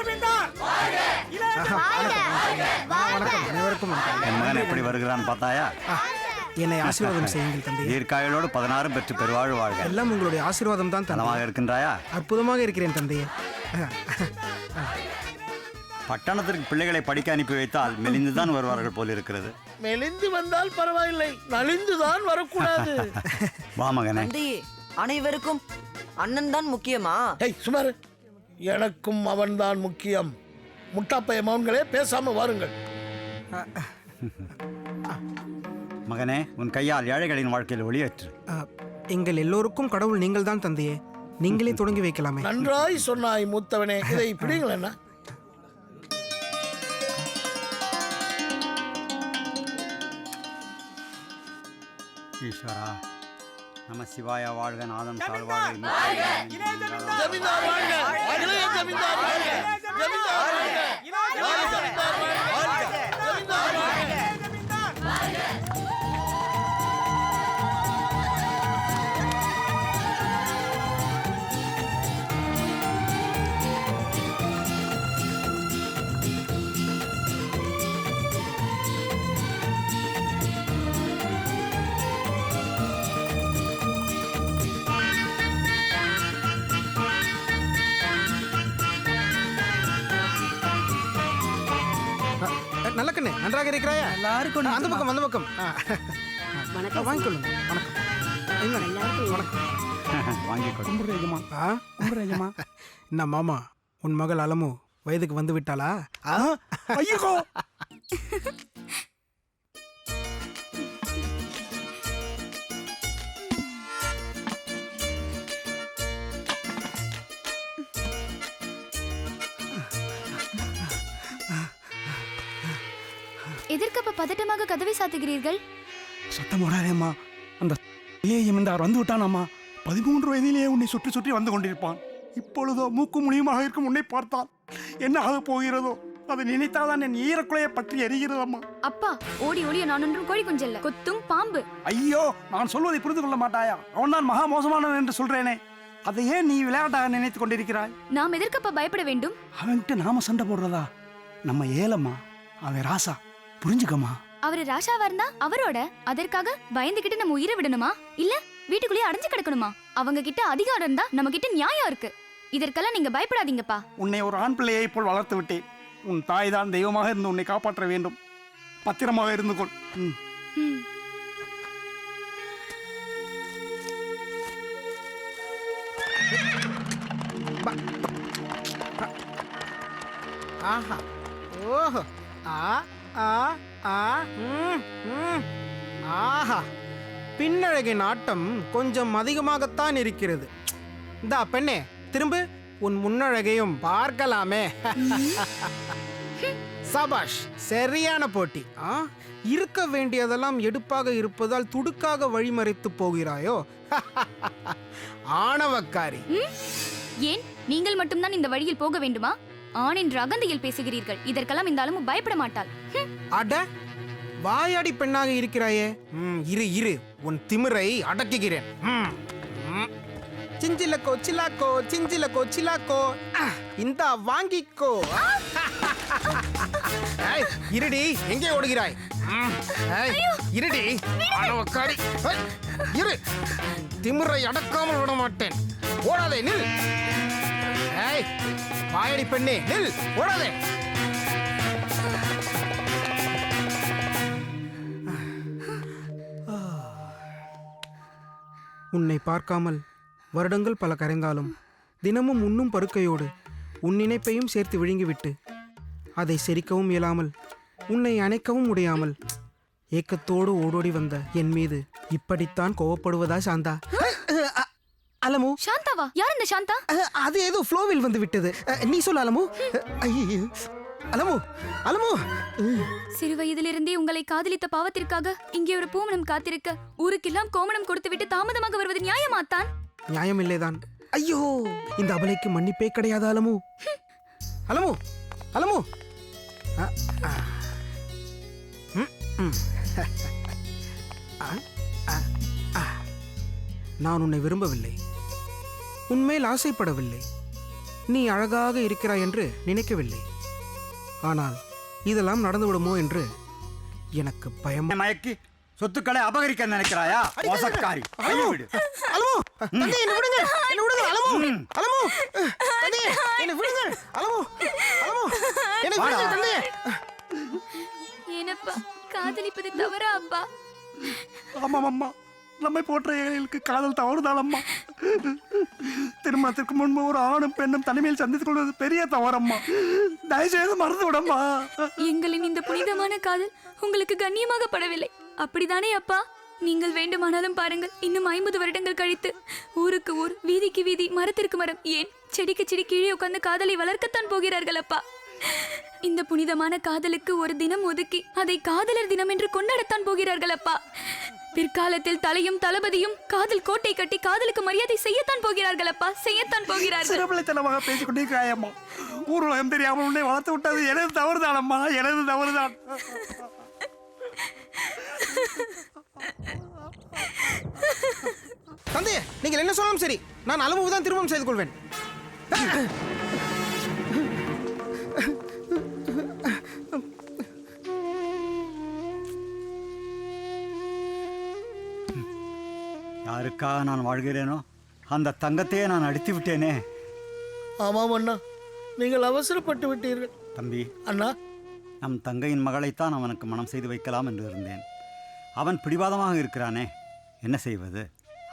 அனைவருக்கும் வணக்கம். என் மகன் எப்படி வருகிறான் பார்த்தாயா? என்னை ஆசீர்வாதம் செய்யுங்கள் தந்தை. தீர்க்காயலோடு 16 பெற்று பெருவாழ் வாழ்க. எல்லாம் உங்களுடைய ஆசீர்வாதம் தான். நலமாக இருக்கின்றாயா? அற்புதமாக இருக்கிறேன் தந்தையே. பட்டணத்திற்கு பிள்ளைகளை படிக்க அனுப்பி வைத்தால் மெலிந்துதான் வருவார்கள் போல் இருக்கிறது. மெலிந்து வந்தால் பரவாயில்லை, நலிந்துதான் வரக்கூடாது. வா மகனே. அனைவருக்கும் அண்ணன் தான் முக்கியமா? சுமார், எனக்கும் அவன் தான் முக்கியம். முட்டாப்பைய மகன்களே, பேசாம வாருங்கள். மகனே, உன் கையால் ஏழைகளின் வாழ்க்கையில் ஒளியேற்று. எங்கள் எல்லோருக்கும் கடவுள் நீங்கள் தான் தந்தையே. நீங்களே தொடங்கி வைக்கலாமே. நன்றாய் சொன்னாய் மூத்தவனே. இதை பிடிங்கள். என்ன ஈஸ்வரா, நம சிவாய வாழ்க, நாதம் தாழ்வாழ. ஜமீன்தார் வாழ்க, இளைய ஜமீன்தார் வாழ்க, ஜமீன்தார் வாழ்க, இளைய ஜமீன்தார் வாழ்க, ஜமீன்தார் வாழ்க. நல்ல கண்ணே, நன்றாக இருக்கிறாயா? எல்லாருக்கும் அந்த பக்கம் அந்த பக்கம். வாங்கிக்கொள்ளுங்க. வணக்கம். என்ன மாமா, உன் மகள் அலமு வயதுக்கு வந்து விட்டாளா? ஐயோ, எதற்கப்ப பதட்டமாக கதவை சாத்துகிறீர்கள்? சத்தம் போடாதேம்மா. அந்த ஜமீன்தார் வந்து விட்டானாம்மா. 13 வயதிலேயே உன்னை சுற்றி சுற்றி வந்து கொண்டிருப்பான். இப்பொழுதோ மூக்கு முழியுமாக இருக்கும் உன்னை பார்த்தால் என்ன ஆக போகிறதோ அதை நினைத்தாதான் என் ஈரக்குலையை பற்றி எரிகிறதம்மா. அப்பா, ஓடி ஓடிய நான் ஒன்றும் கோழி குஞ்சல்ல, கொத்தும் பாம்பு. ஐயோ, நான் சொல்வதை புரிந்து கொள்ள மாட்டாயா? அவன் தான் மகா மோசமானவன் என்று சொல்றேனே, அதை ஏன் நீ விளையாட்டாக நினைத்துக் கொண்டிருக்கிறாய்? நாம் எதற்கப்ப பயப்பட வேண்டும்? அவன்கிட்ட நாம சண்டை போடுறதா? நம்ம ஏலம்மா, அவன் ராசா, புரிஞ்சுக்கம்மா. அவரு ராஷாவா இருந்தா அவரோட அதற்காக பயந்துகிட்டு நம்ம உயிரை விடணுமா? இல்ல வீட்டுக்குள்ளேயே அடைஞ்சு கிடக்கணுமா? அவங்க கிட்ட அதிகாரம் இருந்தா நம்ம கிட்ட நியாயம் இருக்கு. இதற்கெல்லாம் நீங்க பயப்படாதீங்கப்பா. உன்னை ஒரு ஆண் பிள்ளையை போல் வளர்த்து விட்டேன். உன் தாய் தான் தெய்வமாக இருந்து உன்னை காப்பாற்ற வேண்டும். பத்திரமாக இருந்து கொள். ஆஹா ஓஹோ ஆ ஆ ஆ ம், ம். ஆஹா பின்னழகின் ஆட்டம் கொஞ்சம் அதிகமாகத்தான் இருக்கிறது. இந்தா பெண்ணே, திரும்ப உன் முன்னழகையும் பார்க்கலாமே. சபாஷ், சரியான போட்டி. இருக்க வேண்டியதெல்லாம் எடுப்பாக இருப்பதால் துடுக்காக வழிமறைத்து போகிறாயோ? ஆணவக்காரி. ஏன் நீங்கள் மட்டும்தான் இந்த வழியில் போக வேண்டுமா? ஆண் என்ற அகந்தையில் பேசுகிறீர்கள். இதற்கெல்லாம் இந்த அளவு பயப்பட மாட்டாள். அட, வாயாடி பெண்ணாக இருக்கிறாயே. இரு இரு, உன் திமிரை அடக்குகிறேன். சிஞ்சிலக்கோ சிலாக்கோ சிஞ்சிலக்கோ சிலாக்கோ, இந்த வாங்கிக்கோ. இருடி, எங்கே ஓடுகிறாய்? இருடி ஆணவக்காரி, இரு. திமிரை அடக்காமல் விட மாட்டேன். ஓடாதே, நில். வாயடி பெண்ணே, நில், ஓடாதே. உன்னை பார்க்காமல் வருடங்கள் பல கரைந்தாலும் தினமும் உண்ணும் பருக்கையோடு உன் நினைப்பையும் சேர்த்து விழுங்கிவிட்டு அதை செரிக்கவும் இயலாமல் உன்னை அணைக்கவும் முடியாமல் ஏக்கத்தோடு ஓடோடி வந்த என் மீது இப்படித்தான் கோவப்படுவதா சாந்தா? அலமு. சாந்தாவா? யார் இந்த சாந்தா? அது ஏதோ ஃப்ளோவில் வந்து விட்டது. நீ சொல்ல அலமு. அலமு, அலமு. சிறு வயதிலிருந்தே உங்களை காதலித்த பாவத்திற்காக இங்கே ஒரு பூமணம் காத்திருக்க ஊருக்கெல்லாம் கோமணம் கொடுத்துவிட்டு தாமதமாக வருவது நியாயமாத்தான்? நியாயம் இல்லைதான். ஐயோ, இந்த அபலைக்கு மன்னிப்பே கிடையாது அலமு. அலமு, அலமு. நான் உன்னை விரும்பவில்லை, உன்மேல் ஆசைப்படவில்லை, நீ அழகாக இருக்கிறாய் என்று நினைக்கவில்லை. ஆனால் இதெல்லாம் நடந்துவிடுமோ என்று எனக்கு பயம். மயக்கி சொத்துக்களை அபகரிக்க நினைக்கிறாயா? மோசக்காரி. அலமு, தந்தை, என்னை விடுங்க, என்னை விடுங்க. அலமு, அலமு, தந்தை, என்னை விடுங்க. அலமு, அலமு, என்னை விடுங்க தந்தை. ஏனப்பா, காதலிப்பது தவறா அப்பா? ஆமாம் அம்மா, நம்மை போன்ற ஏழைகளுக்கு காதல் தவறுதான் அம்மா. திருமணத்திற்கு முன்பு ஒரு ஆணும் பெண்ணும் தனிமையில் சந்தித்துக் கொள்வது பெரிய தவறம்மா. தயவுசெய்து மறந்து விடம்மா. எங்களின் இந்த புனிதமான காதல் உங்களுக்கு கண்ணியமாக படவில்லை, அப்படிதானே அப்பா? நீங்கள் வேண்டுமானாலும் பாருங்கள், இன்னும் 50 வருடங்கள் கழித்து ஊருக்கு ஊர், வீதிக்கு வீதி, மரத்திற்கு மரம், ஏன் செடிக்கு செடி கீழே உட்கார்ந்து காதலை வளர்க்கத்தான் போகிறார்கள் அப்பா. இந்த புனிதமான காதலுக்கு ஒரு தினம் ஒதுக்கி அதை காதலர் தினம் என்று கொண்டாடத்தான் போகிறார்கள் அப்பா. பிற்காலத்தில் தலையும் தளபதியும் காதல் கோட்டை கட்டி காதலுக்கு மரியாதை செய்யத்தான் போகிறார்கள் அப்பா, செய்யத்தான் போகிறார்கள். சிறப்பிள்ளைத்தனமாக பேசிக் கொண்டிருக்கிறாயம்மா. ஊர் உலகம் தெரியாமல் உன்னை வளர்த்து விட்டது எனது தவறுதான் அம்மா, எனது தவறுதான். தந்தையே, நீங்கள் என்ன சொன்னாலும் சரி, நான் அலமுவை தான் திருமணம் செய்து கொள்வேன். யாருக்காக நான் வாழ்கிறேனோ அந்த தங்கத்தையே நான் அடித்து விட்டேனே. ஆமாம் அண்ணா, நீங்கள் அவசரப்பட்டு விட்டீர்கள். தம்பி, அண்ணா, நம் தங்கையின் மகளைத்தான் அவனுக்கு மனம் செய்து வைக்கலாம் என்று இருந்தேன். அவன் பிடிவாதமாக இருக்கிறானே, என்ன செய்வது?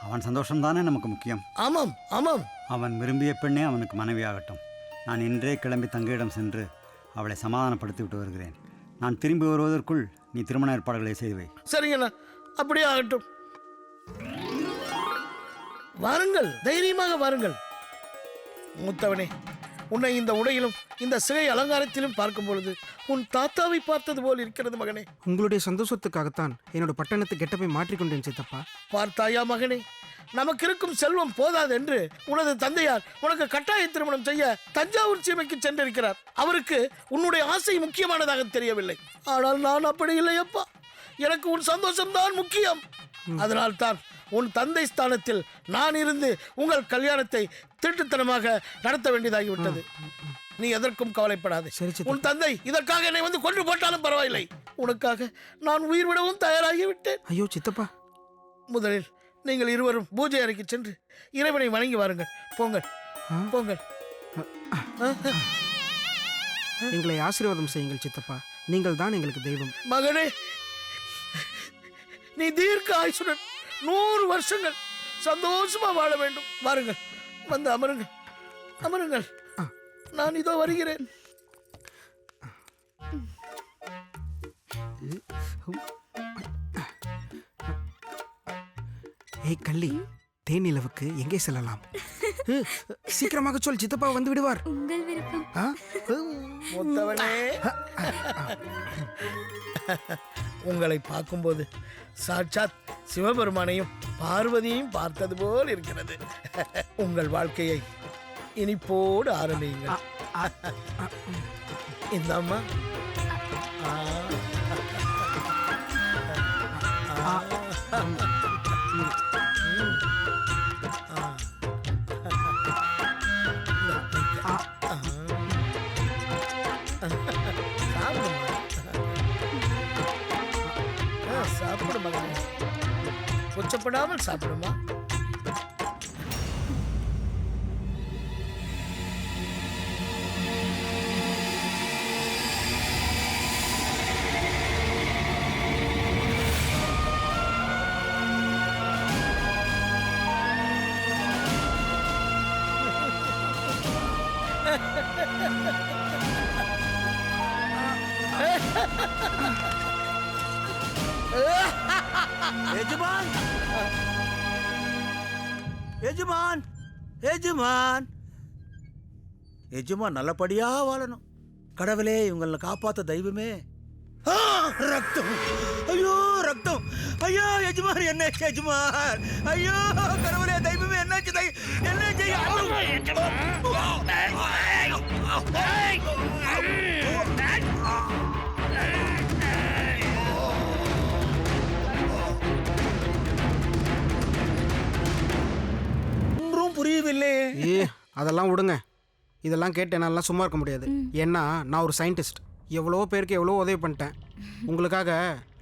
அவன் சந்தோஷம்தானே நமக்கு முக்கியம். ஆமாம் ஆமாம். அவன் விரும்பிய பெண்ணே அவனுக்கு மனைவியாகட்டும். நான் இன்றே கிளம்பி தங்கையிடம் சென்று அவளை சமாதானப்படுத்தி விட்டு வருகிறேன். நான் திரும்பி வருவதற்குள் நீ திருமண ஏற்பாடுகளை செய்து வை. சரிங்கண்ணா, அப்படியே ஆகட்டும். வாருங்கள், தைரியமாக வாருங்கள். மூத்தவனே, உன்னை இந்த உடையிலும் இந்த சிகை அலங்காரத்திலும் பார்க்கும் பொழுது உன் தாத்தாவை பார்த்தது போல் இருக்கிறது மகனே. உங்களுடைய சந்தோஷத்துக்காகத்தான் என்னோட பட்டணத்தை கெட்டப்பை மாற்றிக்கொண்டேன் சித்தப்பா. பார்த்தாயா மகனே, நமக்கு இருக்கும் செல்வம் போதாது என்று உனது தந்தையார் உனக்கு கட்டாய திருமணம் செய்ய தஞ்சாவூர் சீமைக்கு சென்றிருக்கிறார். அவருக்கு உன்னுடைய ஆசை முக்கியமானதாக தெரியவில்லை. ஆனால் நான் அப்படி இல்லையப்பா, எனக்கு உன் சந்தோஷம்தான் முக்கியம். அதனால் தான் உன் தந்தை ஸ்தானத்தில் நான் இருந்து உங்கள் கல்யாணத்தை திருட்டுத்தனமாக நடத்த வேண்டியதாகிவிட்டது. நீ எதற்கும் கவலைப்படாது. உன் தந்தை இதற்காக என்னை வந்து கொன்று போட்டாலும் பரவாயில்லை, உனக்காக நான் உயிர் விடவும் தயாராகிவிட்டேன். ஐயோ சித்தப்பா, முதலில் நீங்கள் இருவரும் பூஜை அறைக்கு சென்று இறைவனை வணங்கி வாருங்கள். போங்கள் போங்கள். எங்களை ஆசீர்வாதம் செய்யுங்கள் சித்தப்பா, நீங்கள் தான் எங்களுக்கு தெய்வம். மகனே, நீ தீர்க்க ஆயுசுடன் 100 வருஷங்கள் சந்தோஷமா வாழ வேண்டும். வாருங்கள், வந்து அமருங்கள், அமருங்கள். நான் இதோ வருகிறேன். ஏய் கள்ளி, தேனிலவுக்கு எங்கே செல்லலாம்? சீக்கிரமாக சொல், சித்தப்பா வந்து விடுவார். உங்கள் விருப்பம். மூத்தவனே, உங்களை பார்க்கும்போது சாட்சாத் சிவபெருமானையும் பார்வதியையும் பார்த்தது போல் இருக்கிறது. உங்கள் வாழ்க்கையை இனிப்போடு ஆரம்பியுங்கள். இந்தாம்மா. சாப்பிடு மகனே, கொச்சப்படாமல் சாப்பிடுமா. எஜமான், எஜமான், எஜமான், எஜமான் நல்லபடியா வாழணும். கடவுளே, இவங்களை காப்பாத்த தெய்வமே. ரத்தம், ஐயோ ரத்தம், ஐயோ எஜமான், என்ன எஜமான், ஐயோ கடவுளே, தெய்வமே, என்னாச்சு, என்ன செய்ய? புரியவில்லை. அதெல்லாம் விடுங்க. இதெல்லாம் கேட்டு என்னால சும்மா இருக்க முடியாது. ஏன்னா நான் ஒரு சயின்டிஸ்ட். எவ்வளோ பேருக்கு எவ்வளோ உதவி பண்ணிட்டேன். உங்களுக்காக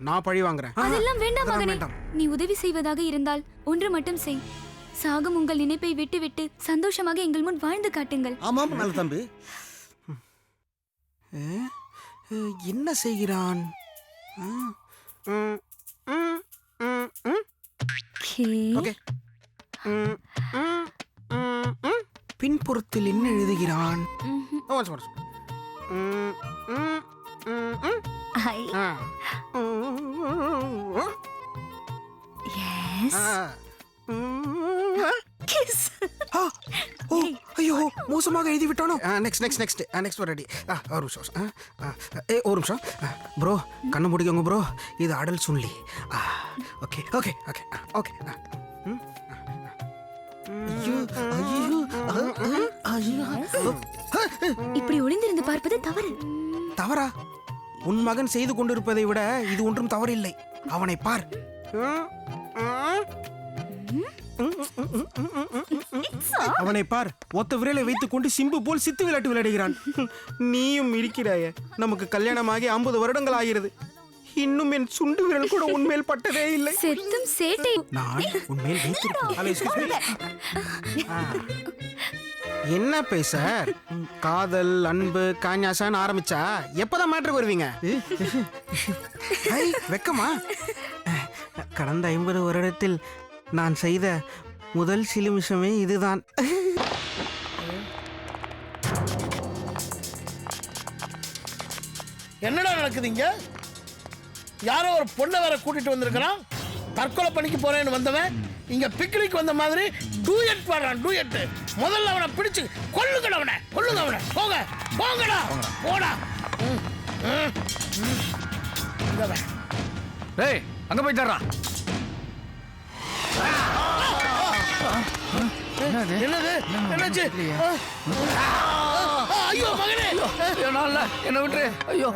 நான் பழி வாங்குறேன். அதெல்லாம் வேண்டாம் மகனே. நீ உதவி செய்வதாக இருந்தால் ஒன்று மட்டும் செய். சாகும் உங்கள் நினைப்பை விட்டு விட்டு சந்தோஷமாக எங்கள் முன் வாழ்ந்து காட்டுங்கள். ஆமாம் நல்ல தம்பி. என்ன செய்கிறான்? ஓகே, பின்புறத்தில் என்ன எழுதுகிறான்? ஐயோ, மோசமாக எழுதி விட்டானோ. Next ready. ஒரு நிமிஷம் ப்ரோ, கண்ணு முடிக்கோங்க ப்ரோ. இது அடல் சொல்லி. Okay okay okay okay. இப்படி ஒளிந்திருந்து பார்ப்பது தவறு. தவறா? உன் மகன் செய்து கொண்டிருப்பதை விட இது ஒன்றும் தவறில்லை. அவனை பார். அவனை பார், ஒத்த விரலை வைத்துக் கொண்டு சிம்பு போல் சித்து விளையாட்டு விளையாடுகிறான். நீயும் இருக்கிறாய. நமக்கு கல்யாணமாகி 50 வருடங்கள் ஆகிறது. இன்னும் என் சுண்டு விரல் கூட உன்மேல் பட்டதே இல்லை. செத்தும் சேட்டை. நான் உன்மேல் வைத்திருக்கேன். என்ன பேச? காதல், அன்பு, காஞ்சாசான்னு ஆரம்பிச்சா எப்பதான் மேட்ருக்கு வருவீங்க? வெக்கமா? கடந்த 50 வருடத்தில் நான் செய்த முதல் சிலுமிஷமே இதுதான். என்னடா நடக்குதுங்க? யாரோ ஒரு பொண்ணை வேற கூட்டிட்டு வந்திருக்கிறான். தற்கொலை பண்ணிக்க போறேன்னு வந்தவன் இங்க பிக்னிக் வந்த மாதிரி டூயட் பாடுறான். டூயட். முதல்ல அவனை பிடிச்சு கொல்லுங்க. அவனை போங்க, போங்கடா, போடா. ஏய், அங்க போய் தர்றா. என்னது? என்னாச்சு? ஐயோ மகனே, என்ன விட்டு. ஐயோ,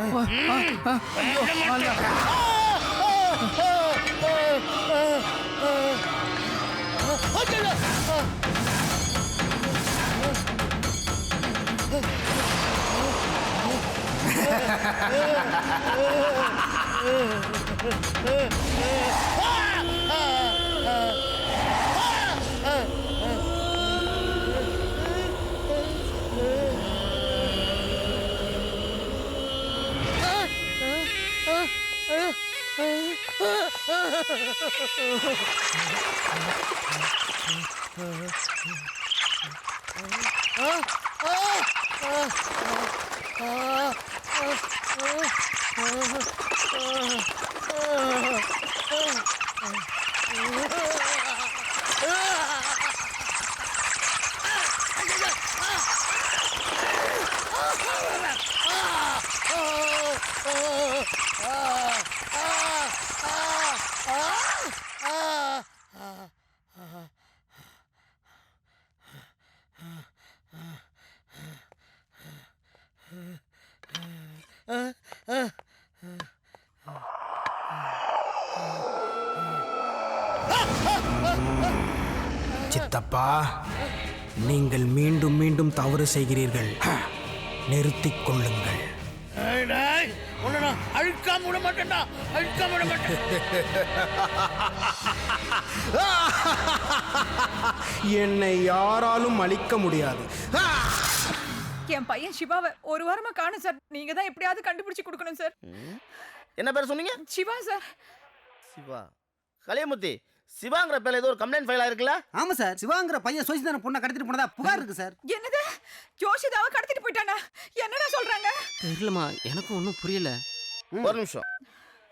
சித்தப்பா, நீங்கள் மீண்டும் மீண்டும் தவறு செய்கிறீர்கள். நிறுத்திக் கொள்ளுங்கள். அழுக்காம விட மாட்டேன்டா, அழுக்காம விட மாட்டேன். என்னை யாராலும் அழிக்க முடியாது. என் பையன் சிவாவை ஒரு வாரமா காணும் சார். நீங்க தான் எப்படியாவது கண்டுபிடிச்சு கொடுக்கணும் சார். என்ன பேர் சொன்னீங்க? சிவா சார். சிவா. கலியமுத்தி, சிவாங்கிற பேர்ல ஏதோ ஒரு கம்ப்ளைண்ட் ஃபைல் ஆயிருக்குல்ல? ஆமா சார், சிவாங்கிற பையன் சோசிதான பொண்ணை கடத்திட்டு போனதா புகார் இருக்கு சார். என்னது? ஜோஷிதாவை கடத்திட்டு போயிட்டானா? என்னடா சொல்றாங்க? தெரியலமா, எனக்கும் ஒன்றும் புரியல. ஒரு நிமிஷம்.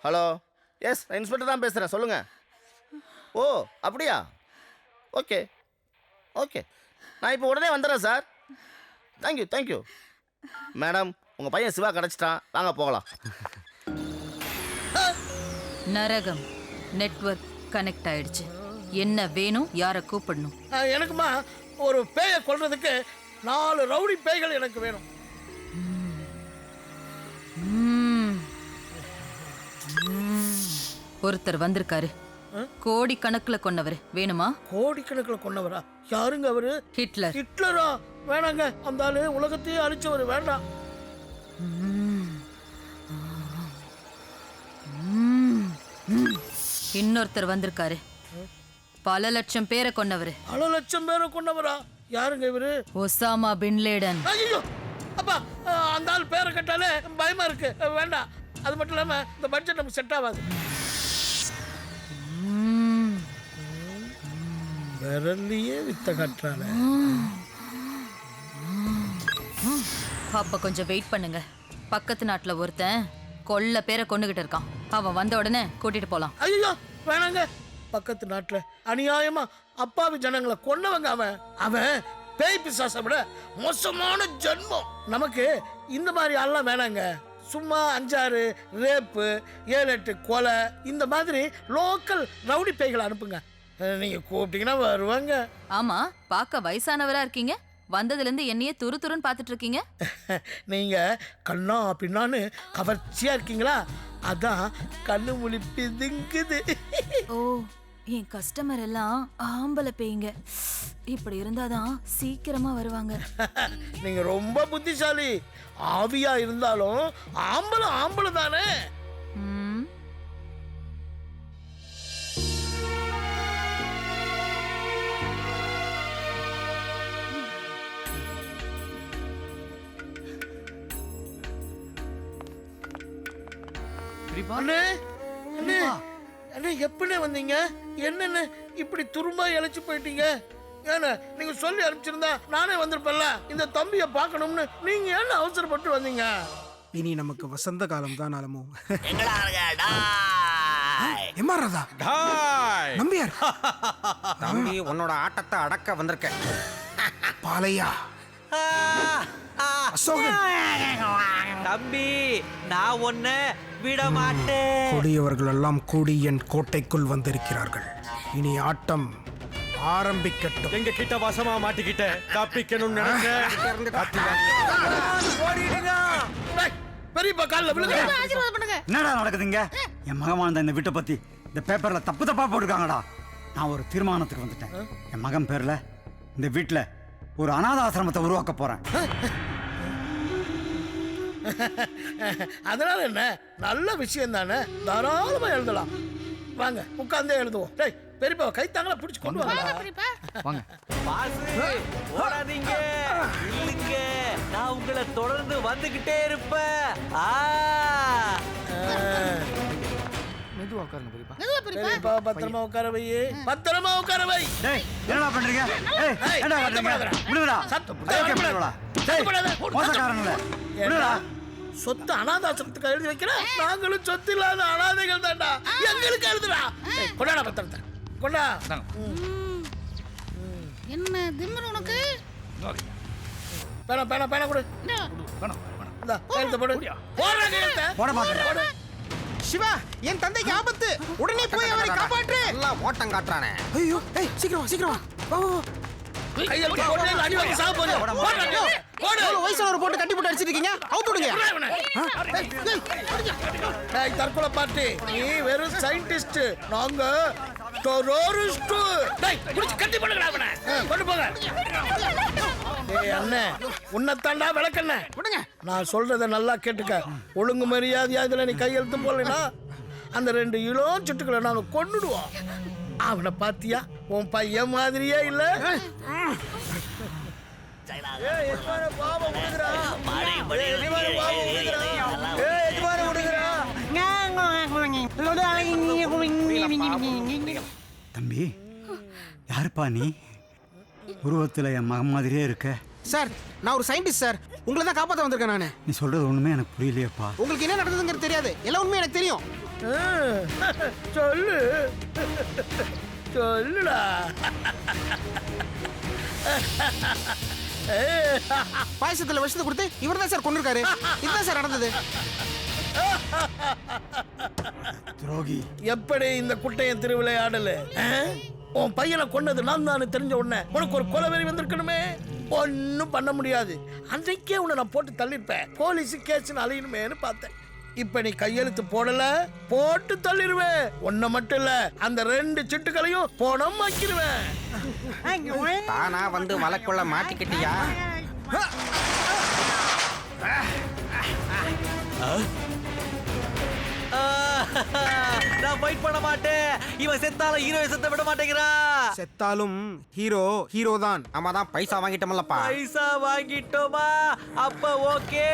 ஹலோ, எஸ், இன்ஸ்பெக்டர் தான் பேசுகிறேன், சொல்லுங்க. ஓ அப்படியா? ஓகே ஓகே, நான் இப்போ உடனே வந்துடுறேன் சார். Thank you thank you. மேடம், உங்கள் பையன் சிவா கிடச்சிட்டான், வாங்க போகலாம். நரகம் நெட்வொர்க் கனெக்ட் ஆயிடுச்சு. என்ன வேணும்? யாரை கூப்பிடணும்? எனக்குமா ஒரு பேயை கொல்றதுக்கு 4 ரவுடி பேய்கள் எனக்கு வேணும். ஒருத்தர் வந்திருக்காரு. கோடி கணக்குல கொன்னவர். வேணுமா? கோடி கணக்கில் கொன்னவரா? யாருங்க அவரு? ஹிட்லர். ஹிட்லரா? வேணாங்க, அந்த ஆளு உலகத்தையே அழிச்சவர், வேண்டாம். இன்னொருத்தர் வந்திருக்காரு. பல லட்சம் பேரை கொன்னவர். பல லட்சம் பேரை கொன்னவரா? யாருங்க இவரு? Osama bin Laden. ஐயோ அப்பா, அந்த ஆள் பேரை கேட்டாலே பயமா இருக்கு, வேண்டாம். அது மட்டும் இல்லாம இந்த பட்ஜெட் நமக்கு செட் ஆகாது. விரல்லையே வித்த கட்டுறானே. அப்ப கொஞ்சம் வெயிட் பண்ணுங்க. பக்கத்து நாட்டுல ஒருத்தன் கொல்ல பேரை கொண்டுகிட்டு இருக்கான். அவன் வந்த உடனே கூட்டிட்டு போலாம். ஐயோ வேணாங்க. பக்கத்து நாட்டுல அநியாயமா அப்பாவி ஜனங்களை கொன்னவங்க. அவன் பேய் பிசாசை விட மோசமான ஜென்மம். நமக்கு இந்த மாதிரி ஆள்லாம் வேணாங்க. சும்மா 5-6 ரேப்பு, 7-8 கொலை, இந்த மாதிரி லோக்கல் ரவுடி பேய்களை அனுப்புங்க. நீங்க கூப்பிட்டீங்கன்னா வருவாங்க. ஆமா, பார்க்க வயசானவரா இருக்கீங்க. வந்ததுல இருந்து என்னையே துரு துருன்னு பாத்துட்டு இருக்கீங்க. நீங்க கண்ணா பின்னான்னு கவர்ச்சியா இருக்கீங்களா? அதான் கண்ணு முழி பிதுங்குது. ஓ, என் கஸ்டமர் எல்லாம் ஆம்பளை பேய்ங்க. இப்படி இருந்தாதான் சீக்கிரமா வருவாங்க. நீங்க ரொம்ப புத்திசாலி. ஆவியா இருந்தாலும் ஆம்பளை தானே. அண்ணே அண்ணே அண்ணே, எப்படிண்ணே வந்தீங்க? என்னன்னு இப்படி துரும்பா இழைச்சு போயிட்டீங்க? ஏன்னா நீங்க சொல்லி அனுப்பிச்சிருந்தா நானே வந்திருப்பேன்ல. இந்த தம்பியை பார்க்கணும்னு நீங்க ஏன் அவசரப்பட்டு வந்தீங்க? இனி நமக்கு வசந்த காலம் தான் ஆலமோ. எம்மாறதா நம்பியார் தம்பி, உன்னோட ஆட்டத்தை அடக்க வந்திருக்க. பாலையா அசோகன் தம்பி, நான் ஒன்ன விட மாட்டேன். கொடியவர்கள் எல்லாம் கூடி என் கோட்டைக்குள் வந்திருக்கிறார்கள். இனி ஆட்டம் ஆரம்பிக்கட்டும். எங்க கிட்ட வசமா மாட்டிக்கிட்ட தப்பிக்கணும் நினைச்ச. பெரியப்பா கால்ல விழுங்க. என்னடா நடக்குதுங்க? என் மகன் இந்த வீட்டை பத்தி இந்த பேப்பர்ல தப்பா போட்டிருக்காங்கடா. நான் ஒரு தீர்மானத்துக்கு வந்துட்டேன். என் மகன் பேர்ல இந்த வீட்டுல ஒரு அநாத ஆசிரமத்தை உருவாக்க போறேன். அதனால என்ன, நல்ல விஷயம் தானே, தாராளமா எழுதலாம். வாங்க உட்கார்ந்தே எழுதுவோம். டேய் பெரியப்பா, கைத்தாங்களா பிடிச்சு கொண்டு வாங்க. ஓடாதீங்க, இல்லைங்க, நான் உங்களை தொடர்ந்து வந்துகிட்டே இருப்பேன். மெதுவா உட்காருங்க பெரியப்பா. பத்திரமா உட்கார வை, பத்திரமா உட்கார வை. டேய், என்னடா பண்றீங்க? ஏய், என்னடா பண்றீங்க? விடுடா. சத்தம் விடுடா. டேய், மோசக்காரங்களே. விடுடா. சொத்து அனாதாசிரமத்துக்கு எழுதி வைக்கிறேன். நாங்களும் சொத்து இல்லாத அனாதைகள் தான்டா. எங்களுக்கு எழுதுடா. கொண்டாடா பத்திரத்தை கொண்டா. என்ன திமிரு உனக்கு? பேனா பேனா பேனா கொடு. இந்தா கையெழுத்து போடு. போடுறா கையெழுத்தை. போட மாட்டேன். சிவா, என் தந்தைக்கு ஆபத்து. உடனே போய் அவரை காப்பாற்று. எல்லாம் ஓட்டம் காட்டுறானே. ஐயோ, ஏய் சீக்கிரம் வா, சீக்கிரம் வா. வா. கையெழுத்து போடு. அடி வாங்கி சாக போகுது. போடு. எவ்வளவு வயசானவர் போட்டு கட்டி போட்டு அடிச்சிட்டு இருக்கீங்க? அவுத்து விடுங்க. டேய் தற்கொலை பார்ட்டி, நீ வெறும் சயின்டிஸ்ட், நாங்க டெரரிஸ்ட். டேய் புடிச்சு கட்டி போடுங்கடா அவனை. கொண்டு போங்க. ஏய் அண்ணே, உன்னத்தாண்டா விளக்கண்ணே. விடுங்க. நான் சொல்றத நல்லா கேட்டுக்க. ஒழுங்கு மரியாதையா இதுல நீ கையெழுத்து போடலைனா அந்த 2 இளம் சுட்டுக்களை நாங்க கொன்னுடுவோம். அவனை பாத்தியா? உன் பையன் மாதிரியே இல்ல. தம்பி, யாருப்பா நீ? உருவத்தில் என் மகன் மாதிரியே இருக்க. சார், நான் ஒரு சயின்டிஸ்ட் சார். உங்களை தான் காப்பாற்ற வந்திருக்கேன் நான். நீ சொல்றது ஒண்ணுமே எனக்கு புரியலையேப்பா. உங்களுக்கு என்ன நடந்ததுங்கிறது தெரியாது, எல்லாம் உண்மை எனக்கு தெரியும். சொல்லு சொல்லுடா. பாயசத்துல விஷத்தை கொடுத்து இவர் தான் சார் கொண்டிருக்காரு. இதுதான் சார் நடந்தது. துரோகி. எப்படி இந்த குட்டையன் திருவிளையாடல? உன் பையனை கொன்னது நான் தான் தெரிஞ்ச உடனே உனக்கு ஒரு கொலவெறி வந்திருக்கணுமே. ஒன்னும் பண்ண முடியாது. அன்றைக்கே உன்னை நான் போட்டு தள்ளிருப்பேன். போலீஸ் கேஸ் அலையணுமேனு பார்த்தேன். இப்ப நீ கையெழுத்து போடல, போட்டு தள்ளிடுவேன். ஒன்ன மட்டும் இல்ல, அந்த 2 சிட்டுகளையும் போனம் ஆக்கிடுவேன். தானா வந்து வழக்குள்ள மாட்டிக்கிட்டியா? நான் ஃபைட் பண்ண மாட்டேன். இவன் செத்தாலும் ஹீரோ செத்த விட மாட்டேங்கிறா. செத்தாலும் ஹீரோ தான். நம்ம தான் பைசா வாங்கிட்டோம்லப்பா. பைசா வாங்கிட்டோமா? அப்ப ஓகே.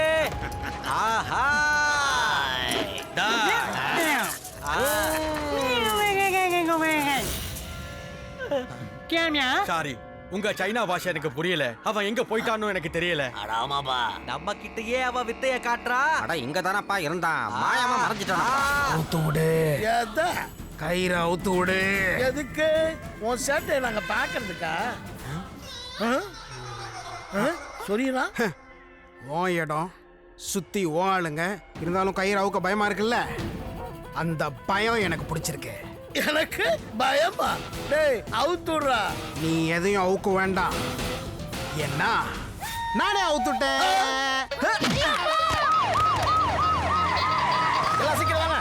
ஆஹா. சாரி, உங்க சைனா பாஷை எனக்கு புரியல. அவன் எங்க போயிட்டான்னு எனக்கு தெரியல. ஆமாப்பா, நம்ம கிட்டயே அவ வித்தைய காட்டுறா. அட இங்க தானப்பா இருந்தான், மாயாம மறைஞ்சிட்டான். அவுத்து விடு. கயிறு அவுத்து விடு. எதுக்கு? உன் சேட்டை நாங்க பாக்குறதுக்கா? சொல்லிடா. உன் இடம் சுத்தி ஓ ஆளுங்க இருந்தாலும் கயிறு அவுக்க பயமா இருக்குல்ல, அந்த பயம் எனக்கு பிடிச்சிருக்கு. எனக்கு பயமா? டேய் அவுத்து விடுறா. நீ எதையும் அவுக்க வேண்டாம், என்ன நானே அவுத்துட்டேன். சீக்கிரம் வாங்க.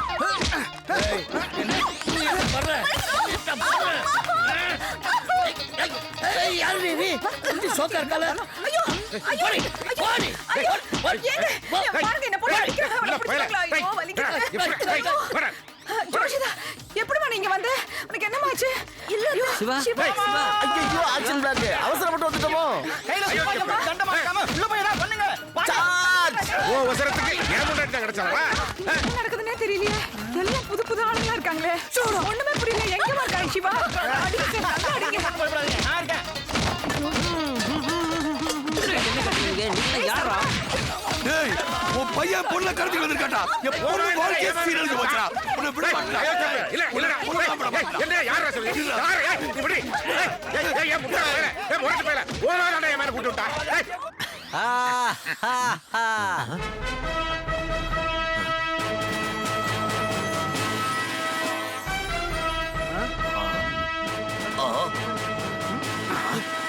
யாரு நீ? சோக்கா இருக்கால? ஜோஷிதா, எப்படிமா நீங்க வந்து? உனக்கு என்னமாச்சு? இல்ல சிவா, ஐயோ ஆக்சன் பிளாக். அவசரப்பட்டு வந்துட்டோமோ? கையில சும்மா தண்டமா இருக்காம உள்ள போய் ஏதாவது பண்ணுங்க. ஓ அவசரத்துக்கு ஏன் முன்னாடி கிடைச்சாரா? என்ன நடக்குதுன்னே தெரியலையே. எல்லாம் புது புது ஆளுங்களா இருக்காங்களே. ஒண்ணுமே புரியல. எங்கமா இருக்காங்க சிவா? அடிங்க, நல்லா அடிங்க. நான் இருக்கேன். நீங்க யாரா? டேய், உன் பையன் பொண்ணை கடத்தி வந்திருக்காடா. என் பொண்ணு வாழ்க்கைய சீரழிச்சு போச்சுடா. உன்னை விட மாட்டேன். என்ன யாரா சொல்லு? யாரா? இப்படி ஏய் முட்டை ஏய் முரட்டு பேல. ஓனாடா என் மேல போட்டு விட்டா.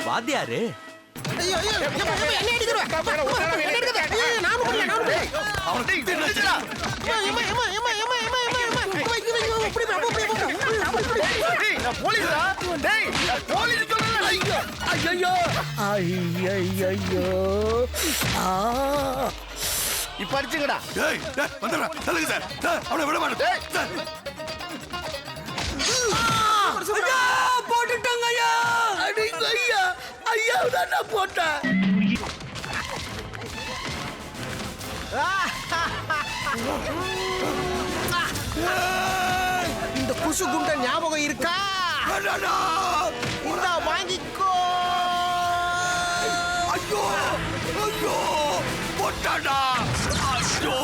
வாத்தியாரு ஐயோ ஐயோ என்ன அடிக்குற? நானு போறேன். அவனை திட்டுடா. போலீஸ்டா. டேய் போலீஸ் சொல்லல. ஐயோ ஐயோ ஐயோ. இப்ப அடிச்சுங்கடா. டேய் வந்துடா. சொல்லுங்க சார். சார் அவனை விட மாட்டேன். சார் ஐயா போட்டுட்டாங்க ஐயா. அடிங்க ஐயா. ஐயா தான் போட்டேன். இந்த குசு குண்ட ஞாபகம் இருக்கா? இந்த வாங்கிக்கோ. ஐயோ ஐயோ போட்டாடா. ஐயோ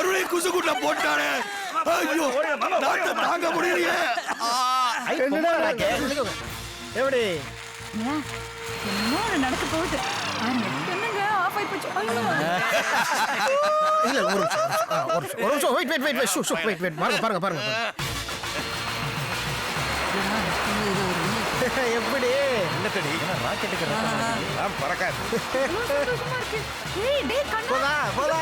மறுபடியும் குசுகுட்டா போட்டானே. ஐயோ நாட்டை தாங்க முடியலையே. எப்படி என்ன நடக்க போகுது பாருங்க. என்னங்க ஆஃப் ஆயி போச்சு. ஐயோ. இல்ல ஒரு நிமிஷம் வெயிட் பாருங்க எப்படி பறக்காது. ஏய் டேய் கண்ணா. போதா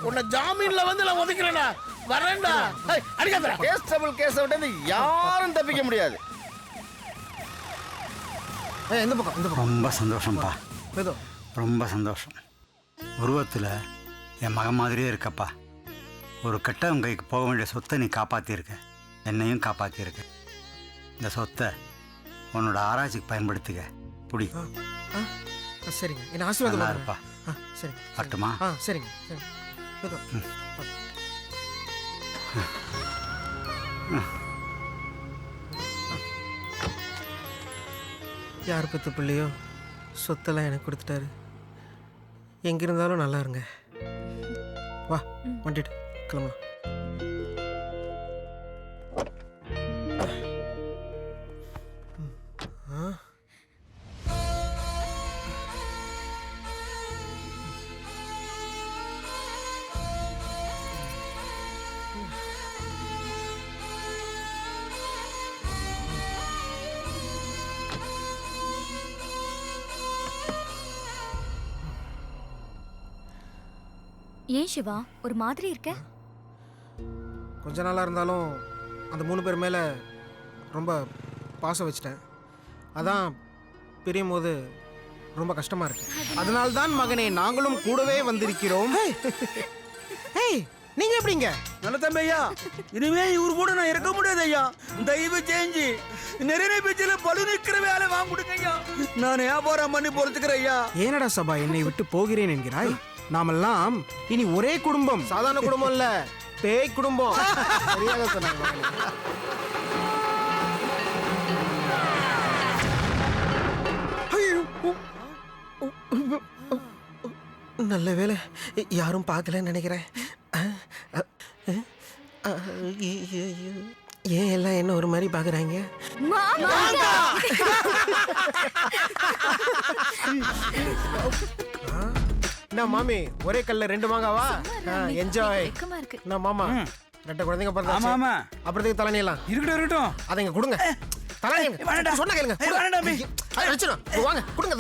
உன்னை ஜாமீன்ல வந்து நான் ஒதுக்கிறேன்டா. வரேன்டா. அடிக்காதடா. கேஸ் விட்டு யாரும் தப்பிக்க முடியாது. இந்த பக்கம் ரொம்ப சந்தோஷம்ப்பா, ஏதோ ரொம்ப சந்தோஷம். உருவத்தில் என் மகன் மாதிரியே இருக்கப்பா. ஒரு கெட்டவன் கைக்கு போக வேண்டிய சொத்தை நீ காப்பாற்றியிருக்க, என்னையும் காப்பாற்றியிருக்க. இந்த சொத்தை உன்னோட ஆராய்ச்சிக்கு பயன்படுத்திக்க. புடி. சரிங்க, என்ன ஆசீர்வாதம் இருப்பா. சரி பட்டுமா? சரிங்க சரி. ஏதோ யார் பத்து பிள்ளையோ சொத்தெல்லாம் எனக்கு கொடுத்துட்டாரு. எங்க இருந்தாலும் நல்லா இருங்க. வா வண்டிட்டு கிளம்பலாம். ஏன் சிவா ஒரு மாதிரி இருக்க? கொஞ்ச நாளாக இருந்தாலும் அந்த 3 பேர் மேலே ரொம்ப பாசம் வச்சிட்டேன். அதான் பிரியும் போது ரொம்ப கஷ்டமாக இருக்கு. அதனால்தான் மகனே நாங்களும் கூடவே வந்திருக்கிறோம். ஏய் நீங்க எப்படிங்க? நல்ல தம்பி ஐயா, இனிமே இவர் கூட நான் இருக்க முடியாது ஐயா. தயவு செஞ்சு நிறைய பேச்சில் பழு நிற்கிற வேலை வாங்க கொடுங்க ஐயா. நான் வியாபாரம் பண்ணி பொறுத்துக்கிறேன் ஐயா. ஏனடா சபா என்னை விட்டு போகிறேன் என்கிறாய்? நாமெல்லாம் இனி ஒரே குடும்பம். சாதாரண குடும்பம் இல்ல, பேய் குடும்பம். சரியாக சொன்னாங்க. நல்ல வேலை யாரும் பார்க்கலன்னு நினைக்கிறேன். ஏன் எல்லாம் என்ன ஒரு மாதிரி பாக்குறாங்க? என்ன மாமி ஒரே கல்ல 2 மாங்காவா? என்ஜாய். என்ன மாமா 2 குழந்தைங்க பிறந்தாச்சு. ஆமா அப்புறத்துக்கு தலனி எல்லாம் இருக்கட்டும். அதை இங்க கொடுங்க. தலனி சொன்னா கேளுங்க. சொன்னா கேளுங்க. வாங்க கொடுங்க.